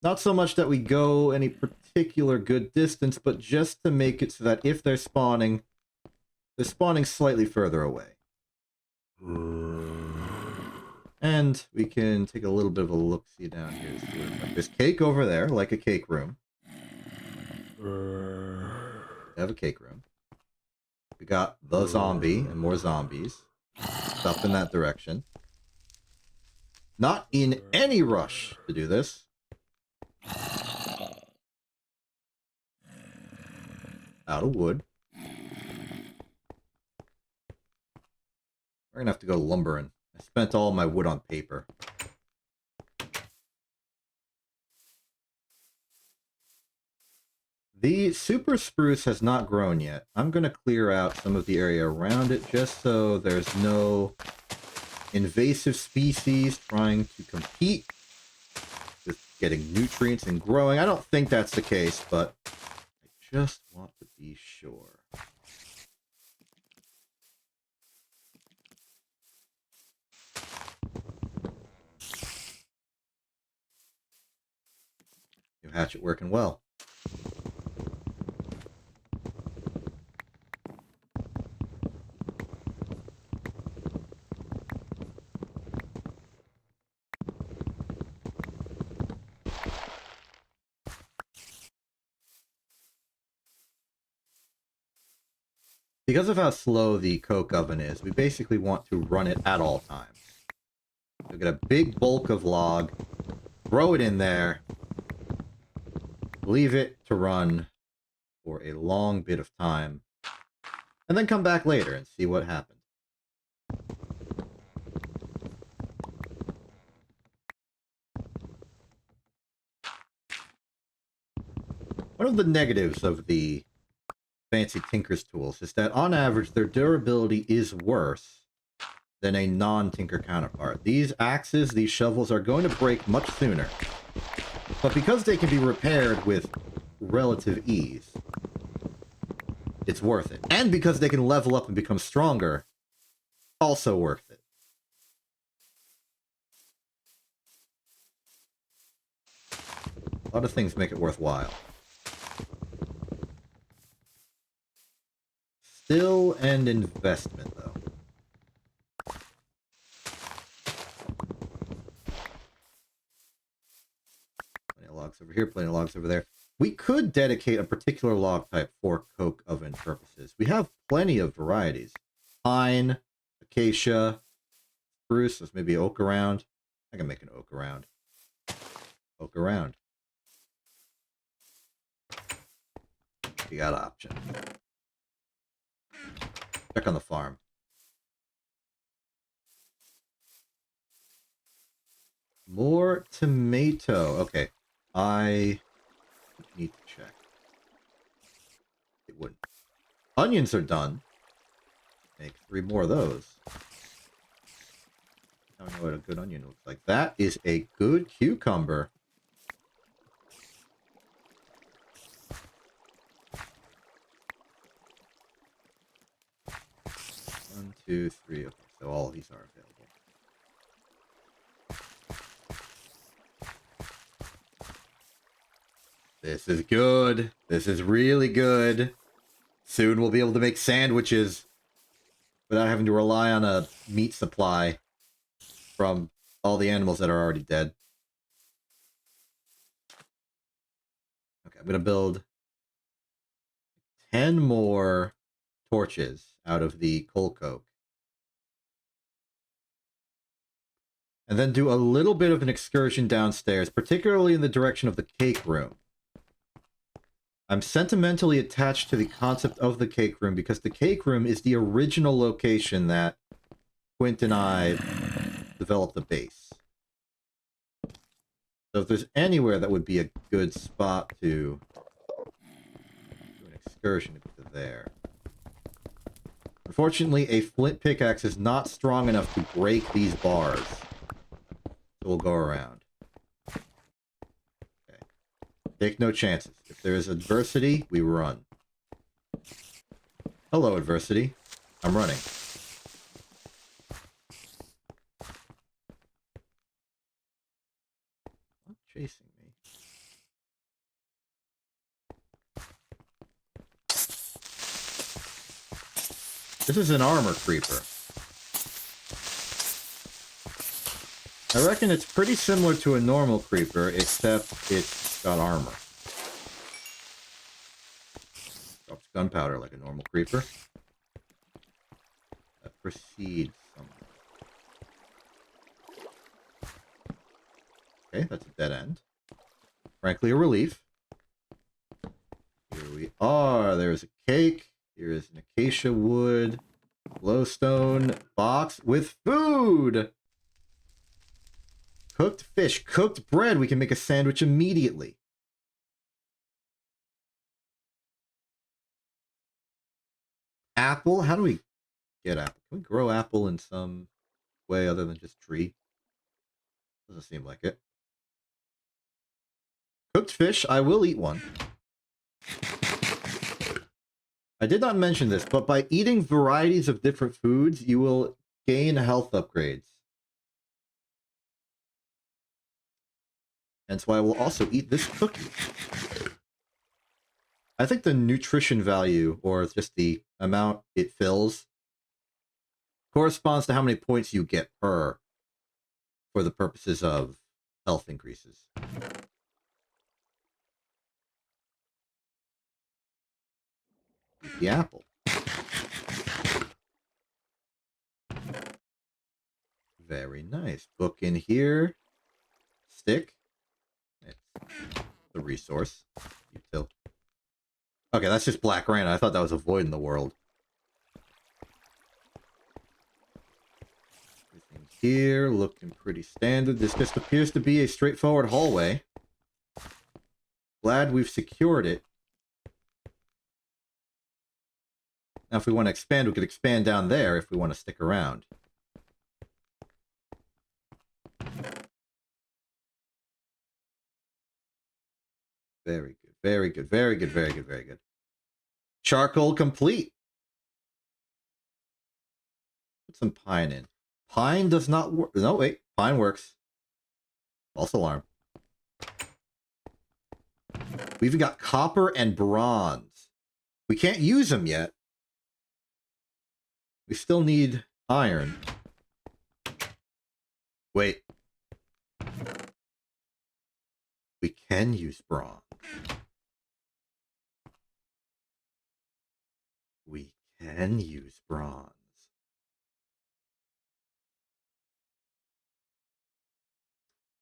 Not so much that we go any particular good distance, but just to make it so that if they're spawning slightly further away. And we can take a little bit of a look-see down here. Like there's cake over there, like a cake room. We have a cake room. We got the zombie and more zombies. Stuff in that direction. Not in any rush to do this. Out of wood. We're gonna have to go lumbering. I spent all my wood on paper. The super spruce has not grown yet. I'm going to clear out some of the area around it just so there's no invasive species trying to compete with getting nutrients and growing. I don't think that's the case, but I just want to be sure. New hatchet working well. Because of how slow the coke oven is, we basically want to run it at all times. So get a big bulk of log, throw it in there, leave it to run for a long bit of time, and then come back later and see what happened. One of the negatives of the fancy tinker's tools is that on average their durability is worse than a non-tinker counterpart. These axes, these shovels are going to break much sooner. But because they can be repaired with relative ease, it's worth it. And because they can level up and become stronger, also worth it. A lot of things make it worthwhile. Still an investment, though. Plenty of logs over here, plenty of logs over there. We could dedicate a particular log type for coke oven purposes. We have plenty of varieties. Pine, acacia, spruce, there's maybe oak around. I can make an oak around. Oak around. You got option. Check on the farm. More tomato. Okay. I need to check. It wouldn't. Onions are done. Make 3 more of those. I don't know what a good onion looks like. That is a good cucumber. 1, 2, 3. Okay, so all of these are available. This is good. This is really good. Soon we'll be able to make sandwiches without having to rely on a meat supply from all the animals that are already dead. Okay, I'm going to build 10 more torches out of the coal coke. And then do a little bit of an excursion downstairs, particularly in the direction of the cake room. I'm sentimentally attached to the concept of the cake room because the cake room is the original location that Quint and I developed the base. So if there's anywhere that would be a good spot to do an excursion, to go to there. Unfortunately, a flint pickaxe is not strong enough to break these bars. So we'll go around. Okay. Take no chances. If there is adversity, we run. Hello, adversity. I'm running. Not chasing me. This is an armor creeper. I reckon it's pretty similar to a normal creeper, except it's got armor. Drops gunpowder like a normal creeper. That proceeds somewhere. Okay, that's a dead end. Frankly, a relief. Here we are. There's a cake. Here is an acacia wood, glowstone box with food. Cooked fish, cooked bread. We can make a sandwich immediately. Apple. How do we get apple? Can we grow apple in some way other than just tree? Doesn't seem like it. Cooked fish. I will eat one. I did not mention this, but by eating varieties of different foods, you will gain health upgrades. Hence why I will also eat this cookie. I think the nutrition value, or just the amount it fills, corresponds to how many points you get per for the purposes of health increases. Eat the apple. Very nice. Book in here. Stick. It's the resource. Util. Okay, that's just black rain. I thought that was a void in the world. Everything here looking pretty standard. This just appears to be a straightforward hallway. Glad we've secured it. Now, if we want to expand, we could expand down there if we want to stick around. Very good, very good, very good, very good, very good. Charcoal complete. Put some pine in. Pine does not work. No, wait. Pine works. False alarm. We even got copper and bronze. We can't use them yet. We still need iron. Wait. We can use bronze. We can use bronze.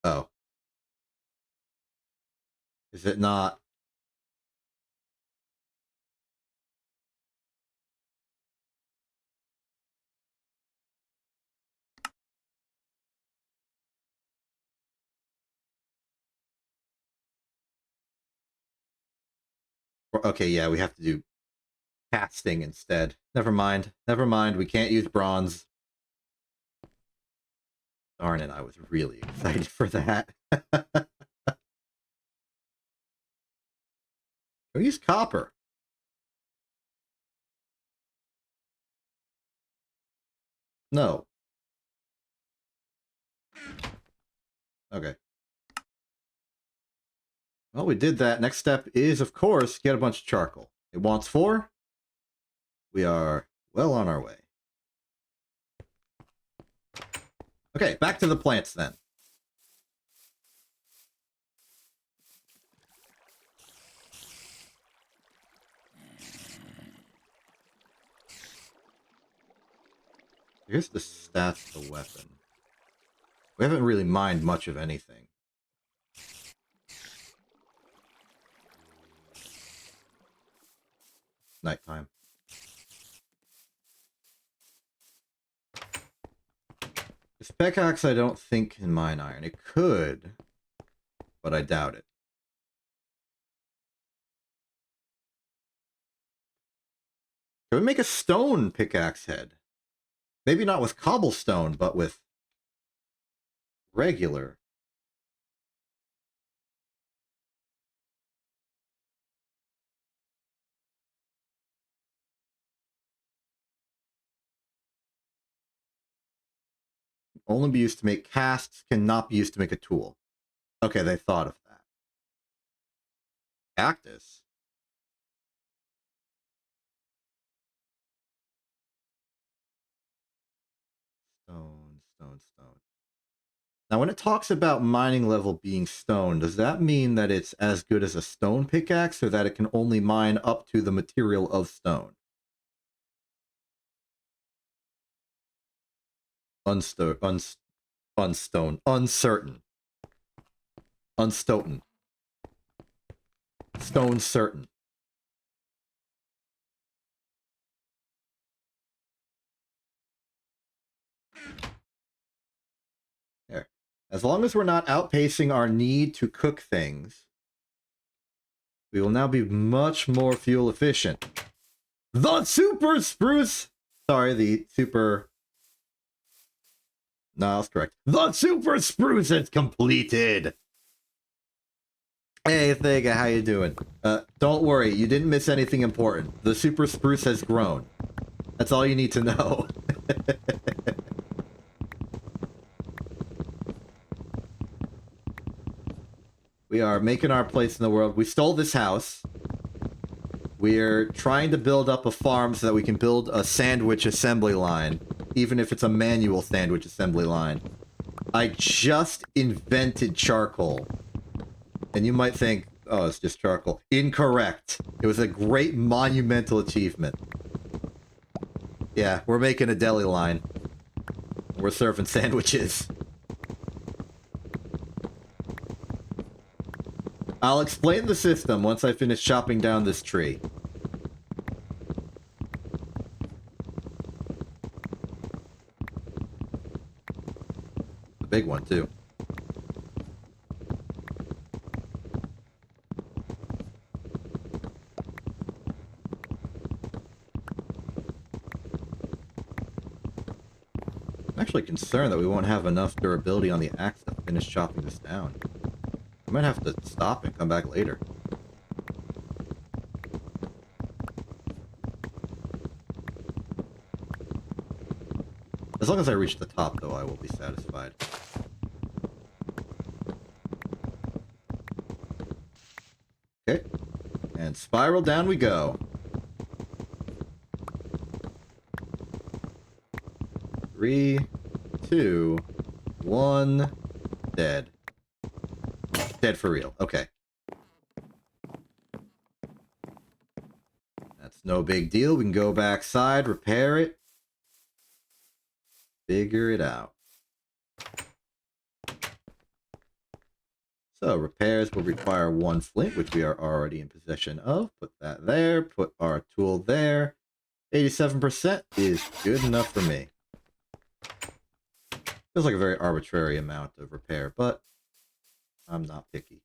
Oh. Is it not? Okay, yeah, we have to do casting instead. Never mind. Never mind. We can't use bronze. Darn it, I was really excited for that. We use copper. No. Okay. Well, we did that. Next step is, of course, get a bunch of charcoal. It wants 4. We are well on our way. Okay, back to the plants then. Here's the stats of the weapon. We haven't really mined much of anything. Nighttime. This pickaxe I don't think can mine iron. It could, but I doubt it. Can we make a stone pickaxe head? Maybe not with cobblestone, but with regular. Only be used to make casts, cannot be used to make a tool. Okay, they thought of that. Cactus. Stone, stone, stone. Now, when it talks about mining level being stone, does that mean that it's as good as a stone pickaxe, or that it can only mine up to the material of stone? Unstone. Uncertain. Unstoten. Stone certain. There. As long as we're not outpacing our need to cook things, we will now be much more fuel efficient. The super spruce! Sorry, the super... No, that's correct. The super spruce is completed! Hey, Thega, how you doing? Don't worry, you didn't miss anything important. The super spruce has grown. That's all you need to know. We are making our place in the world. We stole this house. We're trying to build up a farm so that we can build a sandwich assembly line, even if it's a manual sandwich assembly line. I just invented charcoal. And you might think, oh, it's just charcoal. Incorrect. It was a great monumental achievement. Yeah, we're making a deli line. We're serving sandwiches. I'll explain the system once I finish chopping down this tree. A big one, too. I'm actually concerned that we won't have enough durability on the axe to finish chopping this down. I might have to stop and come back later. As long as I reach the top, though, I will be satisfied. Okay. And spiral down we go. 3, 2, 1, dead. Dead for real. Okay. That's no big deal. We can go backside, repair it. Figure it out. So, repairs will require 1 flint, which we are already in possession of. Put that there. Put our tool there. 87% is good enough for me. Feels like a very arbitrary amount of repair, but I'm not picky.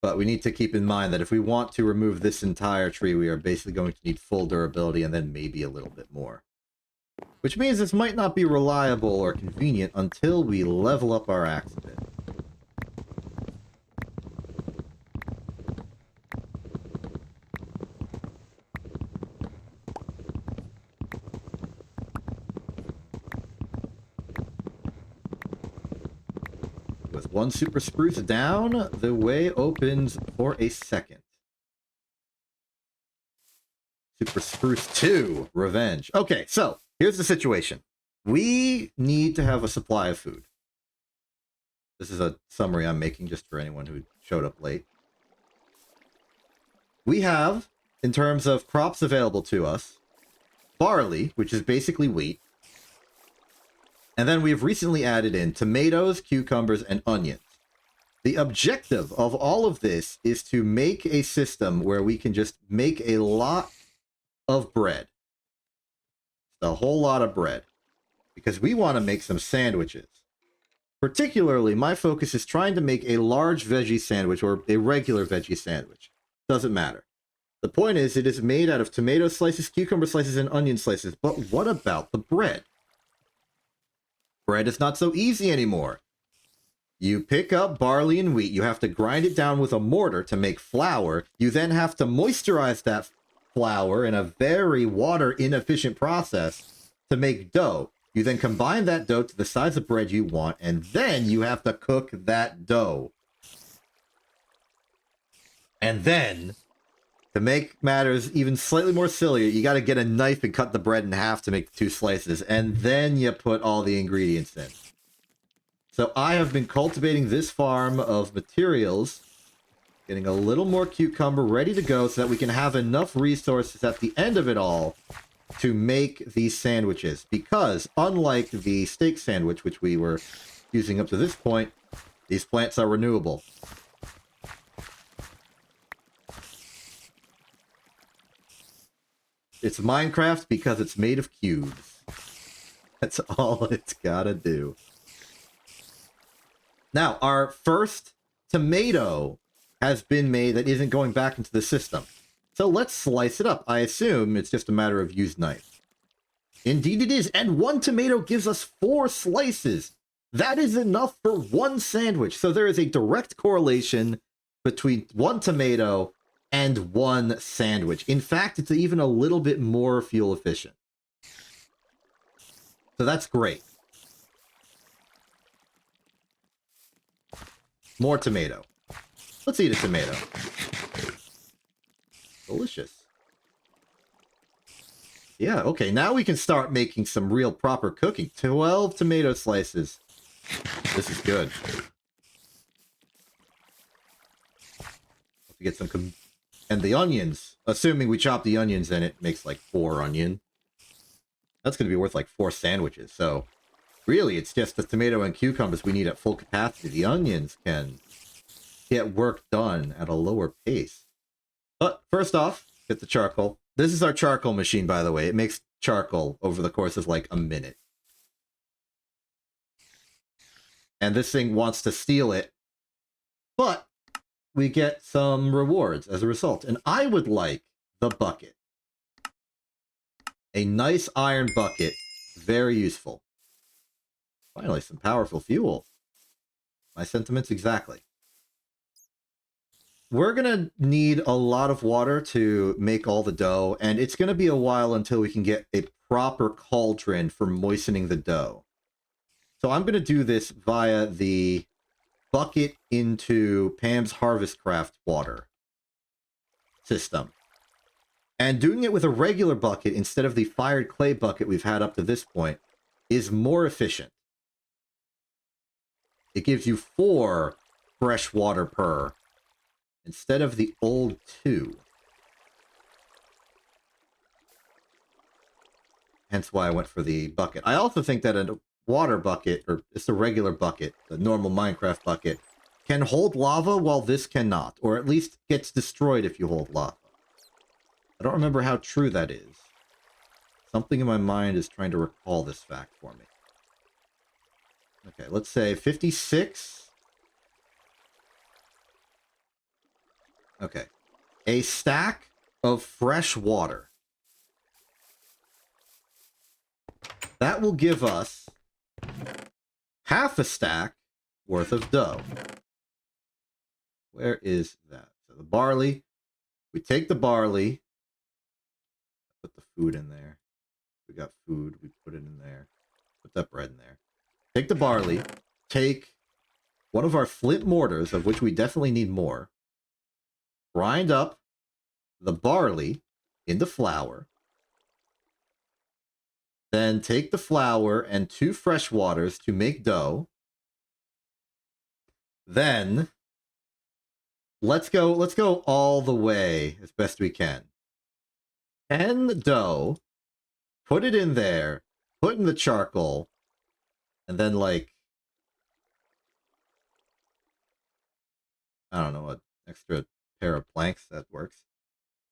But we need to keep in mind that if we want to remove this entire tree, we are basically going to need full durability and then maybe a little bit more. Which means this might not be reliable or convenient until we level up our axe a bit. With 1 super spruce down, the way opens for a second. Super spruce 2, revenge. Okay, so here's the situation. We need to have a supply of food. This is a summary I'm making just for anyone who showed up late. We have, in terms of crops available to us, barley, which is basically wheat. And then we've recently added in tomatoes, cucumbers, and onions. The objective of all of this is to make a system where we can just make a lot of bread. A whole lot of bread. Because we want to make some sandwiches. Particularly, my focus is trying to make a large veggie sandwich or a regular veggie sandwich. Doesn't matter. The point is, it is made out of tomato slices, cucumber slices, and onion slices. But what about the bread? Bread is not so easy anymore. You pick up barley and wheat. You have to grind it down with a mortar to make flour. You then have to moisturize that flour in a very water-inefficient process to make dough. You then combine that dough to the size of bread you want, and then you have to cook that dough. And then, to make matters even slightly more silly, you got to get a knife and cut the bread in half to make 2 slices, and then you put all the ingredients in. So I have been cultivating this farm of materials, getting a little more cucumber ready to go so that we can have enough resources at the end of it all to make these sandwiches. Because unlike the steak sandwich, which we were using up to this point, these plants are renewable. It's Minecraft because it's made of cubes. That's all it's gotta do. Now, our first tomato has been made that isn't going back into the system. So let's slice it up. I assume it's just a matter of use knife. Indeed it is, and 1 tomato gives us 4 slices. That is enough for 1 sandwich. So there is a direct correlation between 1 tomato and 1 sandwich. In fact, it's even a little bit more fuel efficient. So that's great. More tomato. Let's eat a tomato. Delicious. Yeah, okay, now we can start making some real proper cooking. 12 tomato slices. This is good. Have to get some... And the onions, assuming we chop the onions in, it makes like 4 onion. That's going to be worth like 4 sandwiches. So, really, it's just the tomato and cucumbers we need at full capacity. The onions can get work done at a lower pace. But first off, get the charcoal. This is our charcoal machine, by the way. It makes charcoal over the course of like a minute. And this thing wants to steal it. But we get some rewards as a result. And I would like the bucket. A nice iron bucket. Very useful. Finally, some powerful fuel. My sentiments exactly. We're going to need a lot of water to make all the dough, and it's going to be a while until we can get a proper cauldron for moistening the dough. So I'm going to do this via the bucket into Pam's Harvest Craft water system. And doing it with a regular bucket instead of the fired clay bucket we've had up to this point is more efficient. It gives you 4 fresh water per instead of the old 2. Hence why I went for the bucket. I also think that a water bucket, or just a regular bucket, the normal Minecraft bucket, can hold lava while this cannot, or at least gets destroyed if you hold lava. I don't remember how true that is. Something in my mind is trying to recall this fact for me. Okay, let's say 56. Okay. A stack of fresh water. That will give us half a stack worth of dough. Where is that? So the barley. We take the barley. Put the food in there. We got food. We put it in there. Put that bread in there. Take the barley. Take one of our flint mortars, of which we definitely need more. Grind up the barley into flour. Then take the flour and 2 fresh waters to make dough. Then let's go all the way as best we can. 10 dough, put it in there, put in the charcoal, and then like, I don't know, an extra pair of planks, that works.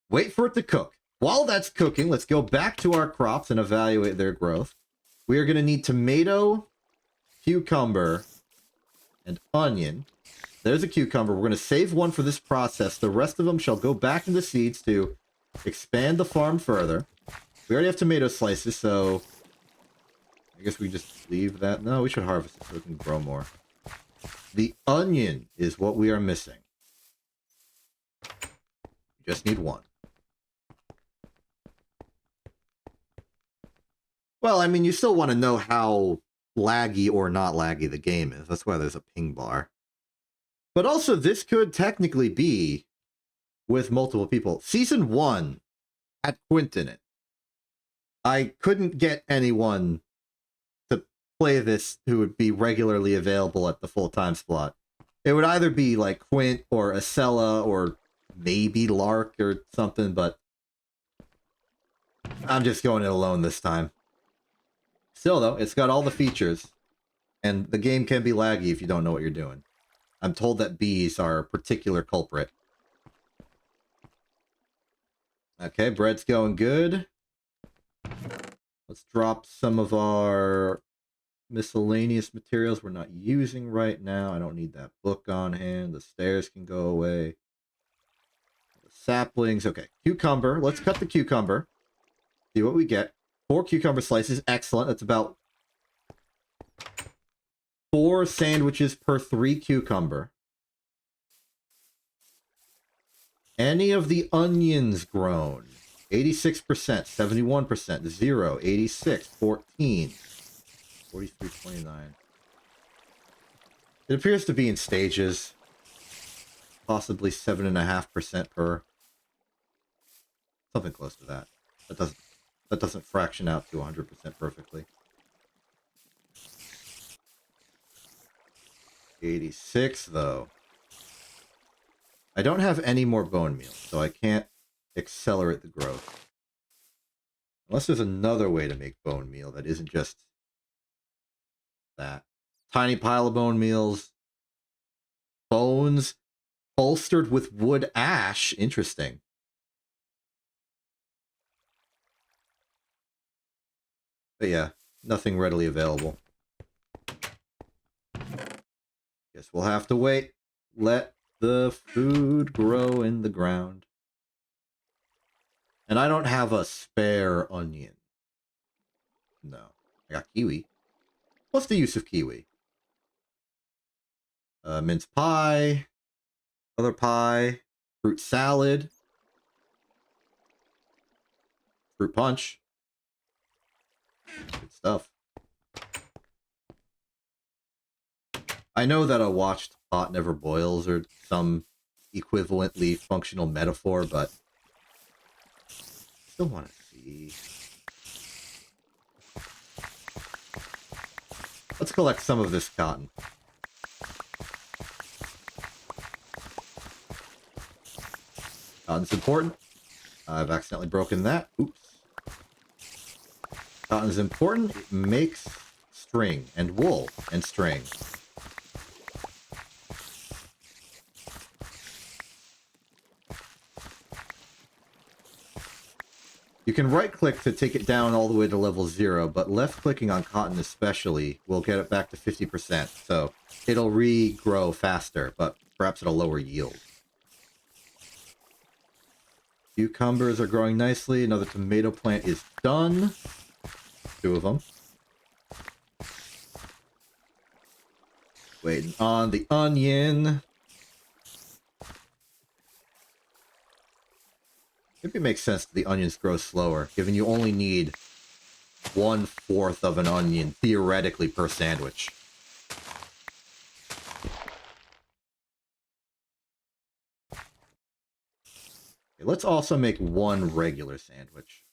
Wait for it to cook. While that's cooking, let's go back to our crops and evaluate their growth. We are going to need tomato, cucumber, and onion. There's a cucumber. We're going to save one for this process. The rest of them shall go back into seeds to expand the farm further. We already have tomato slices, so I guess we just leave that. No, we should harvest it so we can grow more. The onion is what we are missing. We just need one. Well, I mean, you still want to know how laggy or not laggy the game is. That's why there's a ping bar. But also, this could technically be with multiple people. Season 1 had Quint in it. I couldn't get anyone to play this who would be regularly available at the full-time slot. It would either be like Quint or Acela or maybe Lark or something, but I'm just going it alone this time. Still, though, it's got all the features, and the game can be laggy if you don't know what you're doing. I'm told that bees are a particular culprit. Okay, bread's going good. Let's drop some of our miscellaneous materials we're not using right now. I don't need that book on hand. The stairs can go away. The saplings. Okay, cucumber. Let's cut the cucumber. See what we get. 4 cucumber slices. Excellent. That's about 4 sandwiches per 3 cucumber. Any of the onions grown? 86%, 71%, 0, 86, 14, 43, 29. It appears to be in stages. Possibly 7.5% per. Something close to that. That doesn't fraction out to 100% perfectly. 86, though. I don't have any more bone meal, so I can't accelerate the growth. Unless there's another way to make bone meal that isn't just that. Tiny pile of bone meals. Bones bolstered with wood ash. Interesting. But yeah, nothing readily available. Guess we'll have to wait. Let the food grow in the ground. And I don't have a spare onion. No. I got kiwi. What's the use of kiwi? Mince pie. Other pie. Fruit salad. Fruit punch. Good stuff. I know that a watched pot never boils or some equivalently functional metaphor, but still want to see. Let's collect some of this cotton. Cotton's important. I've accidentally broken that. Oops. Cotton is important. It makes string and wool and string. You can right-click to take it down all the way to level 0, but left-clicking on cotton especially will get it back to 50%, so it'll regrow faster, but perhaps at a lower yield. Cucumbers are growing nicely. Another tomato plant is done. 2 of them. Waiting on the onion. Maybe it makes sense that the onions grow slower, given you only need 1/4 of an onion, theoretically, per sandwich. Okay, let's also make 1 regular sandwich.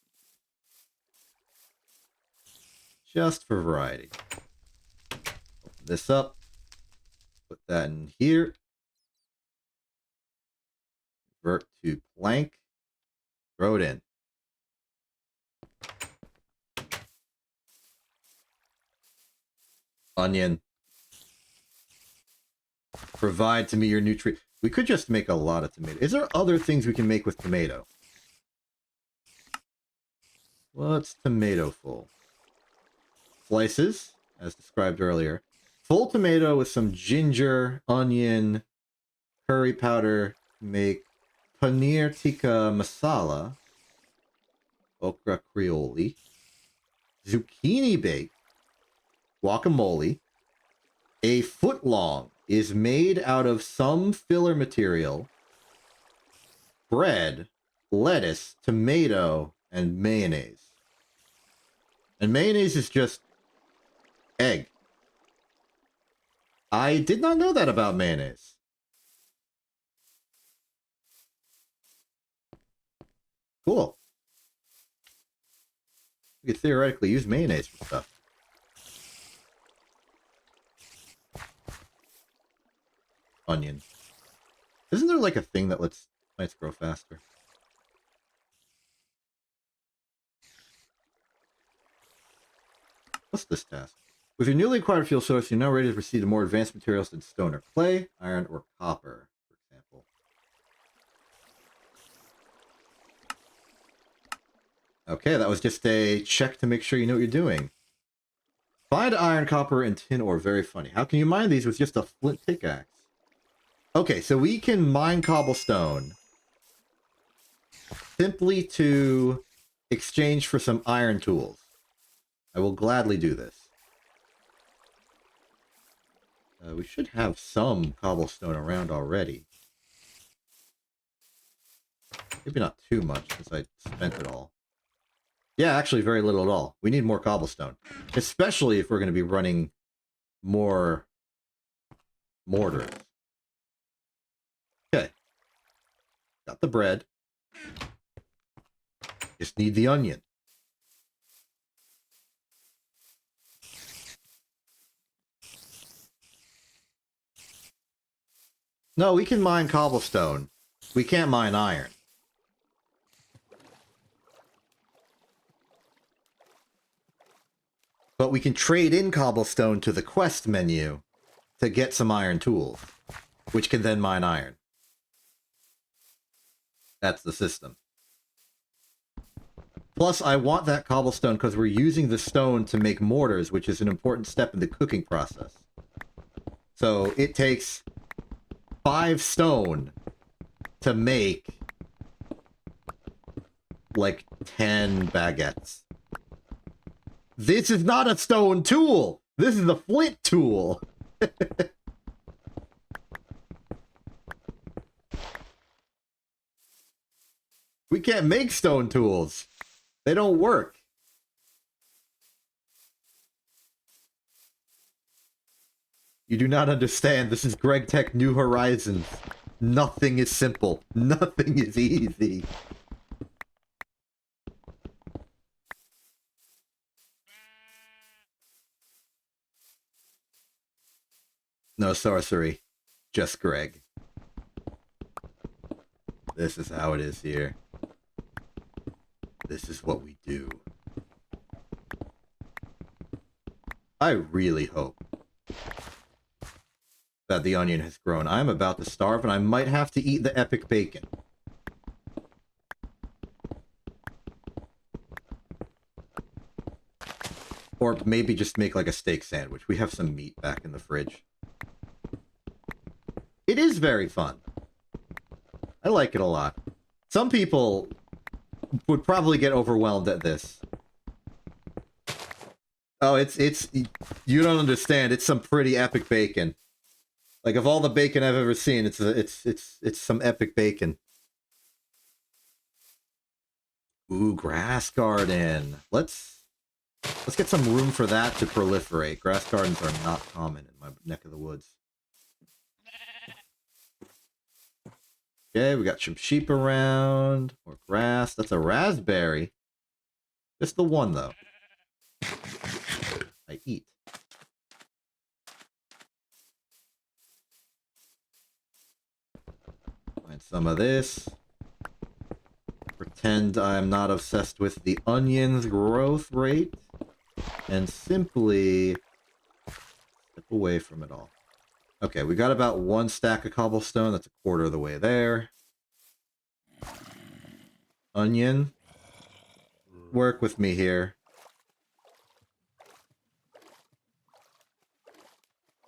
Just for variety. Open this up. Put that in here. Convert to plank. Throw it in. Onion. Provide to me your nutrient. We could just make a lot of tomato. Is there other things we can make with tomato? What's tomato full? Slices, as described earlier. Full tomato with some ginger, onion, curry powder. Make paneer tikka masala. Okra creole. Zucchini bake. Guacamole. A foot long is made out of some filler material, bread, lettuce, tomato, and mayonnaise. And mayonnaise is just egg. I did not know that about mayonnaise. Cool. We could theoretically use mayonnaise for stuff. Onion. Isn't there like a thing that lets plants grow faster? What's this task? With your newly acquired fuel source, you're now ready to proceed to more advanced materials than stone or clay, iron, or copper, for example. Okay, that was just a check to make sure you know what you're doing. Find iron, copper, and tin ore. Very funny. How can you mine these with just a flint pickaxe? Okay, so we can mine cobblestone simply to exchange for some iron tools. I will gladly do this. We should have some cobblestone around already. Maybe not too much since I spent it all. Yeah, actually very little at all. We need more cobblestone. Especially if we're going to be running more mortars. Okay. Got the bread. Just need the onion. No, we can mine cobblestone. We can't mine iron. But we can trade in cobblestone to the quest menu to get some iron tools, which can then mine iron. That's the system. Plus, I want that cobblestone because we're using the stone to make mortars, which is an important step in the cooking process. So it takes 5 stone to make like 10 baguettes. This is not a stone tool. This is a flint tool. We can't make stone tools. They don't work. You do not understand. This is Greg Tech New Horizons. Nothing is simple. Nothing is easy. No sorcery. Just Greg. This is how it is here. This is what we do. I really hope that the onion has grown. I'm about to starve and I might have to eat the epic bacon. Or maybe just make like a steak sandwich. We have some meat back in the fridge. It is very fun. I like it a lot. Some people would probably get overwhelmed at this. Oh, it's you don't understand. It's some pretty epic bacon. Like of all the bacon I've ever seen, it's some epic bacon. Ooh, grass garden. Let's get some room for that to proliferate. Grass gardens are not common in my neck of the woods. Okay, we got some sheep around. More grass. That's a raspberry. Just the one, though. I eat. Find some of this. Pretend I'm not obsessed with the onion's growth rate. And simply step away from it all. Okay, we got about 1 stack of cobblestone. That's a quarter of the way there. Onion. Work with me here.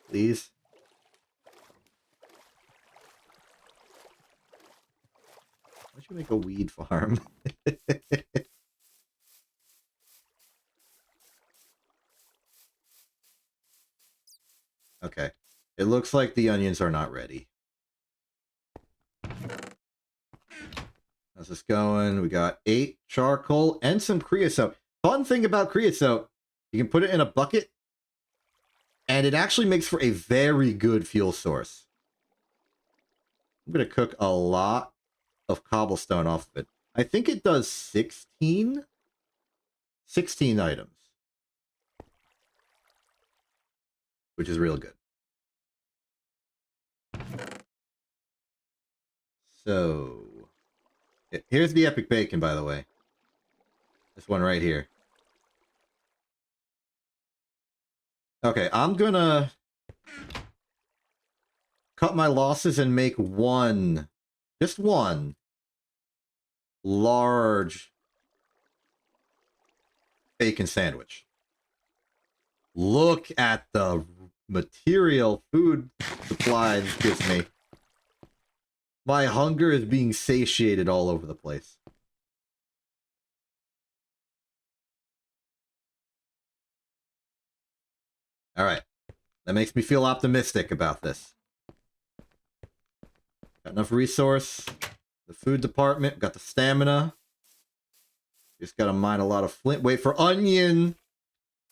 Please. Why don't you make a weed farm? Okay. It looks like the onions are not ready. How's this going? We got 8 charcoal and some creosote. Fun thing about creosote, you can put it in a bucket, and it actually makes for a very good fuel source. I'm going to cook a lot of cobblestone off of it. I think it does 16 items. Which is real good. So, here's the epic bacon, by the way. This one right here. Okay, I'm gonna cut my losses and make one, just one, large bacon sandwich. Look at the material food supply this gives me. My hunger is being satiated all over the place. Alright. That makes me feel optimistic about this. Got enough resource. The food department. Got the stamina. Just gotta mine a lot of flint. Wait for onion.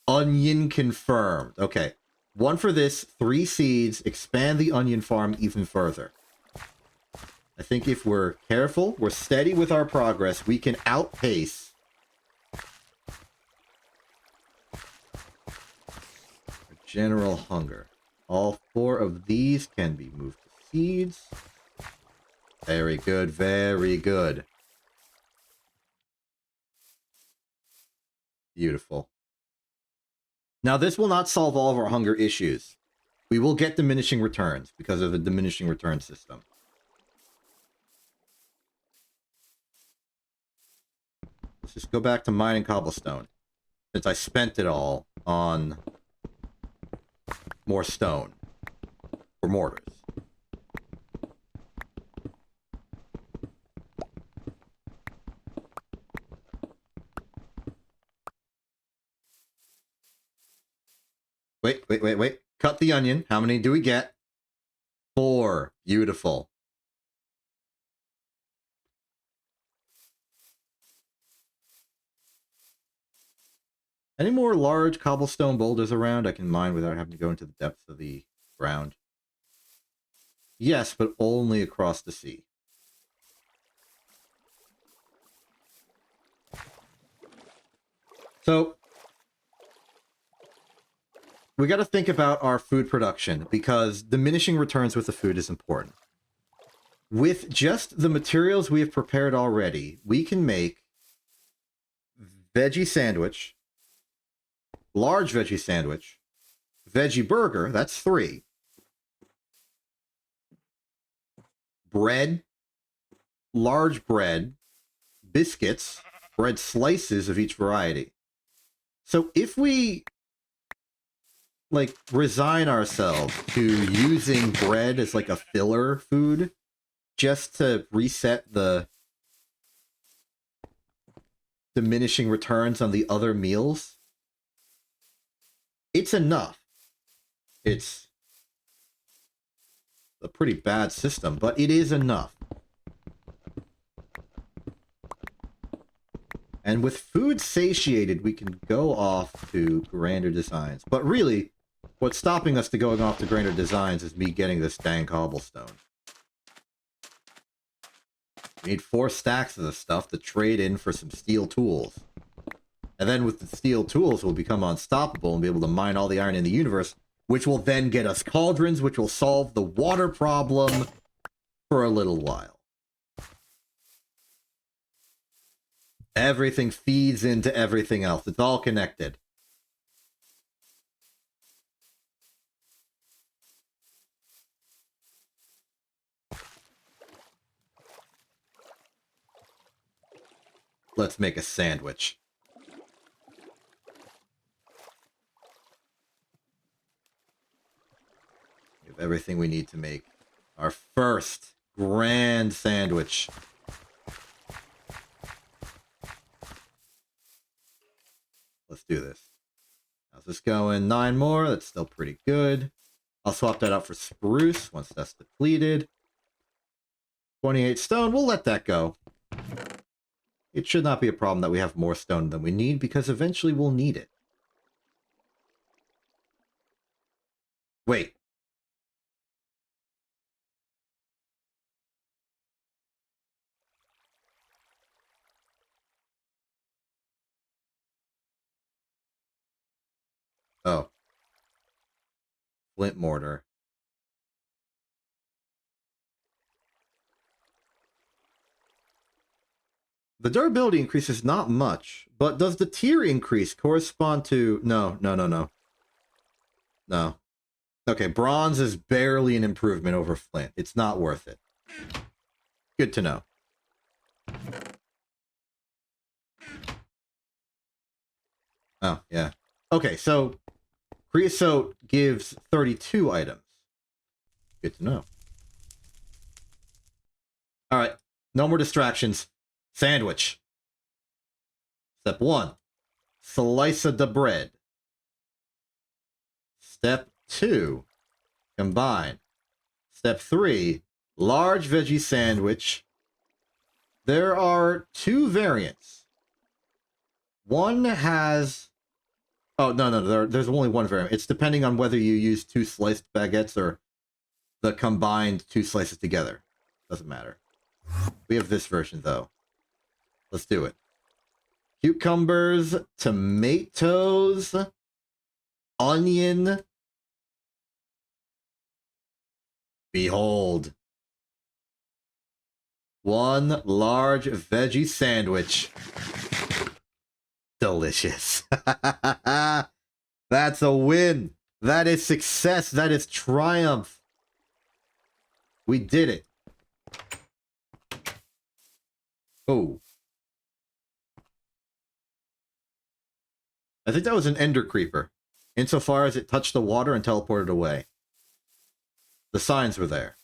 Onion confirmed. Okay. 1 for this. 3 seeds. Expand the onion farm even further. I think if we're careful, we're steady with our progress, we can outpace our general hunger. All 4 of these can be moved to seeds. Very good, very good. Beautiful. Now, this will not solve all of our hunger issues. We will get diminishing returns because of the diminishing return system. Let's just go back to mining cobblestone, since I spent it all on more stone for mortars. Wait. Cut the onion. How many do we get? 4. Beautiful. Any more large cobblestone boulders around I can mine without having to go into the depths of the ground? Yes, but only across the sea. So, we got to think about our food production, because diminishing returns with the food is important. With just the materials we have prepared already, we can make veggie sandwich, large veggie sandwich, veggie burger, that's 3. Bread, large bread, biscuits, bread slices of each variety. So if we, like, resign ourselves to using bread as, like, a filler food, just to reset the diminishing returns on the other meals, it's enough. It's a pretty bad system, but it is enough. And with food satiated, we can go off to grander designs. But really, what's stopping us to going off to grander designs is me getting this dang cobblestone. We need 4 stacks of this stuff to trade in for some steel tools. And then with the steel tools, we'll become unstoppable and be able to mine all the iron in the universe, which will then get us cauldrons, which will solve the water problem for a little while. Everything feeds into everything else. It's all connected. Let's make a sandwich. We have everything we need to make our first grand sandwich. Let's do this. How's this going? 9 more. That's still pretty good. I'll swap that out for spruce once that's depleted. 28 stone. We'll let that go. It should not be a problem that we have more stone than we need, because eventually we'll need it. Wait. Oh. Flint mortar. The durability increases not much, but does the tier increase correspond to... No. No. Okay, bronze is barely an improvement over flint. It's not worth it. Good to know. Oh, yeah. Okay, so creosote gives 32 items. Good to know. Alright, no more distractions. Sandwich. Step 1. Slice of the bread. Step 2. Combine. Step 3. Large veggie sandwich. There are 2 variants. One has... Oh, no, there's only one variant. It's depending on whether you use 2 sliced baguettes or the combined 2 slices together. Doesn't matter. We have this version, though. Let's do it. Cucumbers, tomatoes, onion. Behold. 1 large veggie sandwich. Delicious. That's a win. That is success. That is triumph. We did it. Oh. I think that was an ender creeper, insofar as it touched the water and teleported away. The signs were there.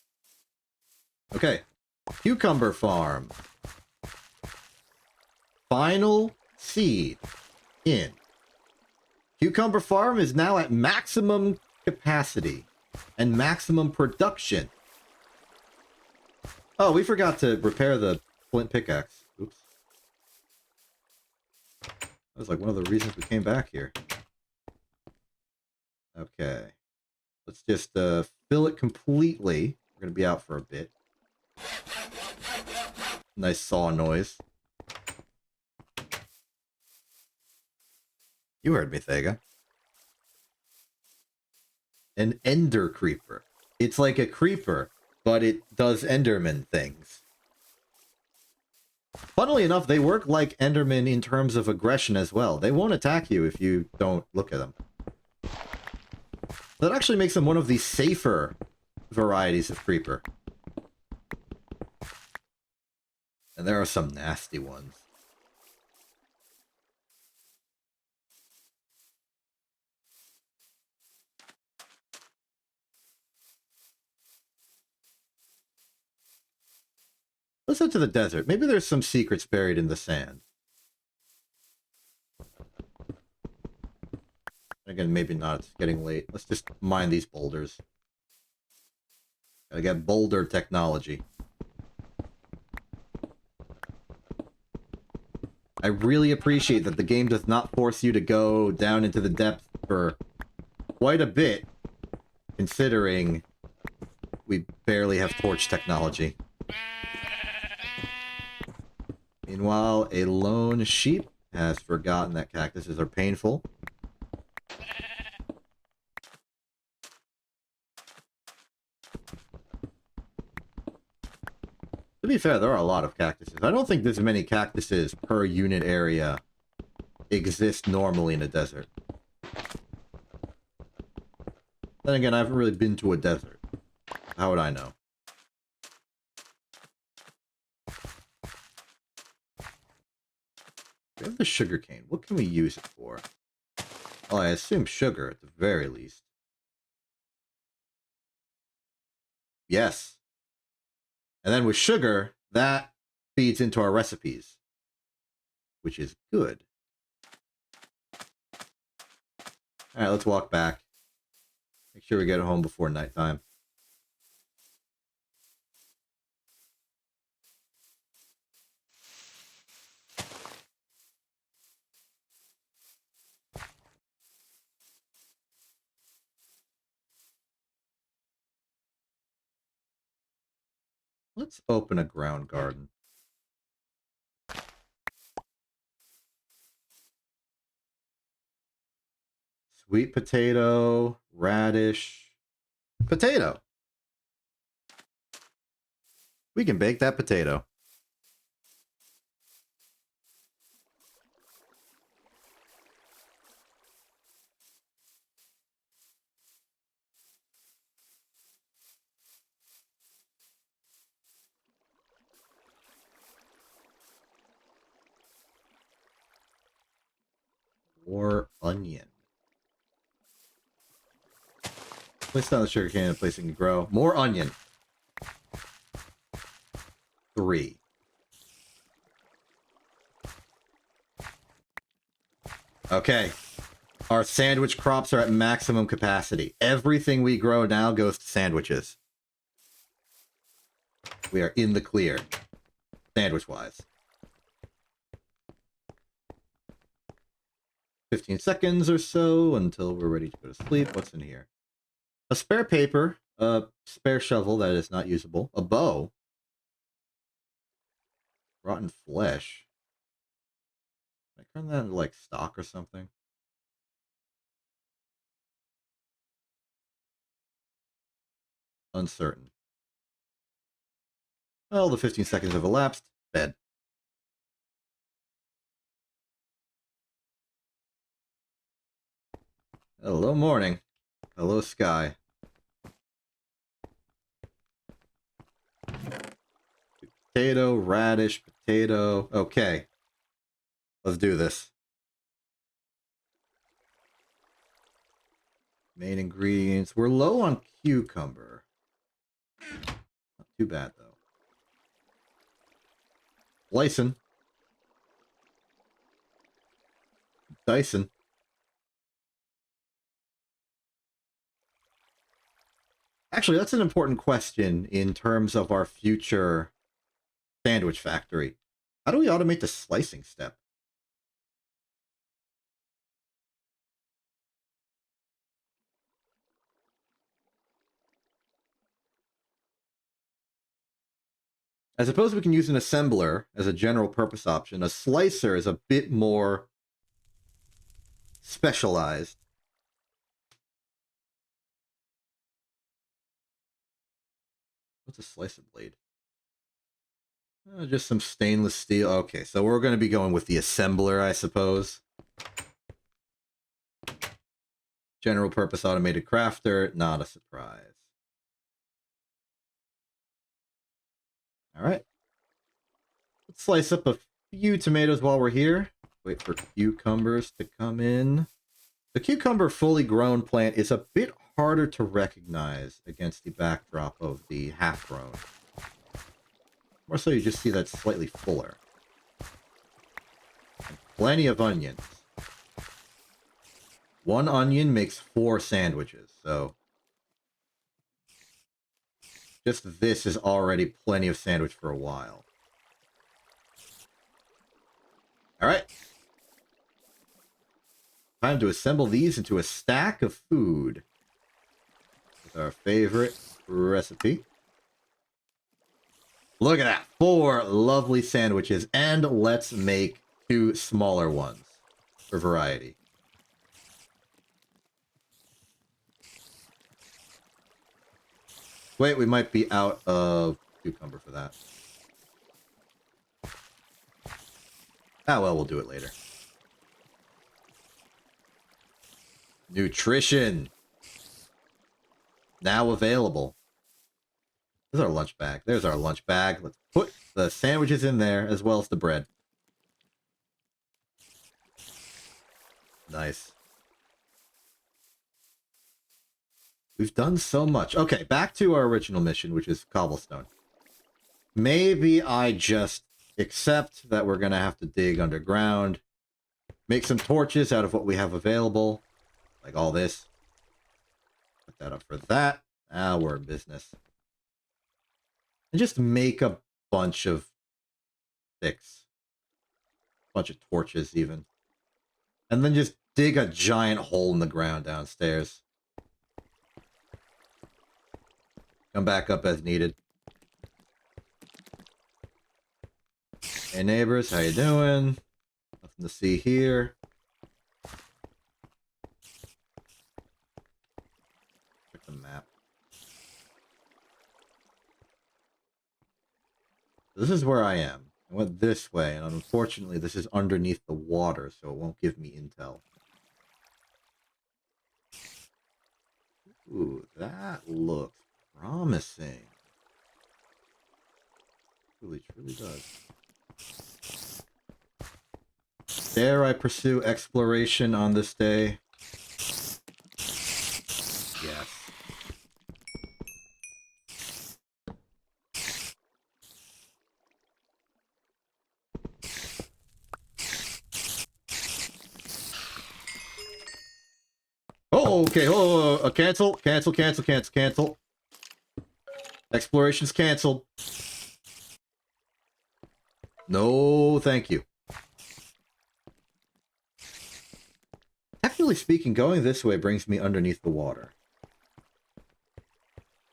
Okay. Cucumber farm. Final seed in. Cucumber farm is now at maximum capacity and maximum production. Oh, we forgot to repair the flint pickaxe. Oops. That was like one of the reasons we came back here. Okay. Let's just fill it completely. We're going to be out for a bit. Nice saw noise. You heard me, Thega. An ender creeper. It's like a creeper, but it does enderman things. Funnily enough, they work like endermen in terms of aggression as well. They won't attack you if you don't look at them. That actually makes them one of the safer varieties of creeper. And there are some nasty ones. Let's head to the desert. Maybe there's some secrets buried in the sand. Again, maybe not. It's getting late. Let's just mine these boulders. Gotta get boulder technology. I really appreciate that the game does not force you to go down into the depths for quite a bit, considering we barely have torch technology. Meanwhile, a lone sheep has forgotten that cactuses are painful. To be fair, there are a lot of cactuses. I don't think this many cactuses per unit area exist normally in a desert. Then again, I haven't really been to a desert. How would I know? We have the sugarcane. What can we use it for? Well, I assume sugar at the very least. Yes. And then with sugar, that feeds into our recipes, which is good. Alright, let's walk back. Make sure we get home before nighttime. Let's open a ground garden. Sweet potato, radish, potato. We can bake that potato. Or onion. Place down the sugar cane in a place it can grow. More onion. 3. Okay. Our sandwich crops are at maximum capacity. Everything we grow now goes to sandwiches. We are in the clear. Sandwich-wise. 15 seconds or so until we're ready to go to sleep. What's in here? A spare paper. A spare shovel that is not usable. A bow. Rotten flesh. Can I turn that into, like, stock or something? Uncertain. Well, the 15 seconds have elapsed. Bed. Hello, morning. Hello, sky. Potato, radish, potato. Okay. Let's do this. Main ingredients. We're low on cucumber. Not too bad, though. Lyson. Dyson. Actually, that's an important question in terms of our future sandwich factory. How do we automate the slicing step? I suppose we can use an assembler as a general purpose option. A slicer is a bit more specialized. What's a slicer blade? Just some stainless steel. Okay, so we're going to be going with the assembler, I suppose. General purpose automated crafter, not a surprise. All right. Let's slice up a few tomatoes while we're here. Wait for cucumbers to come in. The cucumber fully grown plant is a bit harder to recognize against the backdrop of the half-grown. More so you just see that slightly fuller. And plenty of onions. One onion makes 4 sandwiches, so just this is already plenty of sandwich for a while. Alright. Time to assemble these into a stack of food. With our favorite recipe. Look at that. 4 lovely sandwiches. And let's make 2 smaller ones for variety. Wait, we might be out of cucumber for that. Ah, well, we'll do it later. Nutrition. Now available. This is our lunch bag. There's our lunch bag. Let's put the sandwiches in there as well as the bread. Nice. We've done so much. Okay, back to our original mission, which is cobblestone. Maybe I just accept that we're going to have to dig underground. Make some torches out of what we have available. Like all this. Put that up for that. Now we're in business. And just make a bunch of sticks. Bunch of torches, even. And then just dig a giant hole in the ground downstairs. Come back up as needed. Hey neighbors, how you doing? Nothing to see here. Check the map. This is where I am. I went this way, and unfortunately this is underneath the water, so it won't give me intel. Ooh, that looks promising. Truly does. Dare I pursue exploration on this day? Yes. Oh, okay. Oh, cancel. Exploration's canceled. No, thank you. Technically speaking, going this way brings me underneath the water.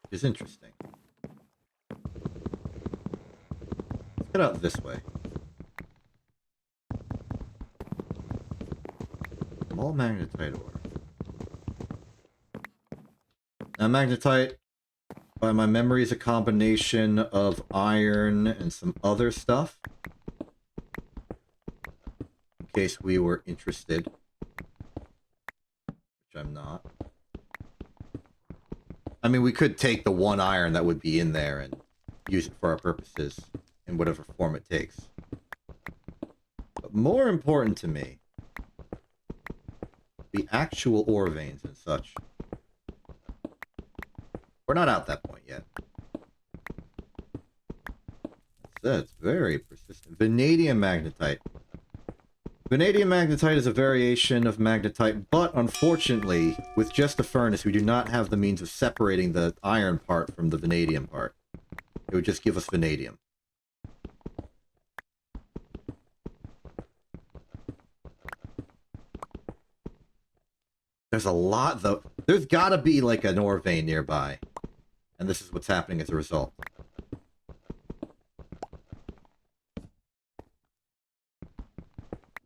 Which is interesting. Let's get out this way. Small magnetite ore. Now, magnetite, by my memory, is a combination of iron and some other stuff. In case we were interested. Which I'm not. I mean, we could take the 1 iron that would be in there and use it for our purposes in whatever form it takes. But more important to me, the actual ore veins and such. We're not out that point yet. That's very persistent. Vanadium magnetite. Vanadium magnetite is a variation of magnetite, but unfortunately, with just a furnace, we do not have the means of separating the iron part from the vanadium part. It would just give us vanadium. There's a lot, though. There's gotta be, like, an ore vein nearby. And this is what's happening as a result.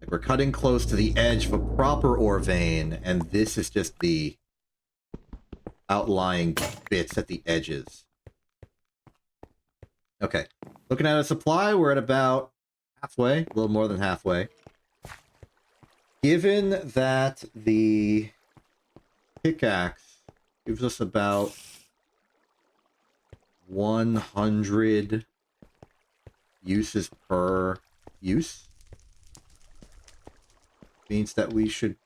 Like, we're cutting close to the edge of a proper ore vein, and this is just the outlying bits at the edges. Okay. Looking at a supply, we're at about halfway, a little more than halfway. Given that the pickaxe gives us about 100 uses per use, means that we should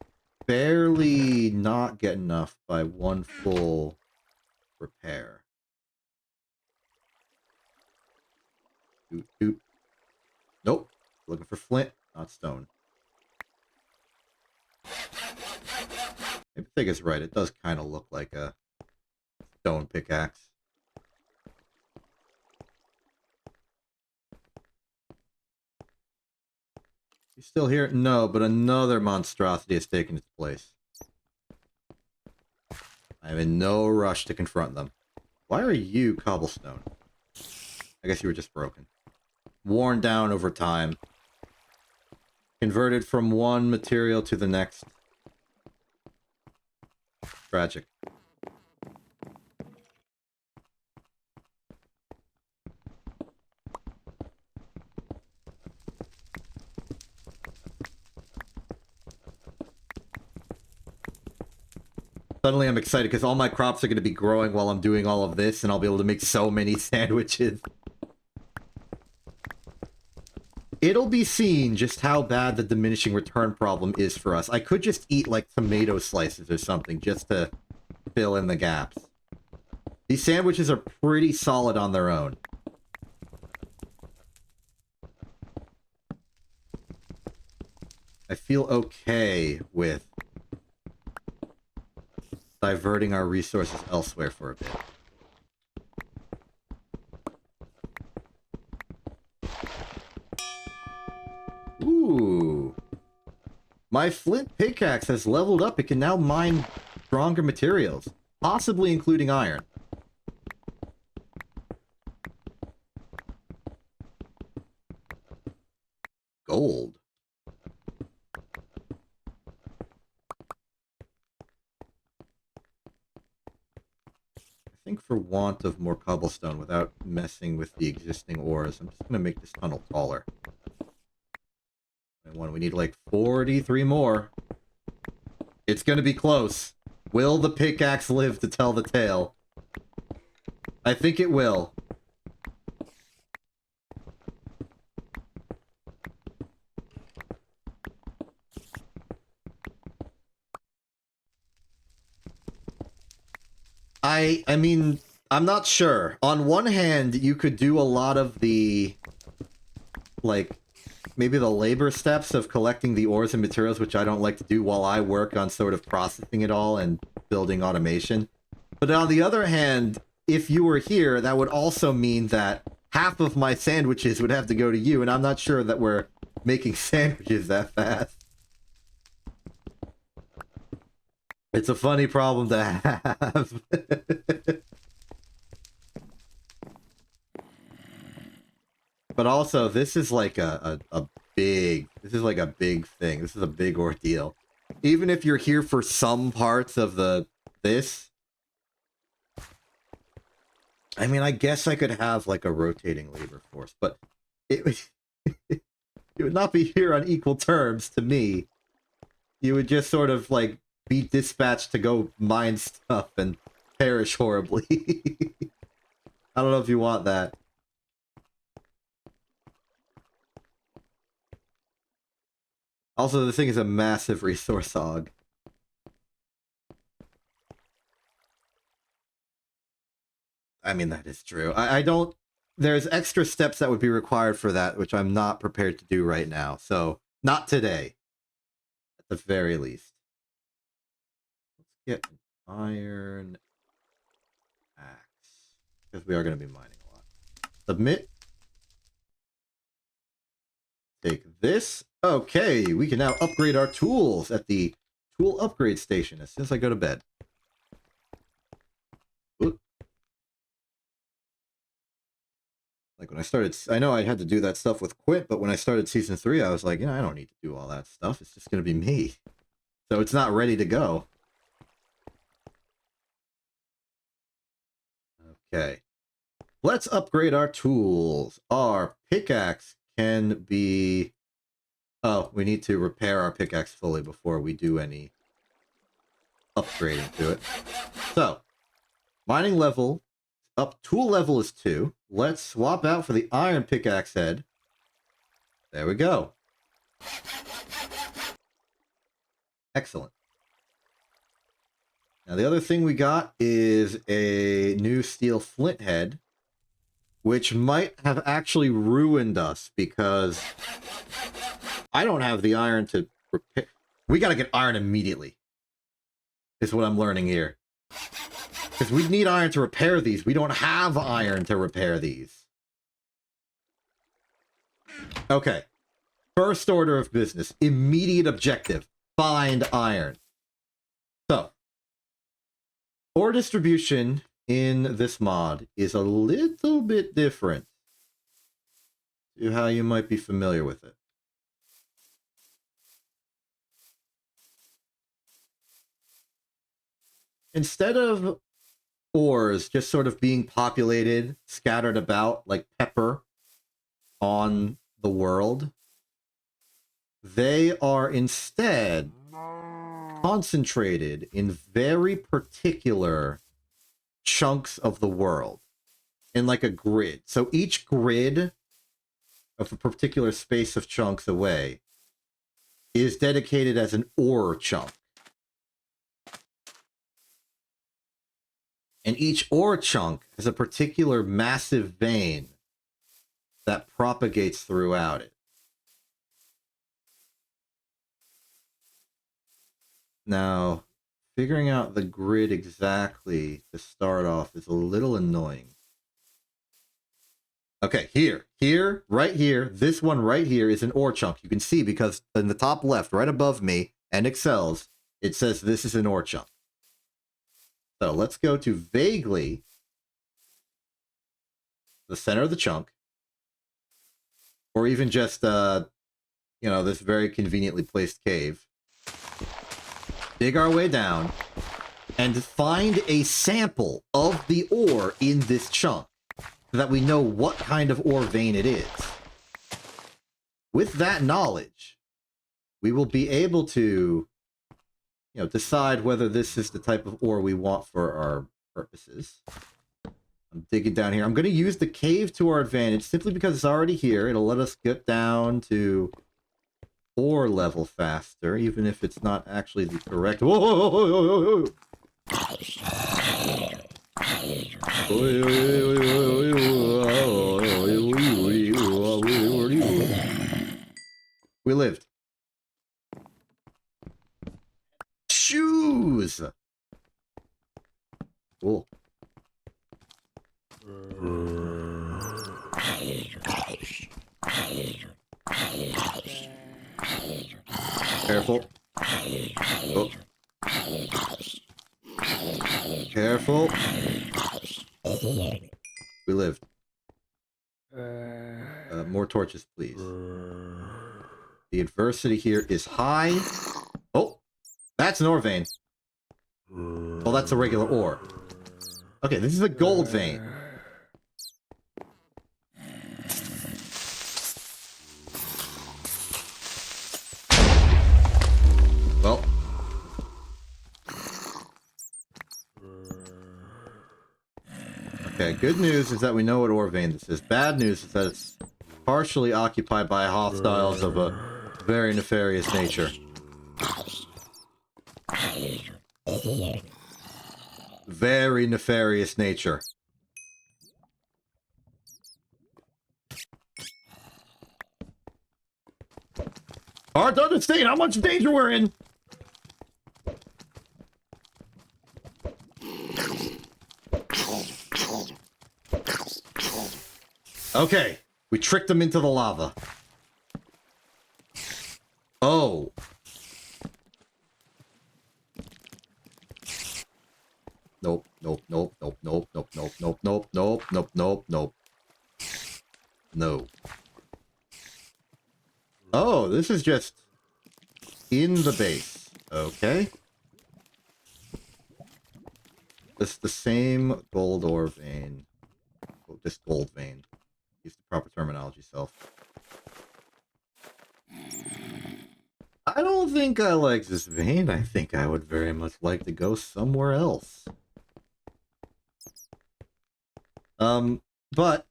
barely not get enough by one full repair. Doot, doot. Nope. Looking for flint, not stone. Maybe I think it's right. It does kind of look like a stone pickaxe. You still here? No, but another monstrosity has taken its place. I am in no rush to confront them. Why are you cobblestone? I guess you were just broken. Worn down over time. Converted from one material to the next. Tragic. Suddenly I'm excited because all my crops are going to be growing while I'm doing all of this, and I'll be able to make so many sandwiches. It'll be seen just how bad the diminishing return problem is for us. I could just eat, like, tomato slices or something just to fill in the gaps. These sandwiches are pretty solid on their own. I feel okay with diverting our resources elsewhere for a bit. Ooh. My flint pickaxe has leveled up. It can now mine stronger materials, possibly including iron. Gold. I think for want of more cobblestone, without messing with the existing ores, I'm just going to make this tunnel taller. We need like 43 more. It's going to be close. Will the pickaxe live to tell the tale? I think it will. I mean, I'm not sure. On one hand, you could do a lot of the, like, maybe the labor steps of collecting the ores and materials, which I don't like to do while I work on sort of processing it all and building automation. But on the other hand, if you were here, that would also mean that half of my sandwiches would have to go to you, and I'm not sure that we're making sandwiches that fast. It's a funny problem to have. But also, this is like a big thing. This is a big ordeal. Even if you're here for some parts of this, I mean, I guess I could have like a rotating labor force, but it would not be here on equal terms to me. You would just sort of like be dispatched to go mine stuff and perish horribly. I don't know if you want that. Also, this thing is a massive resource hog. I mean, that is true. I don't... There's extra steps that would be required for that, which I'm not prepared to do right now. So, not today. the very least. Let's get an iron axe, because we are going to be mining a lot. Submit. Take this. Okay, we can now upgrade our tools at the tool upgrade station as soon as I go to bed. Oop. Like when I started, I know I had to do that stuff with Quint, but when I started Season 3, I was like, I don't need to do all that stuff. It's just going to be me. So it's not ready to go. Okay. Let's upgrade our tools. Our pickaxe can be... Oh, we need to repair our pickaxe fully before we do any upgrading to it. So, mining level up, tool level is 2. Let's swap out for the iron pickaxe head. There we go. Excellent. Now the other thing we got is a new steel flint head, which might have actually ruined us because I don't have the iron to repair. We gotta get iron immediately, is what I'm learning here. Because we need iron to repair these. We don't have iron to repair these. Okay. First order of business. Immediate objective. Find iron. So, ore distribution in this mod is a little bit different to how you might be familiar with it. Instead of ores just sort of being populated, scattered about like pepper on the world, they are instead concentrated in very particular chunks of the world in like a grid. So each grid of a particular space of chunks away is dedicated as an ore chunk. And each ore chunk has a particular massive vein that propagates throughout it. Now, figuring out the grid exactly to start off is a little annoying. Okay, right here, this one right here is an ore chunk. You can see because in the top left, right above me, and Excel's, it says this is an ore chunk. So let's go to vaguely the center of the chunk, or even just, this very conveniently placed cave. Dig our way down and find a sample of the ore in this chunk so that we know what kind of ore vein it is. With that knowledge, we will be able to decide whether this is the type of ore we want for our purposes. I'm digging down here. I'm going to use the cave to our advantage simply because it's already here. It'll let us get down to ore level faster, even if it's not actually the correct... Whoa, whoa, whoa, whoa, whoa. We lived. Shoes! Cool. Careful. Oh. Careful. We lived. More torches, please. The adversity here is high. Oh! That's an ore vein. Oh, that's a regular ore. Okay, this is a gold vein. Well. Okay, good news is that we know what ore vein this is. Bad news is that it's partially occupied by hostiles of a very nefarious nature. Very nefarious nature. hard to understand how much danger we're in. Okay, we tricked them into the lava. Oh. Nope, nope, nope, nope, nope, nope, nope, nope, nope, nope, nope, nope, nope. No. Oh, this is just in the base. Okay. This is the same gold ore vein. Oh, this gold vein. Use the proper terminology, self. I don't think I like this vein. I think I would very much like to go somewhere else. But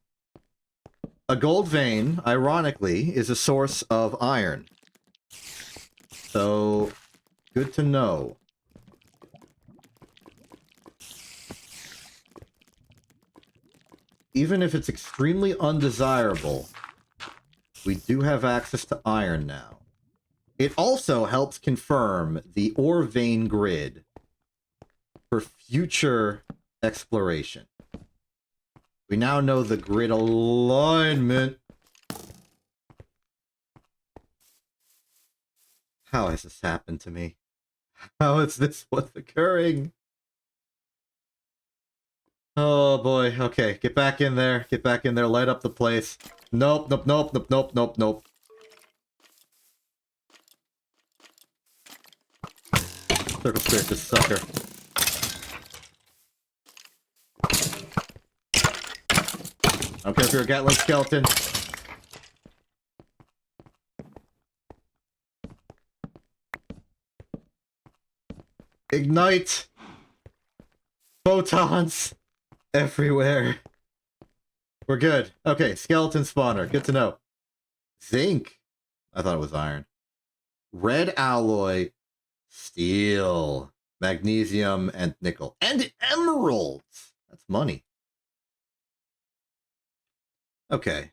a gold vein, ironically, is a source of iron. So, good to know. Even if it's extremely undesirable, we do have access to iron now. It also helps confirm the ore vein grid for future exploration. We now know the grid alignment. How has this happened to me? How is this what's occurring? Oh boy, okay, get back in there, light up the place. Nope, nope, nope, nope, nope, nope, nope. Circle spirit this sucker. I don't care if you're a Gatling skeleton. Ignite! Photons! Everywhere. We're good. Okay, skeleton spawner. Good to know. Zinc. I thought it was iron. Red alloy. Steel. Magnesium and nickel. And emeralds! That's money. Okay.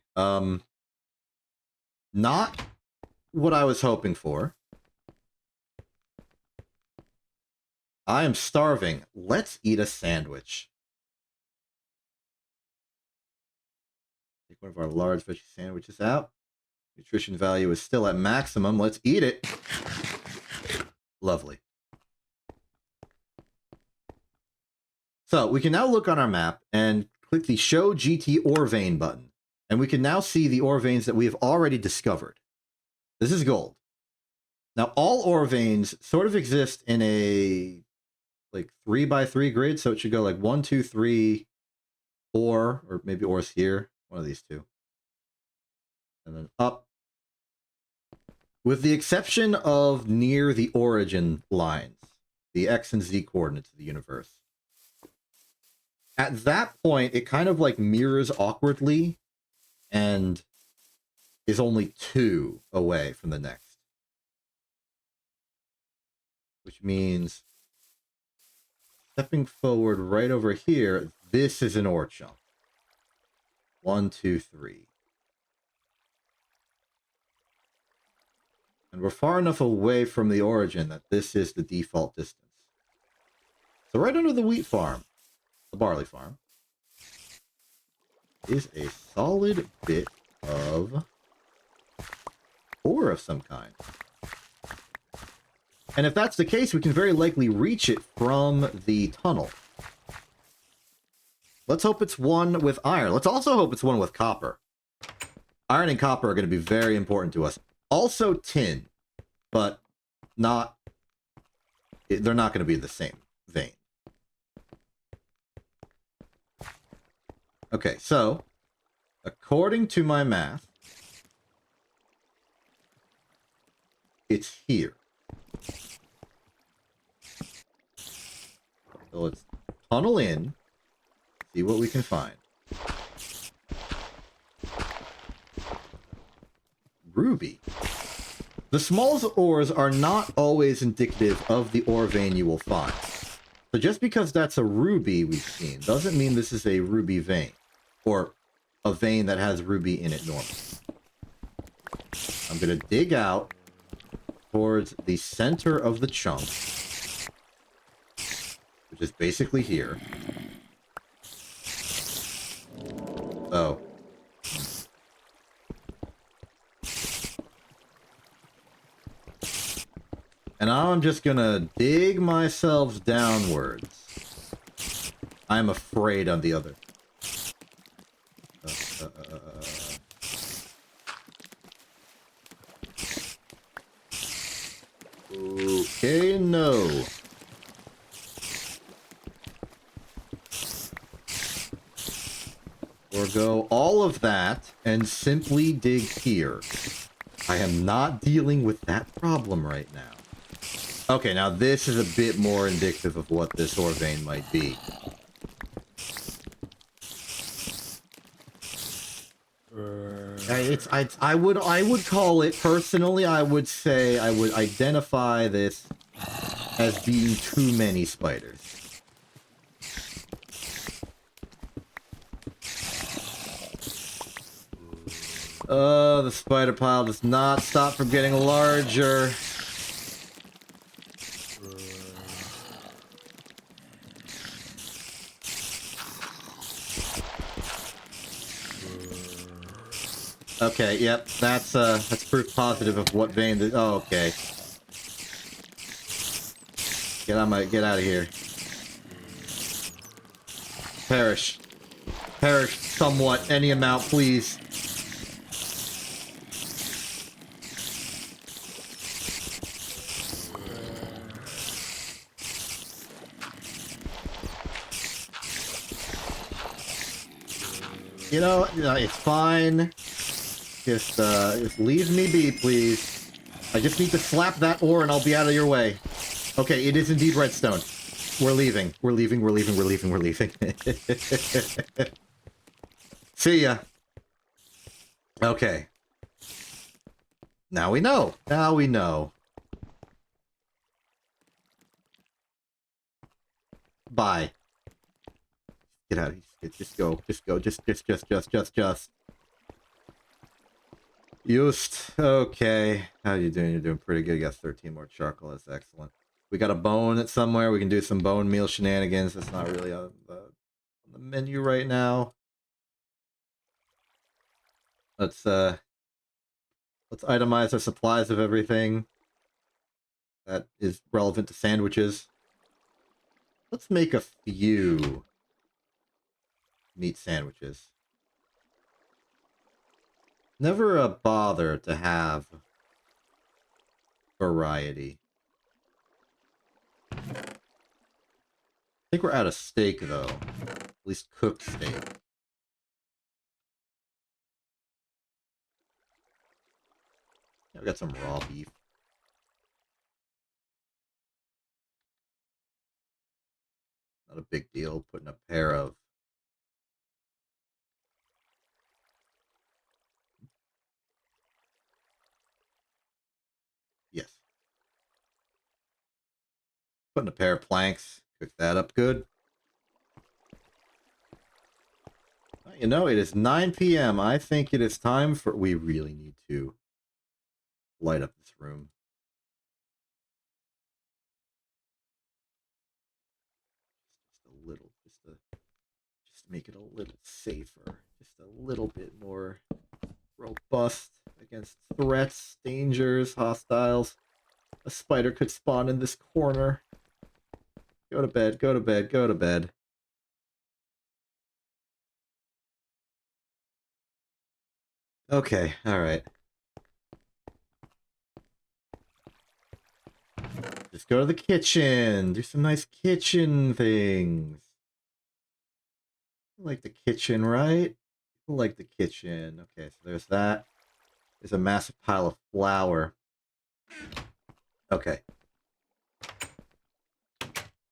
Not what I was hoping for. I am starving. Let's eat a sandwich. Take one of our large veggie sandwiches out. Nutrition value is still at maximum. Let's eat it. Lovely. So we can now look on our map and click the Show GT Ore Vein button. And we can now see the ore veins that we have already discovered. This is gold. Now, all ore veins sort of exist in a like 3x3 grid, so it should go like 1, 2, 3, 4, or maybe ore's here. One of these two. And then up. With the exception of near the origin lines, the X and Z coordinates of the universe. At that point, it kind of like mirrors awkwardly and is only 2 away from the next. Which means stepping forward right over here, this is an ore chunk. 1, 2, 3. And we're far enough away from the origin that this is the default distance. So right under the wheat farm, the barley farm, is a solid bit of ore of some kind. And if that's the case, we can very likely reach it from the tunnel. Let's hope it's one with iron. Let's also hope it's one with copper. Iron and copper are going to be very important to us. Also tin, but not... they're not going to be the same vein. Okay, so, according to my math, it's here. So let's tunnel in, see what we can find. Ruby. The small ores are not always indicative of the ore vein you will find. So just because that's a ruby we've seen doesn't mean this is a ruby vein. Or a vein that has ruby in it normally. I'm going to dig out towards the center of the chunk, which is basically here. Oh. And now I'm just gonna dig myself downwards. I'm afraid on the other. Okay, no. Forgo all of that and simply dig here. I am not dealing with that problem right now. Okay, now this is a bit more indicative of what this ore vein might be. I would call it, personally, I would say, I would identify this as being too many spiders. The spider pile does not stop from getting larger. Okay, yep, that's proof positive of what vein. Oh, okay. Get out of here. Perish. Perish somewhat, any amount, please. You know, it's fine. Just leave me be, please. I just need to slap that ore and I'll be out of your way. Okay, it is indeed redstone. We're leaving. We're leaving, we're leaving, we're leaving, we're leaving. See ya. Okay. Now we know. Now we know. Bye. Get out of here. Just go. Just go. Just. Used. Okay. How you doing? You're doing pretty good. You got 13 more charcoal. That's excellent. We got a bone somewhere. We can do some bone meal shenanigans. That's not really on the menu right now. Let's itemize our supplies of everything that is relevant to sandwiches. Let's make a few meat sandwiches. Never a bother to have variety. I think we're out of steak, though. At least cooked steak. Yeah, we got some raw beef. Not a big deal putting a pair of putting a pair of planks. Cook that up good. You know, it is 9 p.m. I think it is time for... We really need to light up this room. Just a little, just to make it a little safer. Just a little bit more robust against threats, dangers, hostiles. A spider could spawn in this corner. Go to bed, go to bed, go to bed. Okay, alright. Just go to the kitchen. Do some nice kitchen things. You like the kitchen, right? You like the kitchen. Okay, so there's that. There's a massive pile of flour. Okay.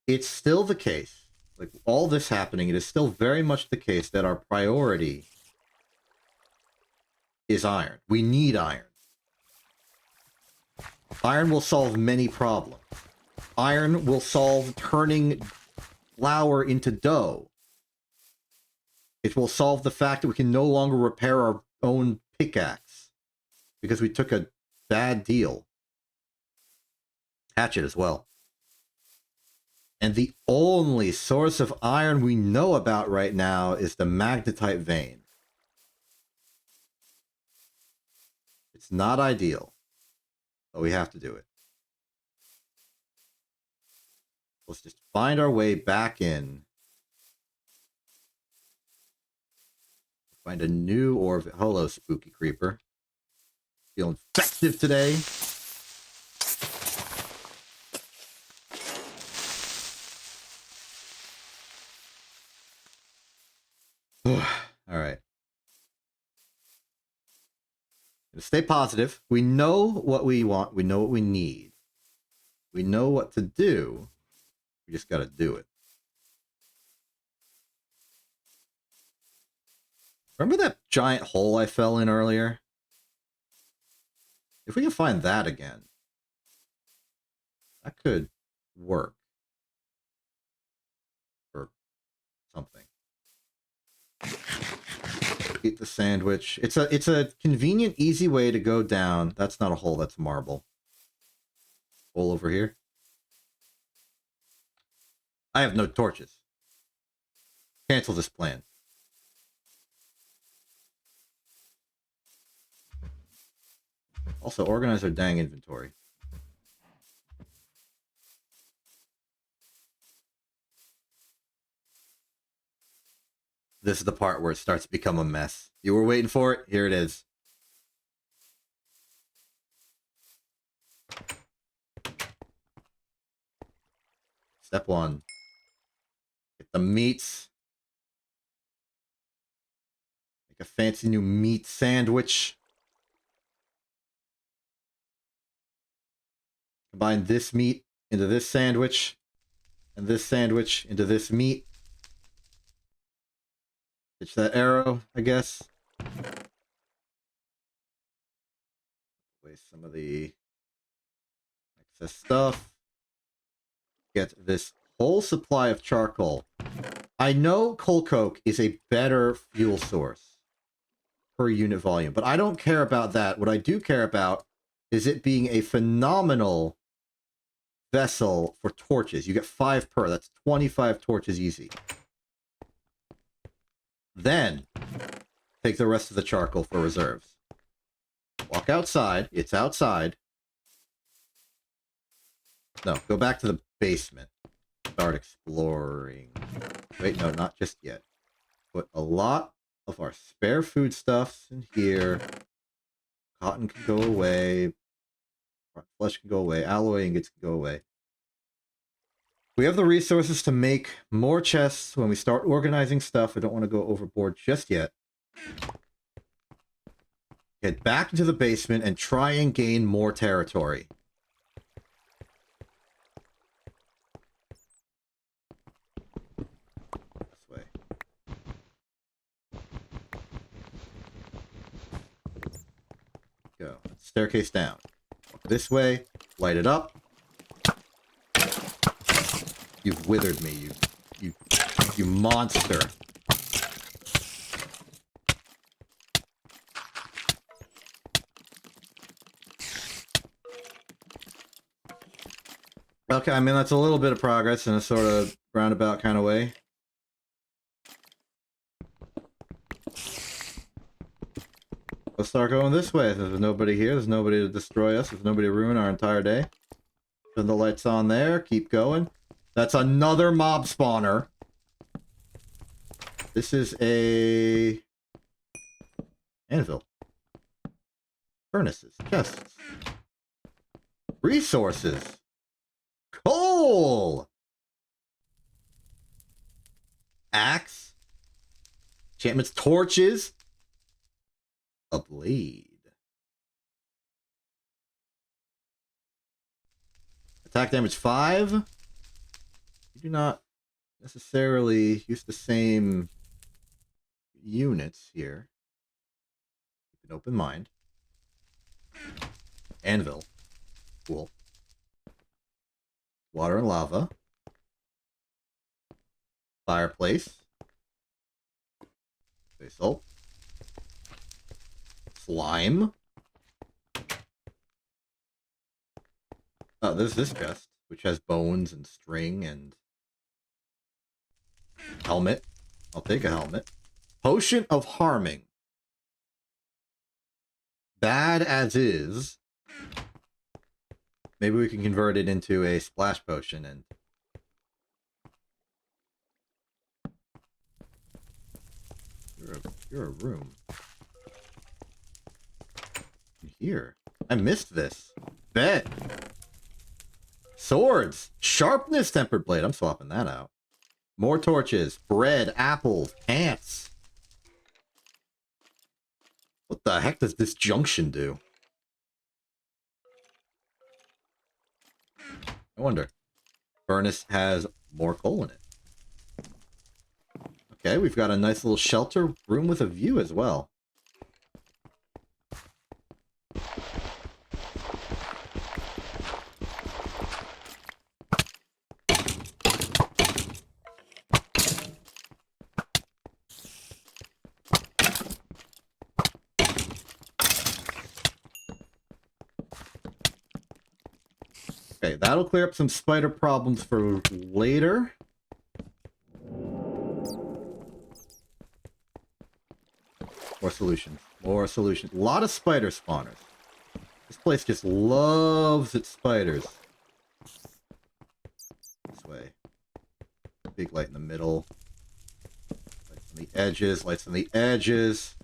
It's still the case. Like, all this happening, it is still very much the case that our priority is iron. We need iron. Iron will solve many problems. Iron will solve turning flour into dough. It will solve the fact that we can no longer repair our own pickaxe because we took a bad deal. Hatchet as well. And the only source of iron we know about right now is the magnetite vein. It's not ideal, but we have to do it. Let's just find our way back in. Find a new orb. Hello, spooky creeper. Feeling festive today. All right. Stay positive. We know what we want. We know what we need. We know what to do. We just got to do it. Remember that giant hole I fell in earlier? If we can find that again, that could work. Or something. Eat the sandwich. It's a convenient, easy way to go down. That's not a hole, that's marble. Hole over here. I have no torches. Cancel this plan. Also, organize our dang inventory. This is the part where it starts to become a mess. You were waiting for it? Here it is. Step 1. Get the meats. Make a fancy new meat sandwich. Combine this meat into this sandwich. And this sandwich into this meat. Pitch that arrow, I guess. Waste some of the excess stuff. Get this whole supply of charcoal. I know coal coke is a better fuel source per unit volume, but I don't care about that. What I do care about is it being a phenomenal vessel for torches. You get 5 per. That's 25 torches easy. Then, take the rest of the charcoal for reserves. Walk outside. It's outside. No, go back to the basement. Start exploring. Wait, no, not just yet. Put a lot of our spare foodstuffs in here. Cotton can go away. Flesh can go away. Alloy ingots can go away. We have the resources to make more chests when we start organizing stuff. I don't want to go overboard just yet. Get back into the basement and try and gain more territory. This way. Go. Staircase down. This way. Light it up. You've withered me, you monster. Okay, I mean, that's a little bit of progress in a sort of roundabout kind of way. Let's start going this way. There's nobody here. There's nobody to destroy us. There's nobody to ruin our entire day. Turn the lights on there. Keep going. That's another mob spawner. This is a anvil. Furnaces. Chests. Resources. Coal! Axe. Enchantments. Torches. A blade. Attack damage 5. You do not necessarily use the same units here. Keep an open mind. Anvil. Cool. Water and lava. Fireplace. Basalt. Slime. There's this chest, which has bones and string and helmet. I'll take a helmet. Potion of harming. Bad as is. Maybe we can convert it into a splash potion and... You're a room. Here. I missed this. Bet. Swords. Sharpness tempered blade. I'm swapping that out. More torches. Bread. Apples. Pants. What the heck does this junction do? I wonder. Furnace has more coal in it. Okay, we've got a nice little shelter room with a view as well. Okay, that'll clear up some spider problems for later. More solutions. More solutions. A lot of spider spawners. This place just loves its spiders. This way. Big light in the middle. Lights on the edges. Lights on the edges.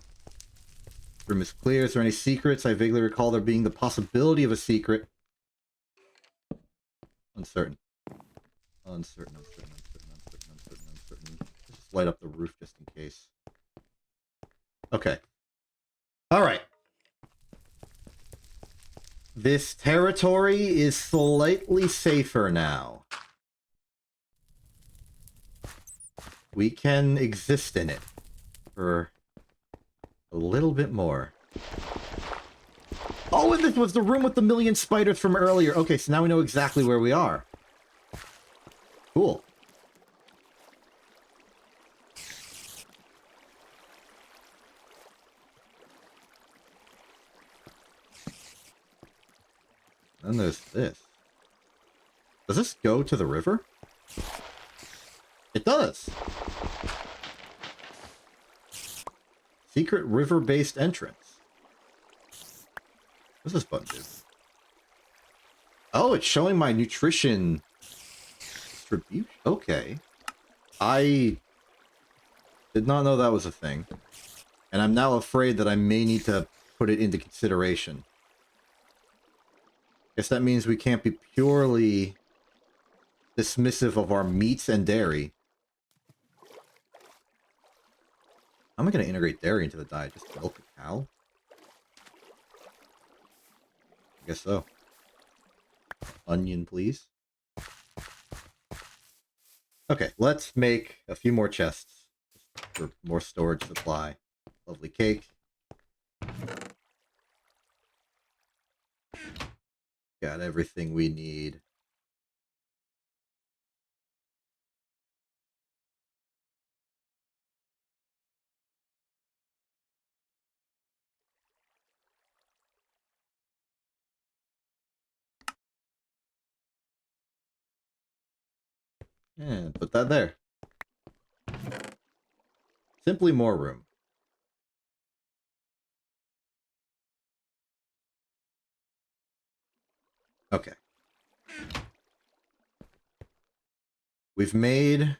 Room is clear. Is there any secrets? I vaguely recall there being the possibility of a secret. Uncertain. Uncertain. Just light up the roof just in case. Okay. Alright. This territory is slightly safer now. We can exist in it for a little bit more. Oh, and this was the room with the million spiders from earlier. Okay, so now we know exactly where we are. Cool. Then there's this. Does this go to the river? It does. Secret river-based entrance. What's this button do? Oh, it's showing my nutrition distribution. Okay. I did not know that was a thing. And I'm now afraid that I may need to put it into consideration. Guess that means we can't be purely dismissive of our meats and dairy. How am I going to integrate dairy into the diet? Just milk a cow? I guess so. Onion, please. Okay, let's make a few more chests for more storage supply. Lovely cake. Got everything we need. And put that there. Simply more room. Okay. We've made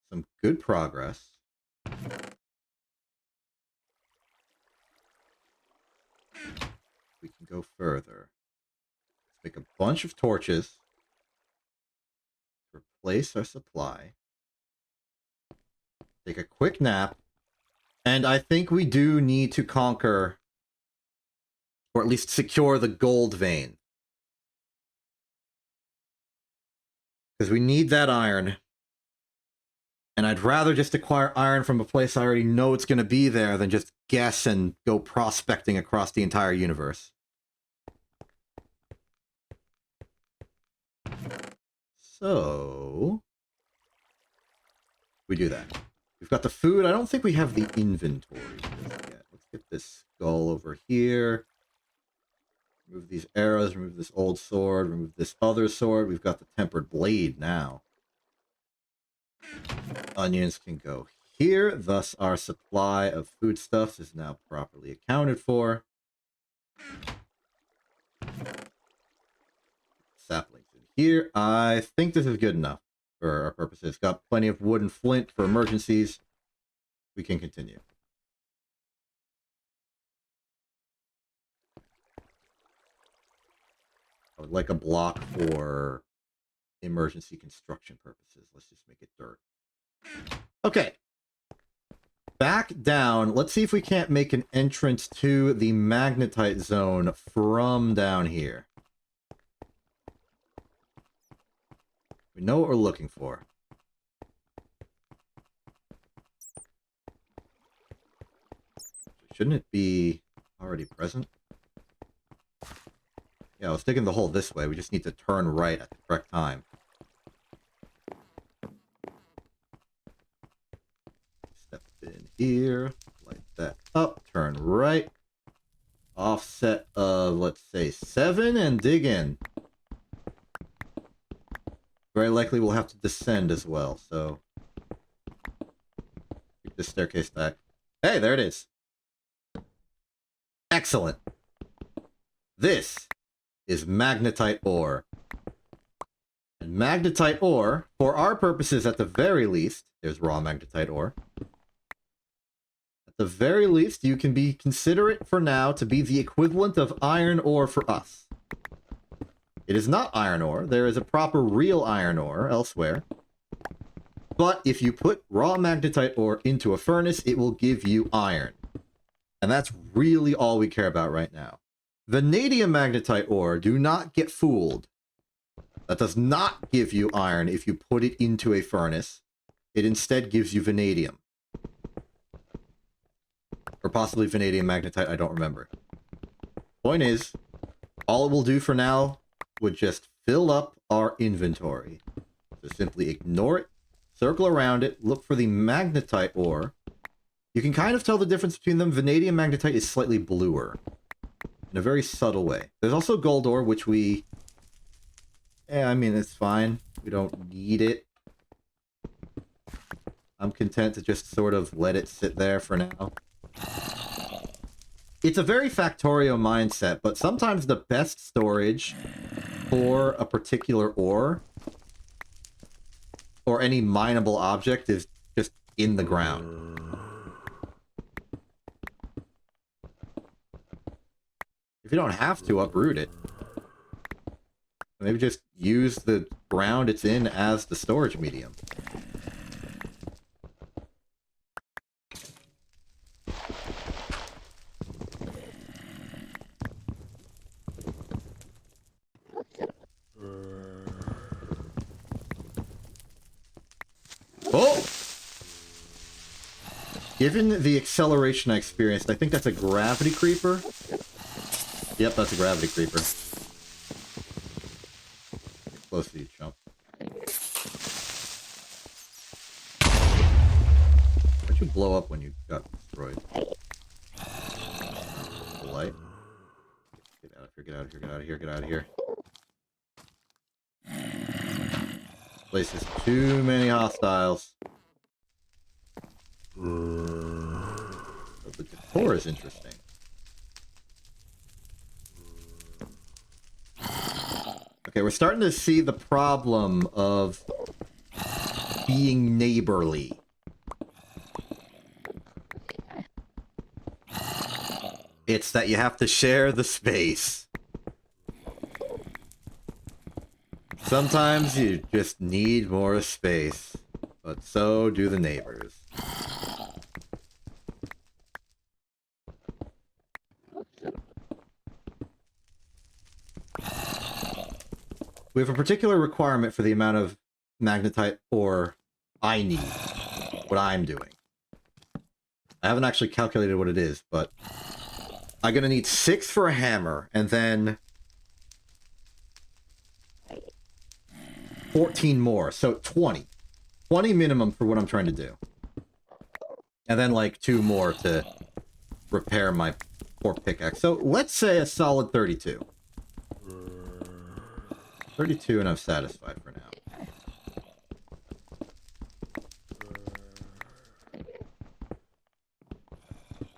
some good progress. We can go further. Let's make a bunch of torches. Replace our supply. Take a quick nap. And I think we do need to conquer, or at least secure, the gold vein. Because we need that iron. And I'd rather just acquire iron from a place I already know it's going to be there than just guess and go prospecting across the entire universe. So we do that. We've got the food. I don't think we have the inventory just yet. Let's get this skull over here. Remove these arrows, remove this old sword, remove this other sword. We've got the tempered blade now. Onions can go here, thus our supply of foodstuffs is now properly accounted for. Saplings in here. I think this is good enough for our purposes. Got plenty of wood and flint for emergencies. We can continue. I would like a block for emergency construction purposes. Let's just make it dirt. Okay. Back down. Let's see if we can't make an entrance to the magnetite zone from down here. We know what we're looking for. Shouldn't it be already present? Yeah, I was digging the hole this way. We just need to turn right at the correct time. Step in here. Light that up. Turn right. Offset of, let's say, 7 and dig in. Very likely we'll have to descend as well, so... keep this staircase back. Hey, there it is. Excellent. This is magnetite ore. And magnetite ore, for our purposes at the very least, there's raw magnetite ore. At the very least, you can be considerate for now to be the equivalent of iron ore for us. It is not iron ore. There is a proper real iron ore elsewhere. But if you put raw magnetite ore into a furnace, it will give you iron. And that's really all we care about right now. Vanadium magnetite ore, do not get fooled. That does not give you iron if you put it into a furnace. It instead gives you vanadium. Or possibly vanadium magnetite, I don't remember. Point is, all it will do for now would just fill up our inventory. So simply ignore it, circle around it, look for the magnetite ore. You can kind of tell the difference between them. Vanadium magnetite is slightly bluer. In a very subtle way. There's also gold ore, which we... I mean, it's fine. We don't need it. I'm content to just sort of let it sit there for now. It's a very Factorio mindset, but sometimes the best storage for a particular ore or any mineable object is just in the ground. If you don't have to, uproot it. Maybe just use the ground it's in as the storage medium. Oh! Given the acceleration I experienced, I think that's a gravity creeper. Yep, that's a gravity creeper. Get close to you, chump. Why'd you blow up when you got destroyed? The light. Get out of here, get out of here, get out of here, get out of here. Place has too many hostiles. But the decor is interesting. Okay, we're starting to see the problem of being neighborly. It's that you have to share the space. Sometimes you just need more space, but so do the neighbors. We have a particular requirement for the amount of magnetite ore I need, what I'm doing. I haven't actually calculated what it is, but I'm gonna need 6 for a hammer, and then 14 more, so 20. 20 minimum for what I'm trying to do. And then like 2 more to repair my poor pickaxe. So let's say a solid 32. 32 and I'm satisfied for now.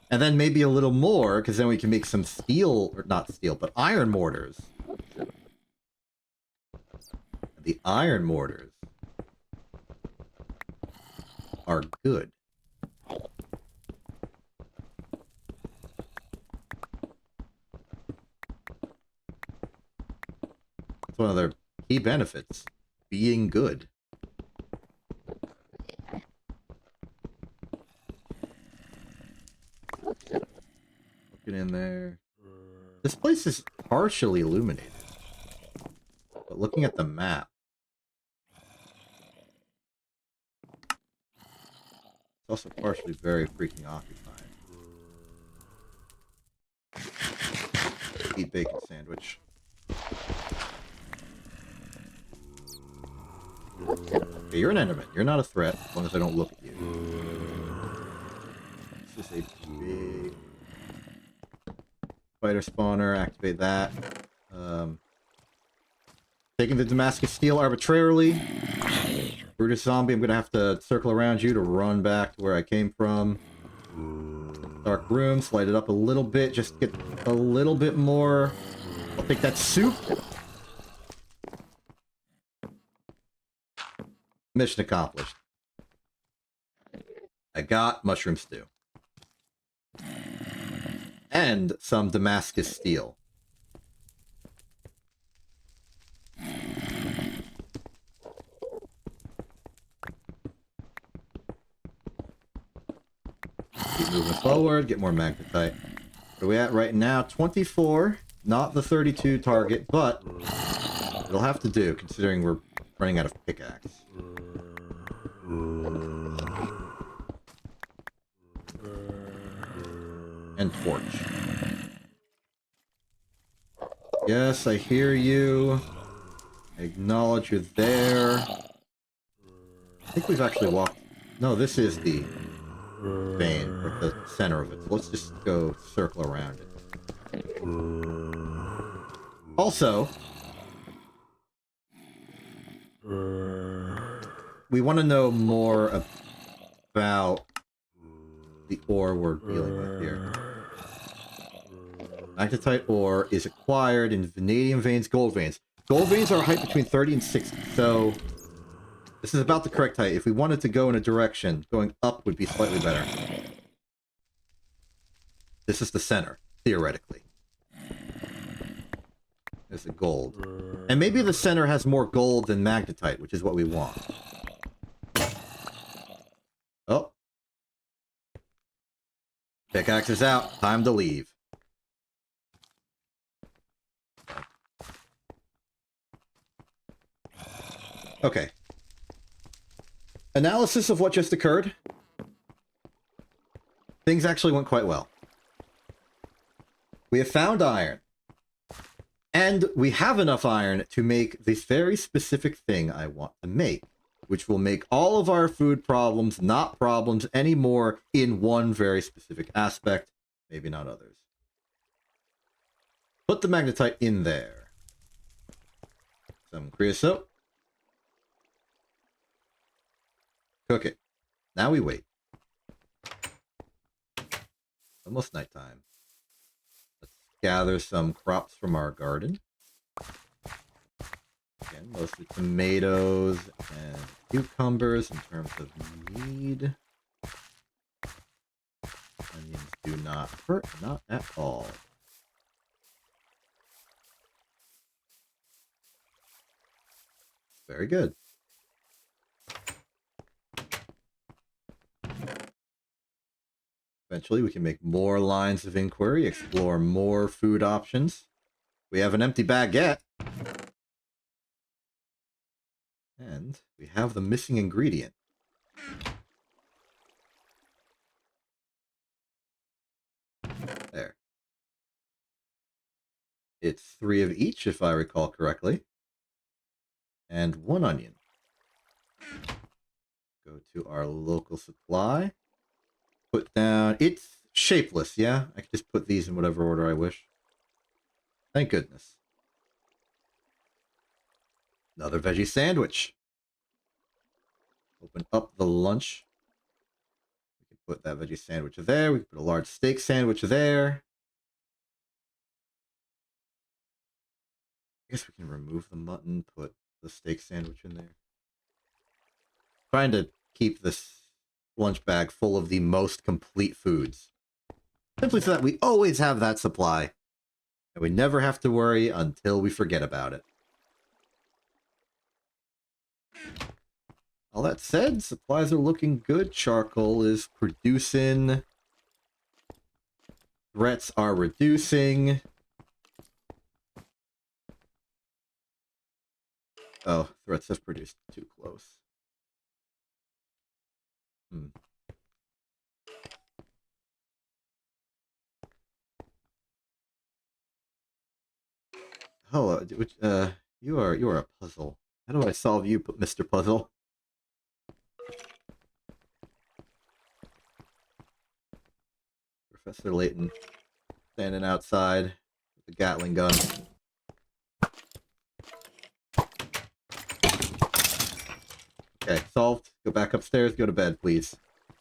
And then maybe a little more, because then we can make some steel, or not steel, but iron mortars. The iron mortars are good. That's one of their key benefits, being good. Looking in there. This place is partially illuminated. But looking at the map, it's also partially very freaking occupied. Eat bacon sandwich. Okay, you're an Enderman. You're not a threat, as long as I don't look at you. This is a big spider spawner. Activate that. Taking the Damascus Steel arbitrarily. Brutus Zombie, I'm going to have to circle around you to run back to where I came from. Dark room, slide it up a little bit, just get a little bit more. I'll take that soup. Mission accomplished. I got mushroom stew. And some Damascus Steel. Keep moving forward, get more magnetite. Where are we at right now? 24. Not the 32 target, but it'll have to do, considering we're running out of pickaxe. And torch. Yes, I hear you. I acknowledge you're there. I think we've actually walked... No, this is the vein, or the center of it. So let's just go circle around it. Also, we want to know more about the ore we're dealing with here. Magnetite ore is acquired in vanadium veins, gold veins. Gold veins are a height between 30 and 60, so this is about the correct height. If we wanted to go in a direction, going up would be slightly better. This is the center, theoretically. There's the gold. And maybe the center has more gold than magnetite, which is what we want. Oh. Pickaxe is out. Time to leave. Okay. Analysis of what just occurred. Things actually went quite well. We have found iron. And we have enough iron to make this very specific thing I want to make, which will make all of our food problems not problems anymore in one very specific aspect, maybe not others. Put the magnetite in there. Some creosote. Cook it. Now we wait. Almost nighttime. Let's gather some crops from our garden. Again, mostly tomatoes and cucumbers in terms of need. Onions do not hurt, not at all. Very good. Eventually, we can make more lines of inquiry, explore more food options. We have an empty baguette. And we have the missing ingredient. There. It's 3 of each, if I recall correctly. And 1 onion. Go to our local supply. Put down... It's shapeless, yeah? I can just put these in whatever order I wish. Thank goodness. Another veggie sandwich. Open up the lunch. We can put that veggie sandwich there. We can put a large steak sandwich there. I guess we can remove the mutton, put the steak sandwich in there. Trying to keep this lunch bag full of the most complete foods. Simply so that we always have that supply. And we never have to worry until we forget about it. All that said, supplies are looking good. Charcoal is producing. Threats are reducing. Oh, threats have produced too close. Oh, which, you are a puzzle. How do I solve you, Mr. Puzzle? Professor Layton standing outside with the Gatling gun. Okay, solved. Go back upstairs. Go to bed, please.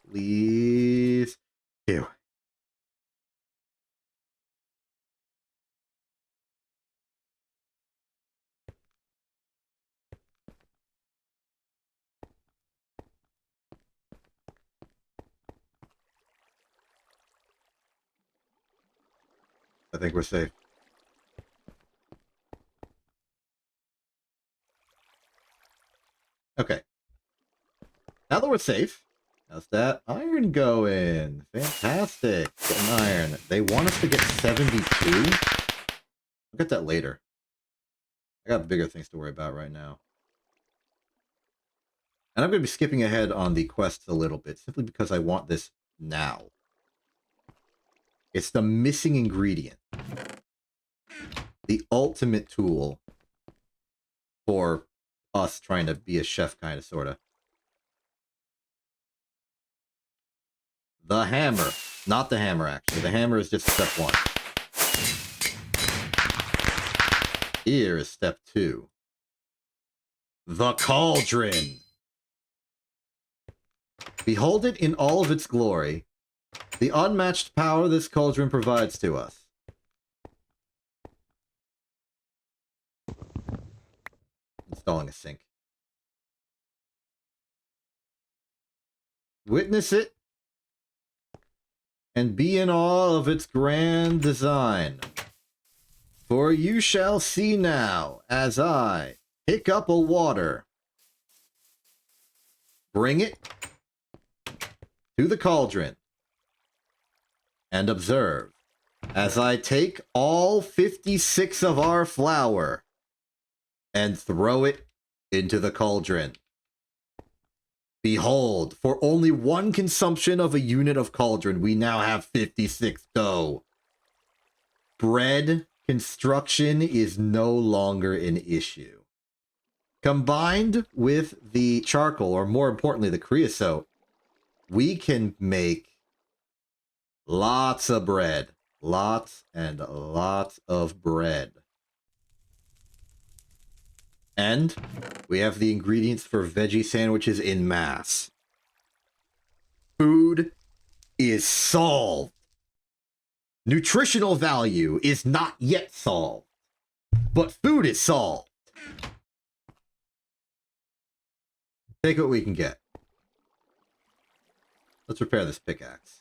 Please. Phew. I think we're safe. Okay. Now that we're safe, how's that iron going? Fantastic. Getting iron. They want us to get 72? I'll get that later. I got bigger things to worry about right now. And I'm going to be skipping ahead on the quests a little bit, simply because I want this now. It's the missing ingredient. The ultimate tool for us trying to be a chef, kind of, sort of. The hammer. Not the hammer, actually. The hammer is just step 1. Here is step 2. The cauldron. Behold it in all of its glory. The unmatched power this cauldron provides to us. Installing a sink. Witness it and be in awe of its grand design. For you shall see now, as I pick up a water, bring it to the cauldron, and observe as I take all 56 of our flour and throw it into the cauldron. Behold, for only 1 consumption of a unit of cauldron, we now have 56 dough. Bread construction is no longer an issue. Combined with the charcoal, or more importantly, the creosote, we can make lots of bread. Lots and lots of bread. And we have the ingredients for veggie sandwiches in mass. Food is solved. Nutritional value is not yet solved. But food is solved. Take what we can get. Let's repair this pickaxe.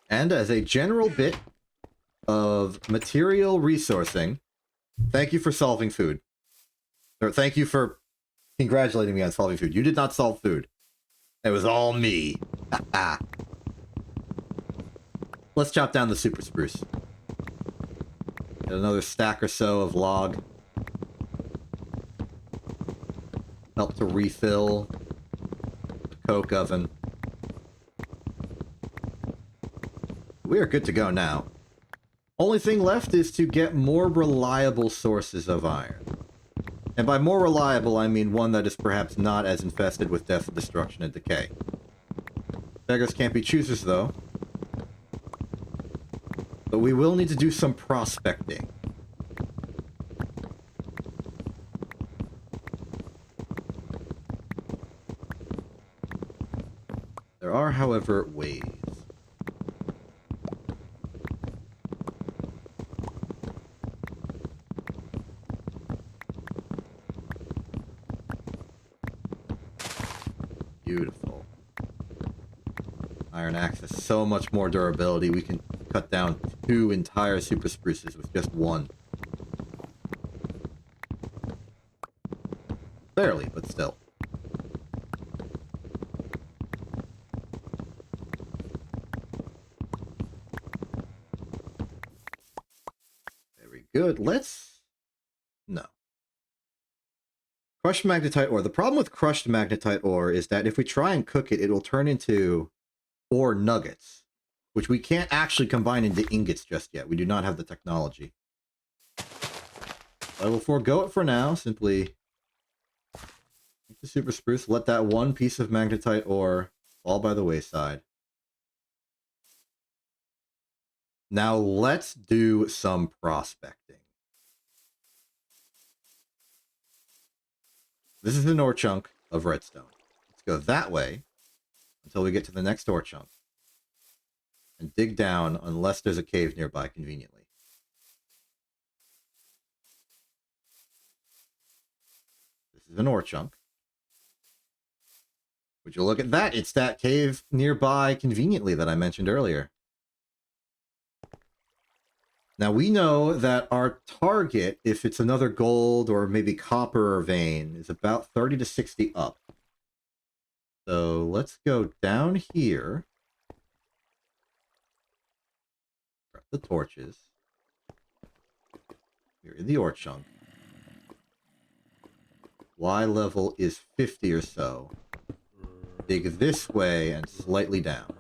And as a general bit of material resourcing, thank you for solving food. Or thank you for congratulating me on solving food. You did not solve food. It was all me. Let's chop down the super spruce. Get another stack or so of log. Help to refill the coke oven. We are good to go now. Only thing left is to get more reliable sources of iron. And by more reliable, I mean one that is perhaps not as infested with death, destruction, and decay. Beggars can't be choosers, though. But we will need to do some prospecting. There are, however, ways. Beautiful. Iron axe has so much more durability. We can cut down 2 entire super spruces with just 1. Barely, but still. Very good. Let's... No. Crushed magnetite ore. The problem with crushed magnetite ore is that if we try and cook it, it will turn into ore nuggets, which we can't actually combine into ingots just yet. We do not have the technology. I will forego it for now. Simply take the super spruce, let that 1 piece of magnetite ore fall by the wayside. Now let's do some prospecting. This is an ore chunk of redstone. Let's go that way until we get to the next ore chunk. And dig down unless there's a cave nearby conveniently. This is an ore chunk. Would you look at that? It's that cave nearby conveniently that I mentioned earlier. Now we know that our target, if it's another gold or maybe copper vein, is about 30 to 60 up. So let's go down here. Grab the torches. You're in the ore chunk. Y level is 50 or so. Dig this way and slightly down.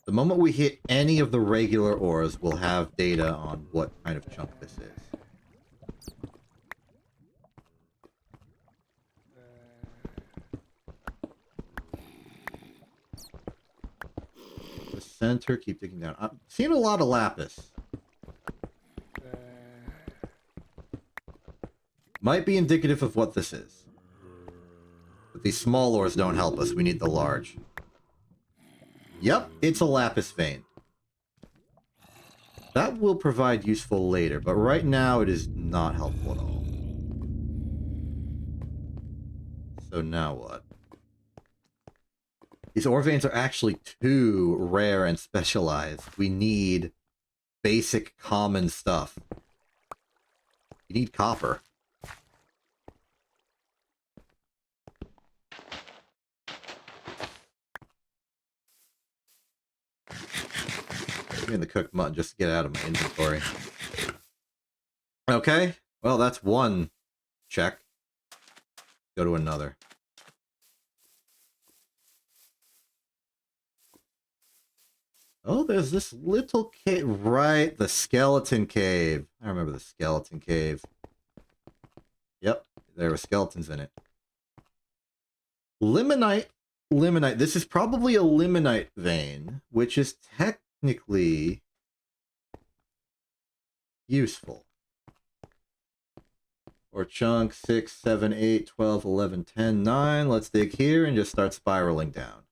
The moment we hit any of the regular ores, we'll have data on what kind of chunk this is. The center, keep digging down. I'm seeing a lot of lapis. Might be indicative of what this is. But these small ores don't help us. We need the large. Yep, it's a lapis vein. That will provide useful later, but right now it is not helpful at all. So now what? These ore veins are actually too rare and specialized. We need basic common stuff. You need copper. In the cooked mutton just to get out of my inventory. Okay, well that's one check. Go to another. Oh, there's this little cave, right? The skeleton cave. I remember the skeleton cave. Yep, there were skeletons in it. Limonite. Limonite. This is probably a limonite vein, which is technically useful. Or chunk 6, 7, 8, 12, 11, 10, 9. Let's dig here and just start spiraling down.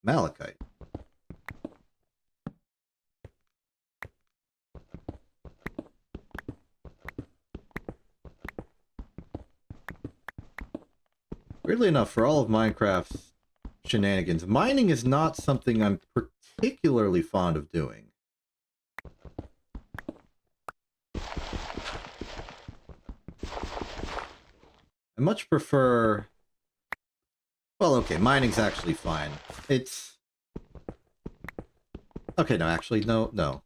Malachite. Weirdly enough, for all of Minecraft's shenanigans, mining is not something I'm particularly fond of doing. I much prefer... Well, okay, mining's actually fine. It's... Okay, no, actually, no.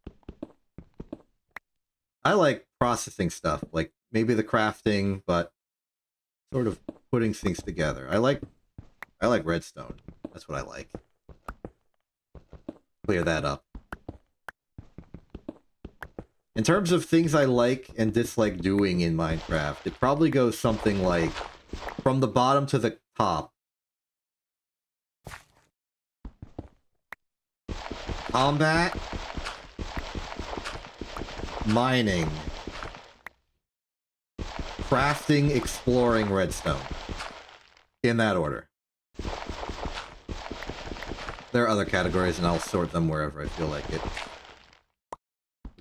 I like processing stuff, like maybe the crafting, but sort of putting things together. I like redstone. That's what I like. Clear that up. In terms of things I like and dislike doing in Minecraft, it probably goes something like from the bottom to the top. Combat, mining, crafting, exploring, redstone. In that order. There are other categories, and I'll sort them wherever I feel like it.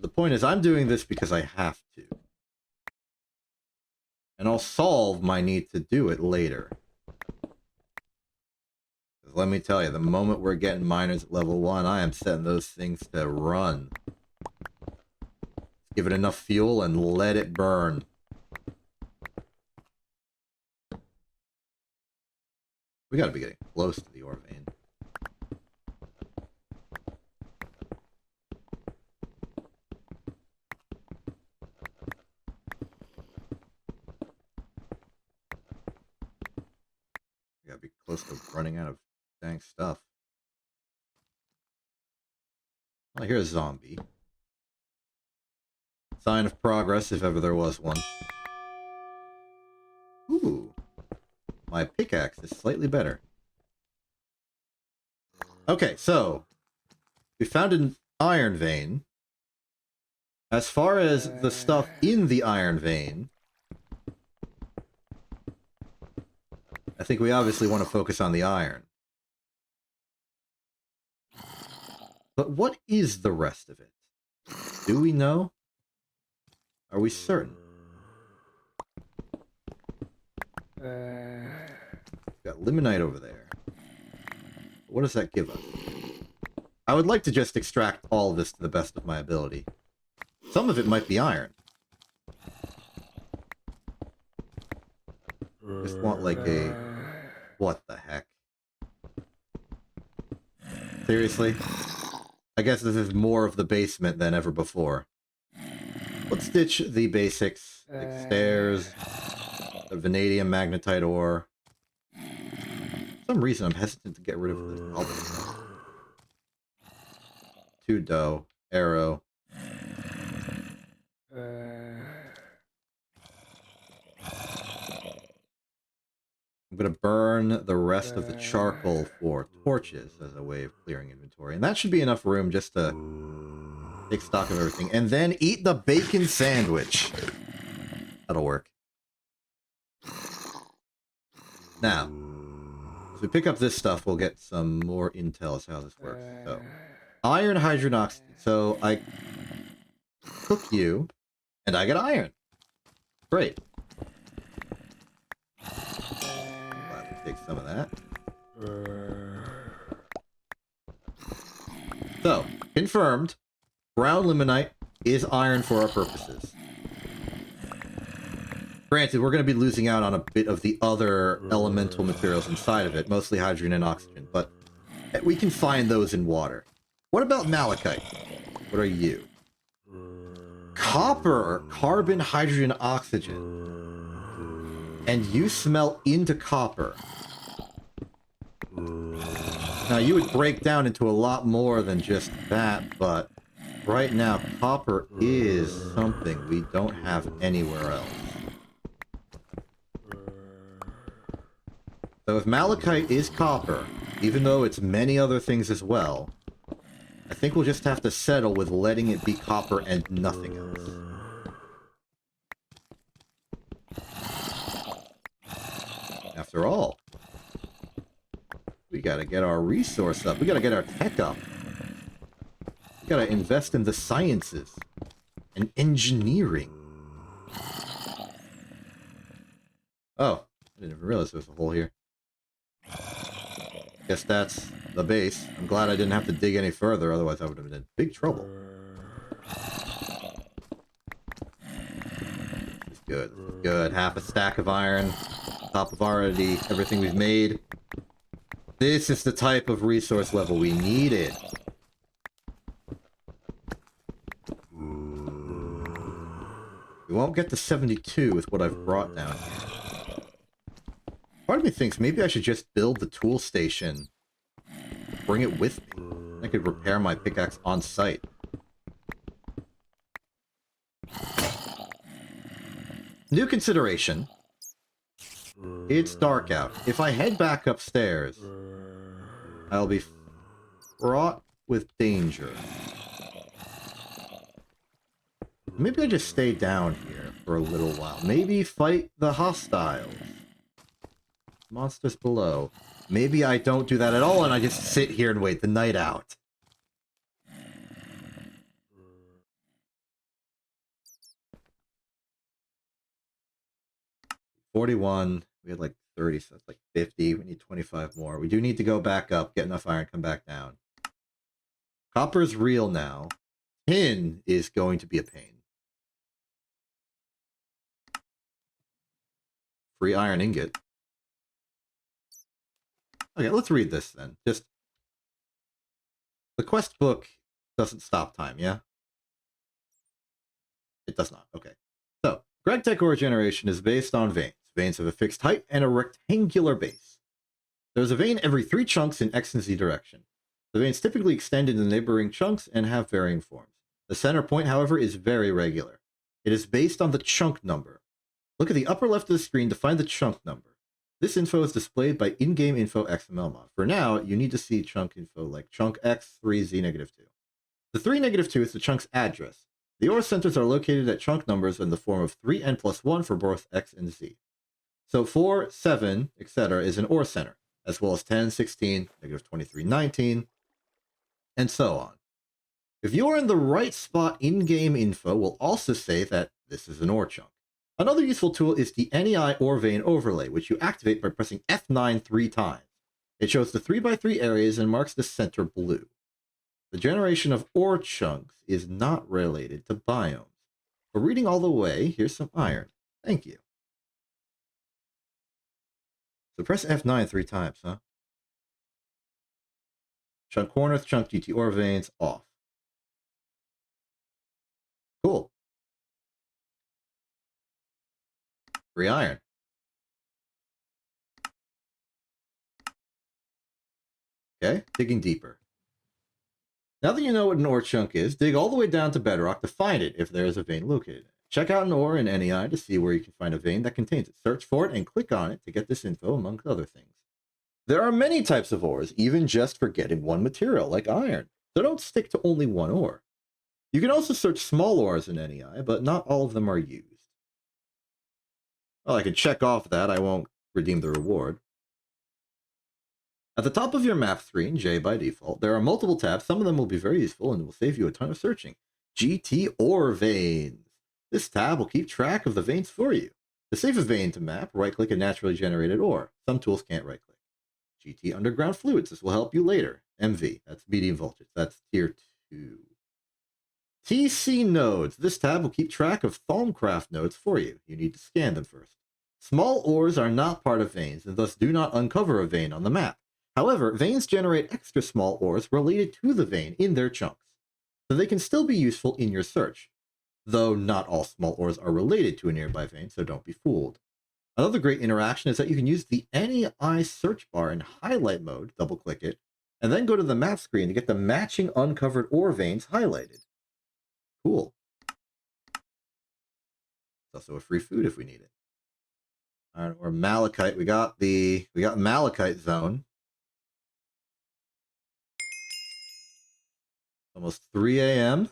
The point is, I'm doing this because I have to. And I'll solve my need to do it later. Let me tell you, the moment we're getting miners at level 1, I am setting those things to run. Give it enough fuel and let it burn. We gotta be getting close to the ore vein. We gotta be close to running out of dang stuff. Oh, here's a zombie. Sign of progress, if ever there was one. Ooh. My pickaxe is slightly better. Okay, so we found an iron vein. As far as the stuff in the iron vein, I think we obviously want to focus on the iron. But what is the rest of it? Do we know? Are we certain? Got limonite over there. What does that give us? I would like to just extract all of this to the best of my ability. Some of it might be iron. Just want like a... What the heck? Seriously? I guess this is more of the basement than ever before. Let's ditch the basics. Like stairs, the vanadium magnetite ore. For some reason I'm hesitant to get rid of this cobblestone. 2 dough, arrow. I'm going to burn the rest of the charcoal for torches as a way of clearing inventory. And that should be enough room just to take stock of everything. And then eat the bacon sandwich. That'll work. Now, as we pick up this stuff, we'll get some more intel as to how this works. So, iron, hydrogen, oxygen. So, I cook you, and I get iron. Great. Take some of that. So, confirmed, brown limonite is iron for our purposes. Granted, we're going to be losing out on a bit of the other elemental materials inside of it, mostly hydrogen and oxygen, but we can find those in water. What about malachite? What are you? Copper, carbon, hydrogen, oxygen. And you smelt into copper. Now, you would break down into a lot more than just that, but right now, copper is something we don't have anywhere else. So if malachite is copper, even though it's many other things as well, I think we'll just have to settle with letting it be copper and nothing else. After all, we gotta get our resource up. We gotta get our tech up. We gotta invest in the sciences and engineering. Oh, I didn't even realize there was a hole here. Guess that's the base. I'm glad I didn't have to dig any further, otherwise I would have been in big trouble. This is good. This is good. Half a stack of iron. Top of already everything we've made. This is the type of resource level we needed. We won't get to 72 with what I've brought down here. Part of me thinks maybe I should just build the tool station. Bring it with me. I could repair my pickaxe on site. New consideration. It's dark out. If I head back upstairs, I'll be fraught with danger. Maybe I just stay down here for a little while. Maybe fight the hostiles. Monsters below. Maybe I don't do that at all and I just sit here and wait the night out. $41. We had like 30, so it's like 50. We need 25 more. We do need to go back up, get enough iron, come back down. Copper's real now. Tin is going to be a pain. Free iron ingot. Okay, let's read this then. Just the quest book doesn't stop time, yeah? It does not. Okay. So, GregTech ore generation is based on veins. Veins have a fixed height and a rectangular base. There's a vein every 3 chunks in X and Z direction. The veins typically extend into neighboring chunks and have varying forms. The center point, however, is very regular. It is based on the chunk number. Look at the upper left of the screen to find the chunk number. This info is displayed by in-game info XML mod. For now, you need to see chunk info like chunk X3Z-2. The 3-2 is the chunk's address. The ore centers are located at chunk numbers in the form of 3n+1 for both X and Z. So 4, 7, etc. is an ore center, as well as 10, 16, -23, 19, and so on. If you are in the right spot, in-game info will also say that this is an ore chunk. Another useful tool is the NEI ore vein overlay, which you activate by pressing F9 3 times. It shows the 3x3 areas and marks the center blue. The generation of ore chunks is not related to biomes. For reading all the way, here's some iron. Thank you. So press F9 3 times, huh? Chunk corners, chunk GT ore veins, off. Cool. Free iron. Okay, digging deeper. Now that you know what an ore chunk is, dig all the way down to bedrock to find it if there is a vein located. Check out an ore in NEI to see where you can find a vein that contains it. Search for it and click on it to get this info, amongst other things. There are many types of ores, even just for getting one material, like iron, so don't stick to only one ore. You can also search small ores in NEI, but not all of them are used. Well, I can check off that. I won't redeem the reward. At the top of your map screen, J by default, there are multiple tabs. Some of them will be very useful and will save you a ton of searching. GT ore veins. This tab will keep track of the veins for you. To save a vein to map, right-click a naturally generated ore. Some tools can't right-click. GT underground fluids. This will help you later. MV. That's medium voltage. That's tier 2. TC nodes. This tab will keep track of Thalmcraft nodes for you. You need to scan them first. Small ores are not part of veins and thus do not uncover a vein on the map. However, veins generate extra small ores related to the vein in their chunks, so they can still be useful in your search, though not all small ores are related to a nearby vein, so don't be fooled. Another great interaction is that you can use the NEI search bar in highlight mode, double-click it, and then go to the map screen to get the matching uncovered ore veins highlighted. Cool. It's also a free food if we need it. All right, or malachite. We got malachite zone. Almost 3 a.m.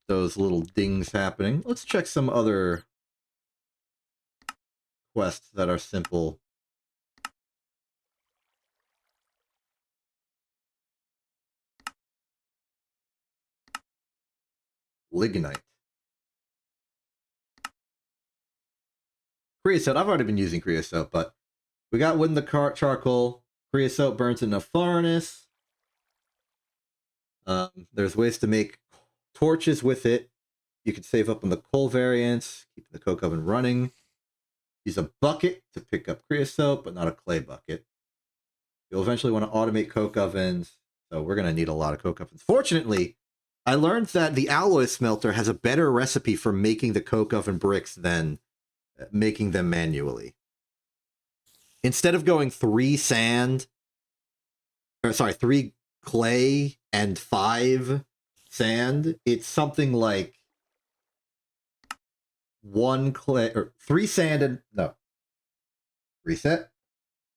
Those little dings happening. Let's check some other quests that are simple. Lignite. Creosote. I've already been using creosote, but we got wood in the charcoal. Creosote burns in a furnace. There's ways to make torches with it. You can save up on the coal variants, keep the coke oven running. Use a bucket to pick up creosote, but not a clay bucket. You'll eventually want to automate coke ovens, so we're going to need a lot of coke ovens. Fortunately, I learned that the alloy smelter has a better recipe for making the coke oven bricks than making them manually. Instead of going 3 clay and 5 sand, it's something like 1 clay or 3 sand and no. Reset.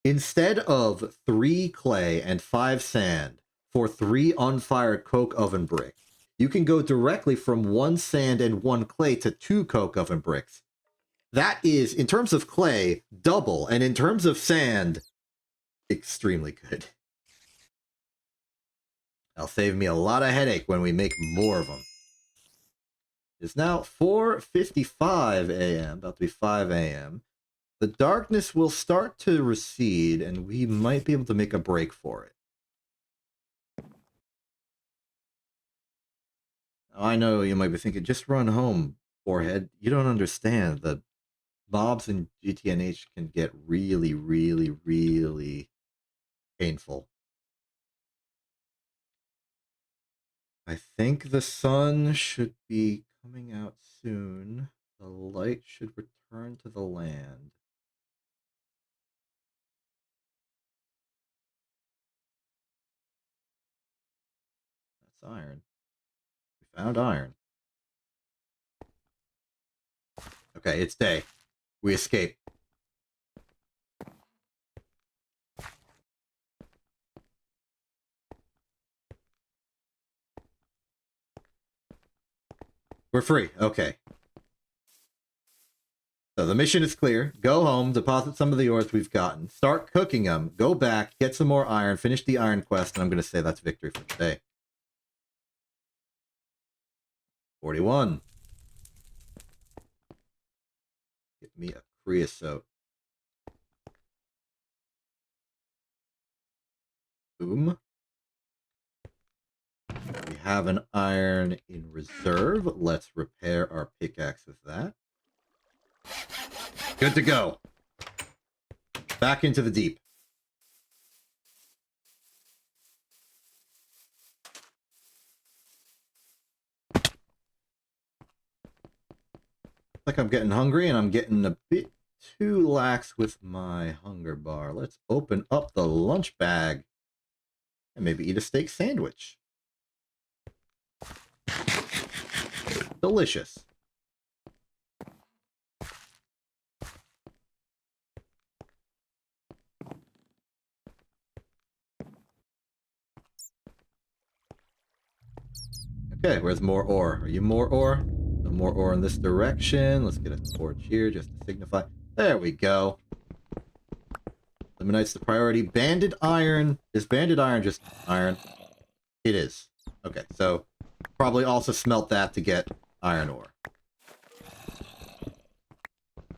Instead of 3 clay and 5 sand for 3 unfired coke oven bricks, you can go directly from 1 sand and 1 clay to 2 coke oven bricks. That is, in terms of clay, double, and in terms of sand, extremely good. That'll save me a lot of headache when we make more of them. It's now 4:55 a.m., about to be 5 a.m. The darkness will start to recede, and we might be able to make a break for it. I know you might be thinking, just run home, forehead. You don't understand that mobs in GTNH can get really, really, really painful. I think the sun should be coming out soon. The light should return to the land. That's iron. We found iron. Okay, it's day. We escape. We're free. Okay. So the mission is clear. Go home, deposit some of the ores we've gotten, start cooking them, go back, get some more iron, finish the iron quest, and I'm going to say that's victory for today. 41. Get me a creosote. Boom. We have an iron in reserve. Let's repair our pickaxe with that. Good to go. Back into the deep. Like I'm getting hungry and I'm getting a bit too lax with my hunger bar. Let's open up the lunch bag and maybe eat a steak sandwich. Delicious. Okay, where's more ore? Are you more ore? No more ore in this direction. Let's get a torch here just to signify. There we go. Limonite's the priority. Banded iron. Is banded iron just iron? It is. Okay, so probably also smelt that to get iron ore.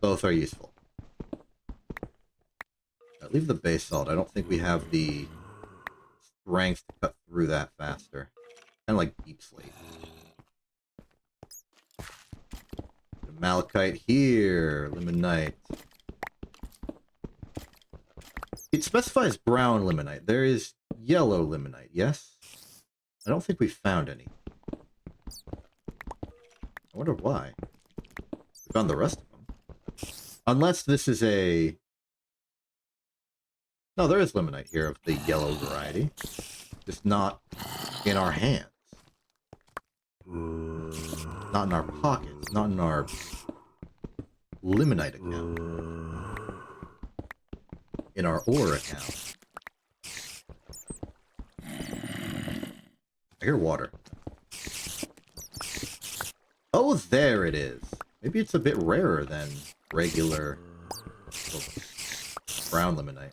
Both are useful. Leave the base salt. I don't think we have the strength to cut through that faster. Kind of like deep slate. Malachite here. Limonite. It specifies brown limonite. There is yellow limonite, yes? I don't think we found any. I wonder why. We found the rest of them. Unless this is a... No, there is limonite here of the yellow variety. Just not in our hands. Not in our pockets. Not in our limonite account. In our ore account. I hear water. Oh, there it is. Maybe it's a bit rarer than regular brown limonite.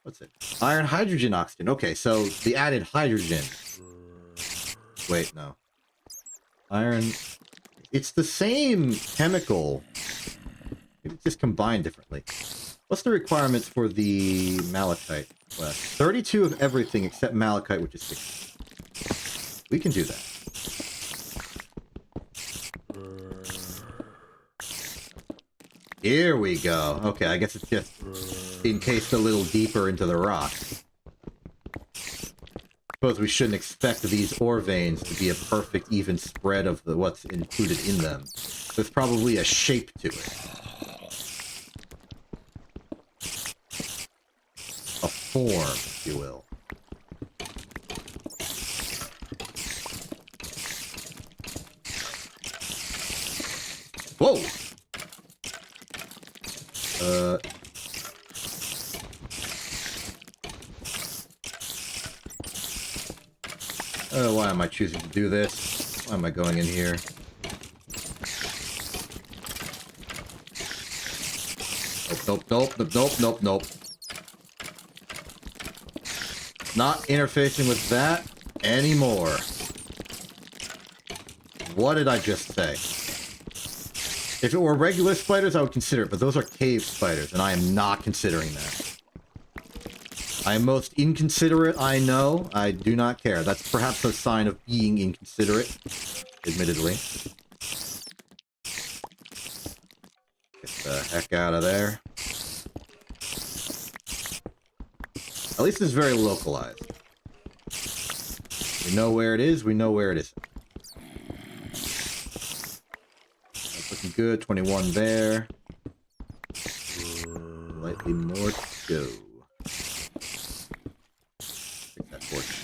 What's it? Iron, hydrogen, oxygen. Okay, so the added hydrogen. Wait, no. Iron. It's the same chemical. Maybe it's just combined differently. What's the requirements for the malachite quest? 32 of everything except malachite, which is 60. We can do that. Here we go. Okay, I guess it's just encased a little deeper into the rock. Suppose we shouldn't expect these ore veins to be a perfect even spread of what's included in them. There's probably a shape to it. A form, if you will. Whoa! Why am I choosing to do this? Why am I going in here? Nope, nope, nope, nope, nope, nope. Not interfacing with that anymore. What did I just say? If it were regular spiders, I would consider it, but those are cave spiders, and I am not considering that. I am most inconsiderate, I know. I do not care. That's perhaps a sign of being inconsiderate, admittedly. Get the heck out of there. At least it's very localized. We know where it is, we know where it isn't. That's looking good. 21 there. Slightly more to go. Take that torch.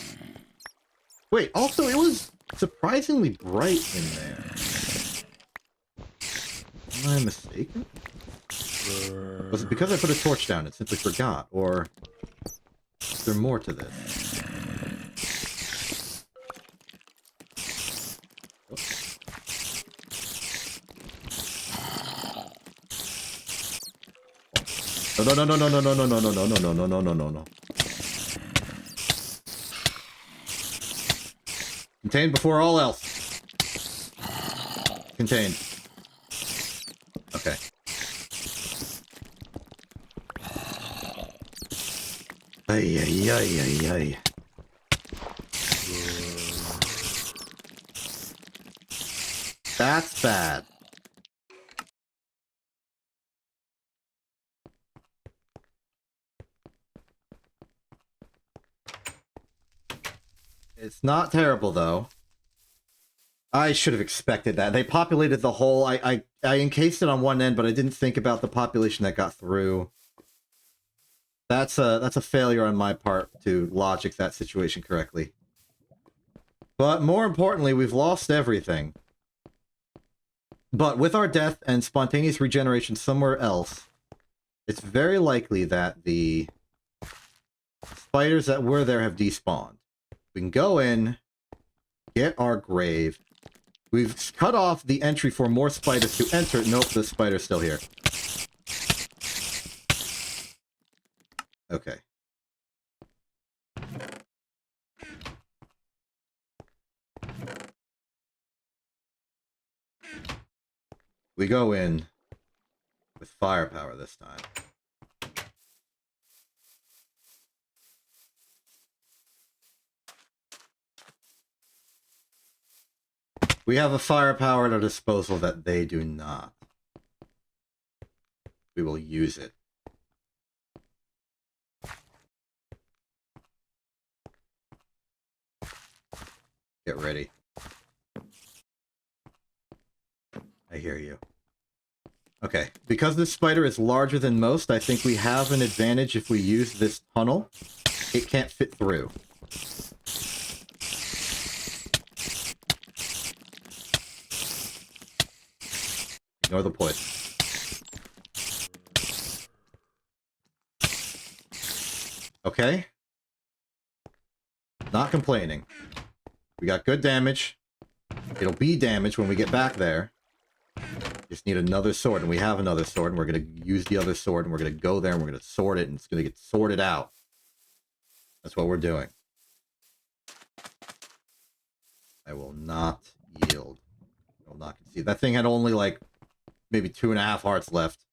Wait, also it was surprisingly bright in there. Am I mistaken? Was it because I put a torch down and simply forgot, or is there more to this? No, no, no, no, no, no, no, no, no, no, no, no, no, no, no, no, no. Contained before all else. Contained. Okay. Ay, ay, ay, ay, ay. That's bad. It's not terrible, though. I should have expected that. They populated the hole. I encased it on one end, but I didn't think about the population that got through. That's a failure on my part to logic that situation correctly. But more importantly, we've lost everything. But with our death and spontaneous regeneration somewhere else, it's very likely that the spiders that were there have despawned. We can go in, get our grave. We've cut off the entry for more spiders to enter. Nope, the spider's still here. Okay. We go in with firepower this time. We have a firepower at our disposal that they do not. We will use it. Get ready. I hear you. Okay, because this spider is larger than most, I think we have an advantage if we use this tunnel. It can't fit through. Ignore the poison. Okay. Not complaining. We got good damage. It'll be damage when we get back there. Just need another sword, and we have another sword, and we're going to use the other sword, and we're going to go there, and we're going to sword it, and it's going to get sorted out. That's what we're doing. I will not yield. I will not concede. That thing had only, like, maybe 2.5 hearts left.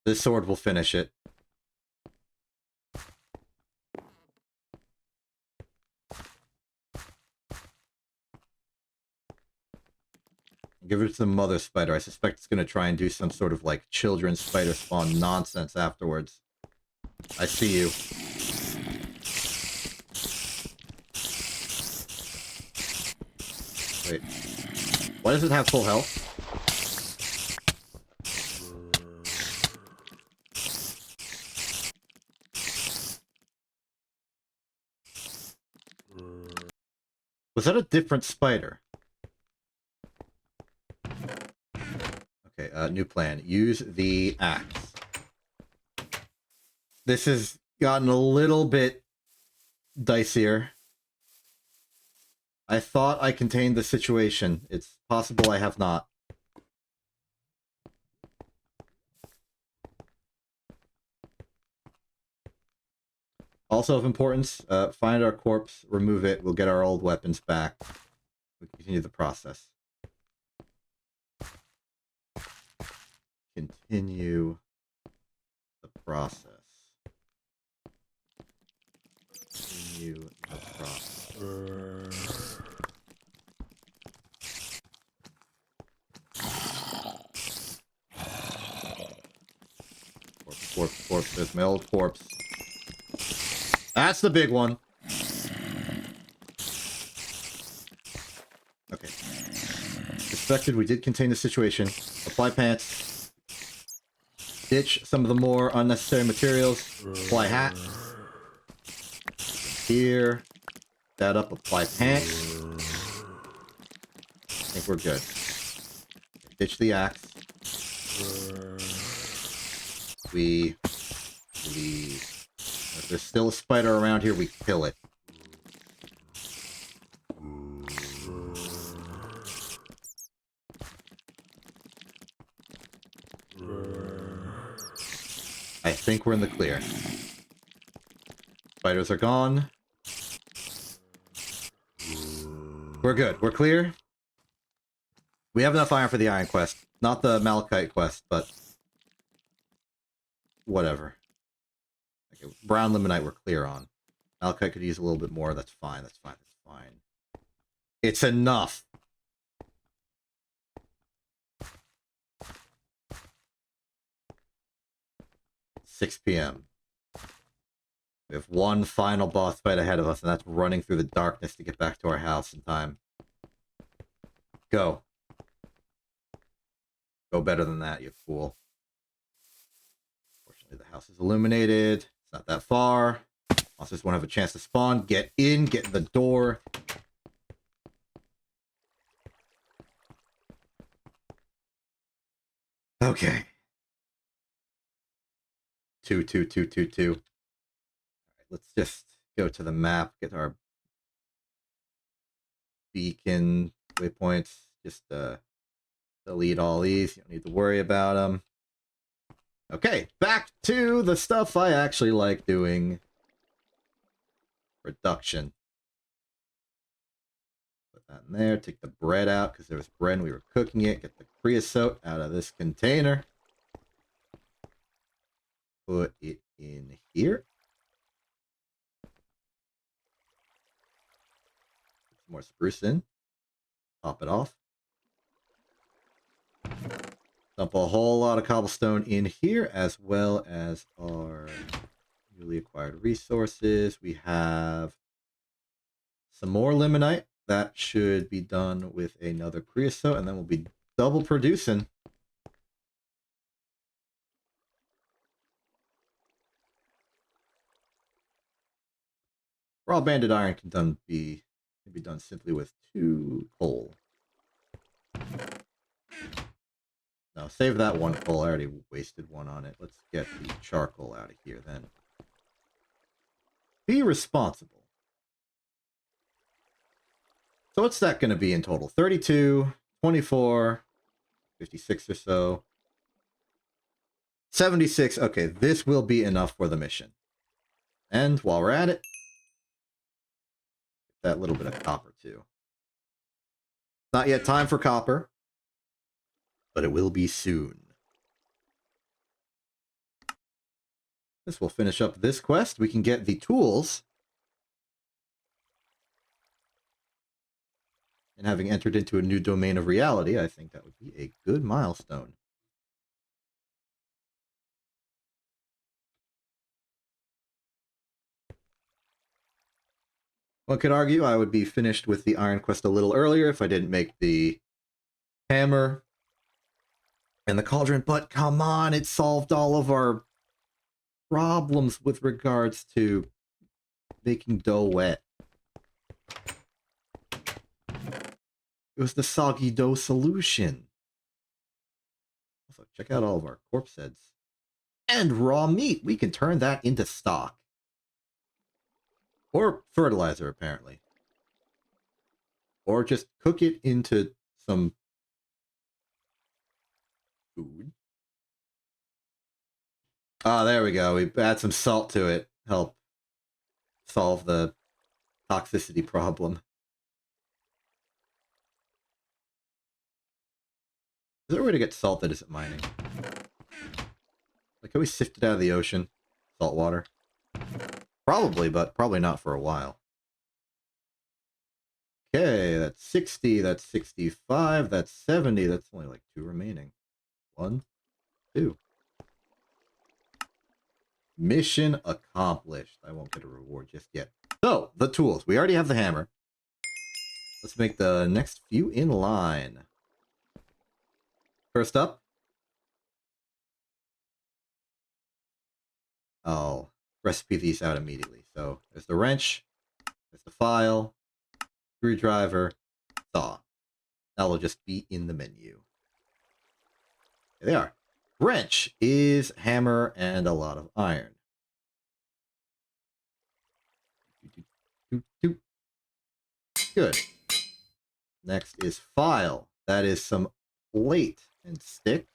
This sword will finish it. Give it to the mother spider. I suspect it's going to try and do some sort of, like, children's spider spawn nonsense afterwards. I see you. Wait. Why does it have full health? Was that a different spider? Okay, new plan. Use the axe. This has gotten a little bit dicier. I thought I contained the situation. It's possible I have not. Also of importance, find our corpse, remove it, we'll get our old weapons back. We continue the process. Continue the process. Continue the process. Corpse. There's my old corpse. That's the big one. Okay. Suspected we did contain the situation. Apply pants. Ditch some of the more unnecessary materials. Apply hat. Here. That up. Apply pants. I think we're good. Ditch the axe. We leave. If there's still a spider around here, we kill it. I think we're in the clear. Spiders are gone. We're good. We're clear. We have enough iron for the iron quest. Not the malachite quest, but whatever. Okay, brown limonite we're clear on. Malachite could use a little bit more. That's fine. That's fine. That's fine. It's enough. (6 p.m.) We have one final boss fight ahead of us, and that's running through the darkness to get back to our house in time. Go. Go better than that, you fool. Fortunately, the house is illuminated. It's not that far. Monsters won't have a chance to spawn. Get in, get in the door. Okay. 2, 2, 2, 2, 2. All right, let's just go to the map, get our beacon waypoints. Just delete all these. You don't need to worry about them. Okay, back to the stuff I actually like doing. Production. Put that in there. Take the bread out because there was bread and we were cooking it. Get the creosote out of this container. Put it in here. Put some more spruce in. Top it off. Dump a whole lot of cobblestone in here, as well as our newly acquired resources. We have some more limonite. That should be done with another creosote, and then we'll be double producing. Raw banded iron can be done simply with 2 coal. No, save that 1 coal. I already wasted 1 on it. Let's get the charcoal out of here then. Be responsible. So what's that going to be in total? 32, 24, 56 or so. 76. Okay, this will be enough for the mission. And while we're at it, that little bit of copper too. Not yet time for copper, but it will be soon. This will finish up this quest. We can get the tools. And having entered into a new domain of reality, I think that would be a good milestone. One could argue I would be finished with the Iron Quest a little earlier if I didn't make the hammer and the cauldron, but come on, it solved all of our problems with regards to making dough wet. It was the soggy dough solution. check out all of our corpse heads. And raw meat, we can turn that into stock. Or fertilizer, apparently. Or just cook it into some food. Ah, there we go. We add some salt to it. Help solve the toxicity problem. Is there a way to get salt that isn't mining? Like, can we sift it out of the ocean? Salt water? Probably, but probably not for a while. Okay, that's 60, that's 65, that's 70, that's only like 2 remaining. 1, 2. Mission accomplished. I won't get a reward just yet. So, the tools. We already have the hammer. Let's make the next few in line. First up, I'll recipe these out immediately. So, there's the wrench, there's the file, screwdriver, saw. That will just be in the menu. There they are. Wrench is hammer and a lot of iron. Good. Next is file. That is some plate and stick.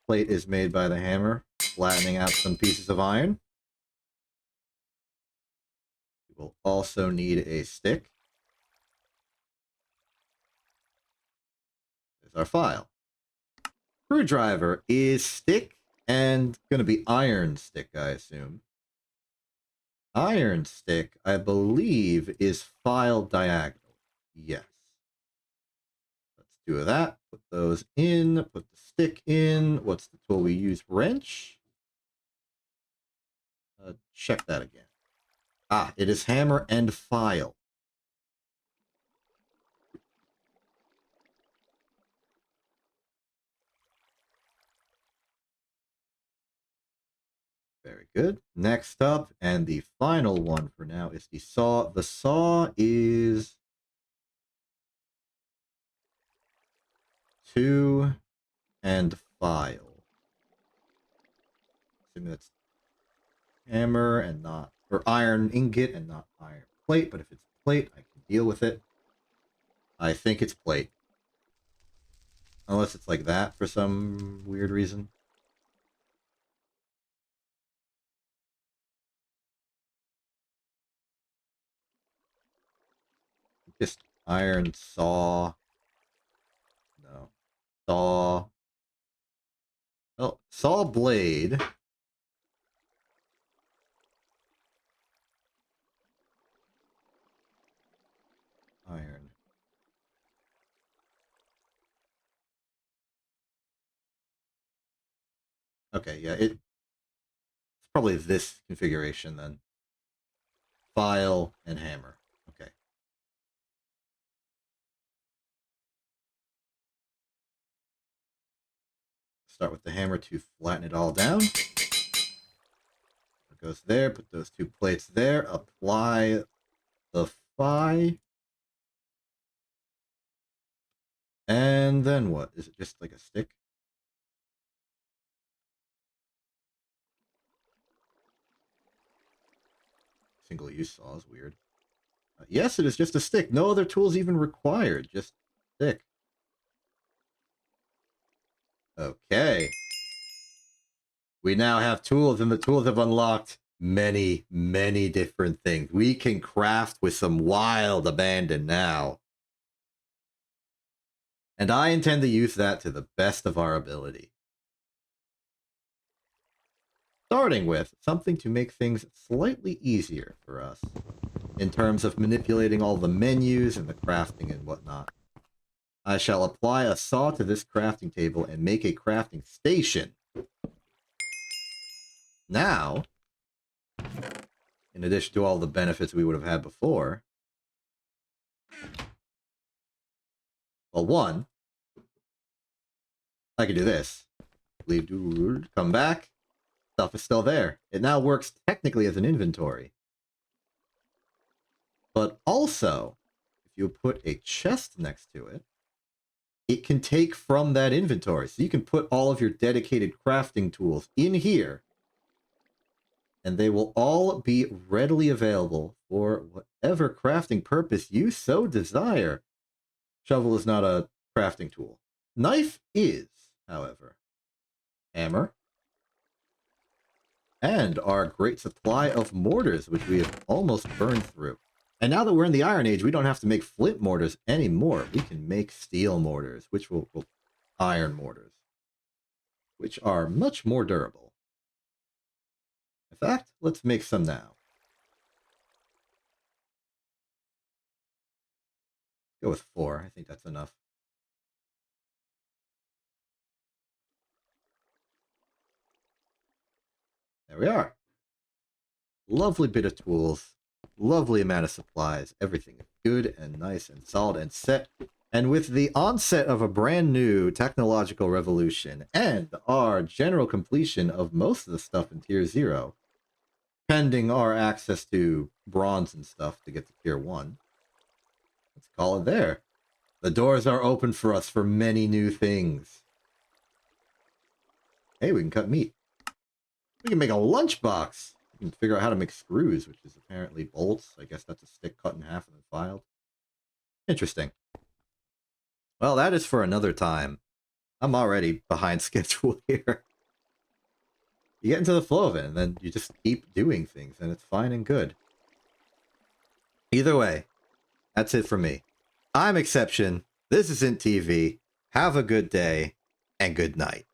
Plate is made by the hammer, flattening out some pieces of iron. We will also need a stick. There's our file. Screwdriver is stick and going to be iron stick, I assume. Iron stick, I believe, is file diagonal. Yes. Let's do that. Put those in. Put the stick in. What's the tool we use? Wrench? Check that again. Ah, it is hammer and file. Very good. Next up, and the final one for now, is the saw. The saw is 2 and file. Assuming that's hammer and not, or iron ingot and not iron plate, but if it's plate, I can deal with it. I think it's plate. Unless it's like that for some weird reason. Just iron saw. No. Saw. Oh, saw blade. Iron. Okay, yeah, it's probably this configuration then. File and hammer. Okay. Start with the hammer to flatten it all down. It goes there, put those 2 plates there, apply the phi. And then what? Is it just like a stick? Single-use saw is weird. Yes, it is just a stick. No other tools even required. Just stick. Okay. We now have tools, and the tools have unlocked many, many different things. We can craft with some wild abandon now. And I intend to use that to the best of our ability. Starting with something to make things slightly easier for us in terms of manipulating all the menus and the crafting and whatnot. I shall apply a saw to this crafting table and make a crafting station. Now, in addition to all the benefits we would have had before, well, one, I can do this. Leave, come back. Stuff is still there. It now works technically as an inventory. But also, if you put a chest next to it, it can take from that inventory. So you can put all of your dedicated crafting tools in here, and they will all be readily available for whatever crafting purpose you so desire. Shovel is not a crafting tool. Knife is, however. Hammer. And our great supply of mortars, which we have almost burned through. And now that we're in the Iron Age, we don't have to make flint mortars anymore. We can make steel mortars, which will iron mortars, which are much more durable. In fact, let's make some now. Go with 4. I think that's enough. There we are. Lovely bit of tools. Lovely amount of supplies. Everything is good and nice and solid and set. And with the onset of a brand new technological revolution and our general completion of most of the stuff in Tier 0, pending our access to bronze and stuff to get to Tier 1, let's call it there. The doors are open for us for many new things. Hey, we can cut meat. We can make a lunchbox. We can figure out how to make screws, which is apparently bolts. I guess that's a stick cut in half and then filed. Interesting. Well, that is for another time. I'm already behind schedule here. You get into the flow of it, and then you just keep doing things, and it's fine and good. Either way, that's it for me. I'm Exception. This isn't TV. Have a good day, and good night.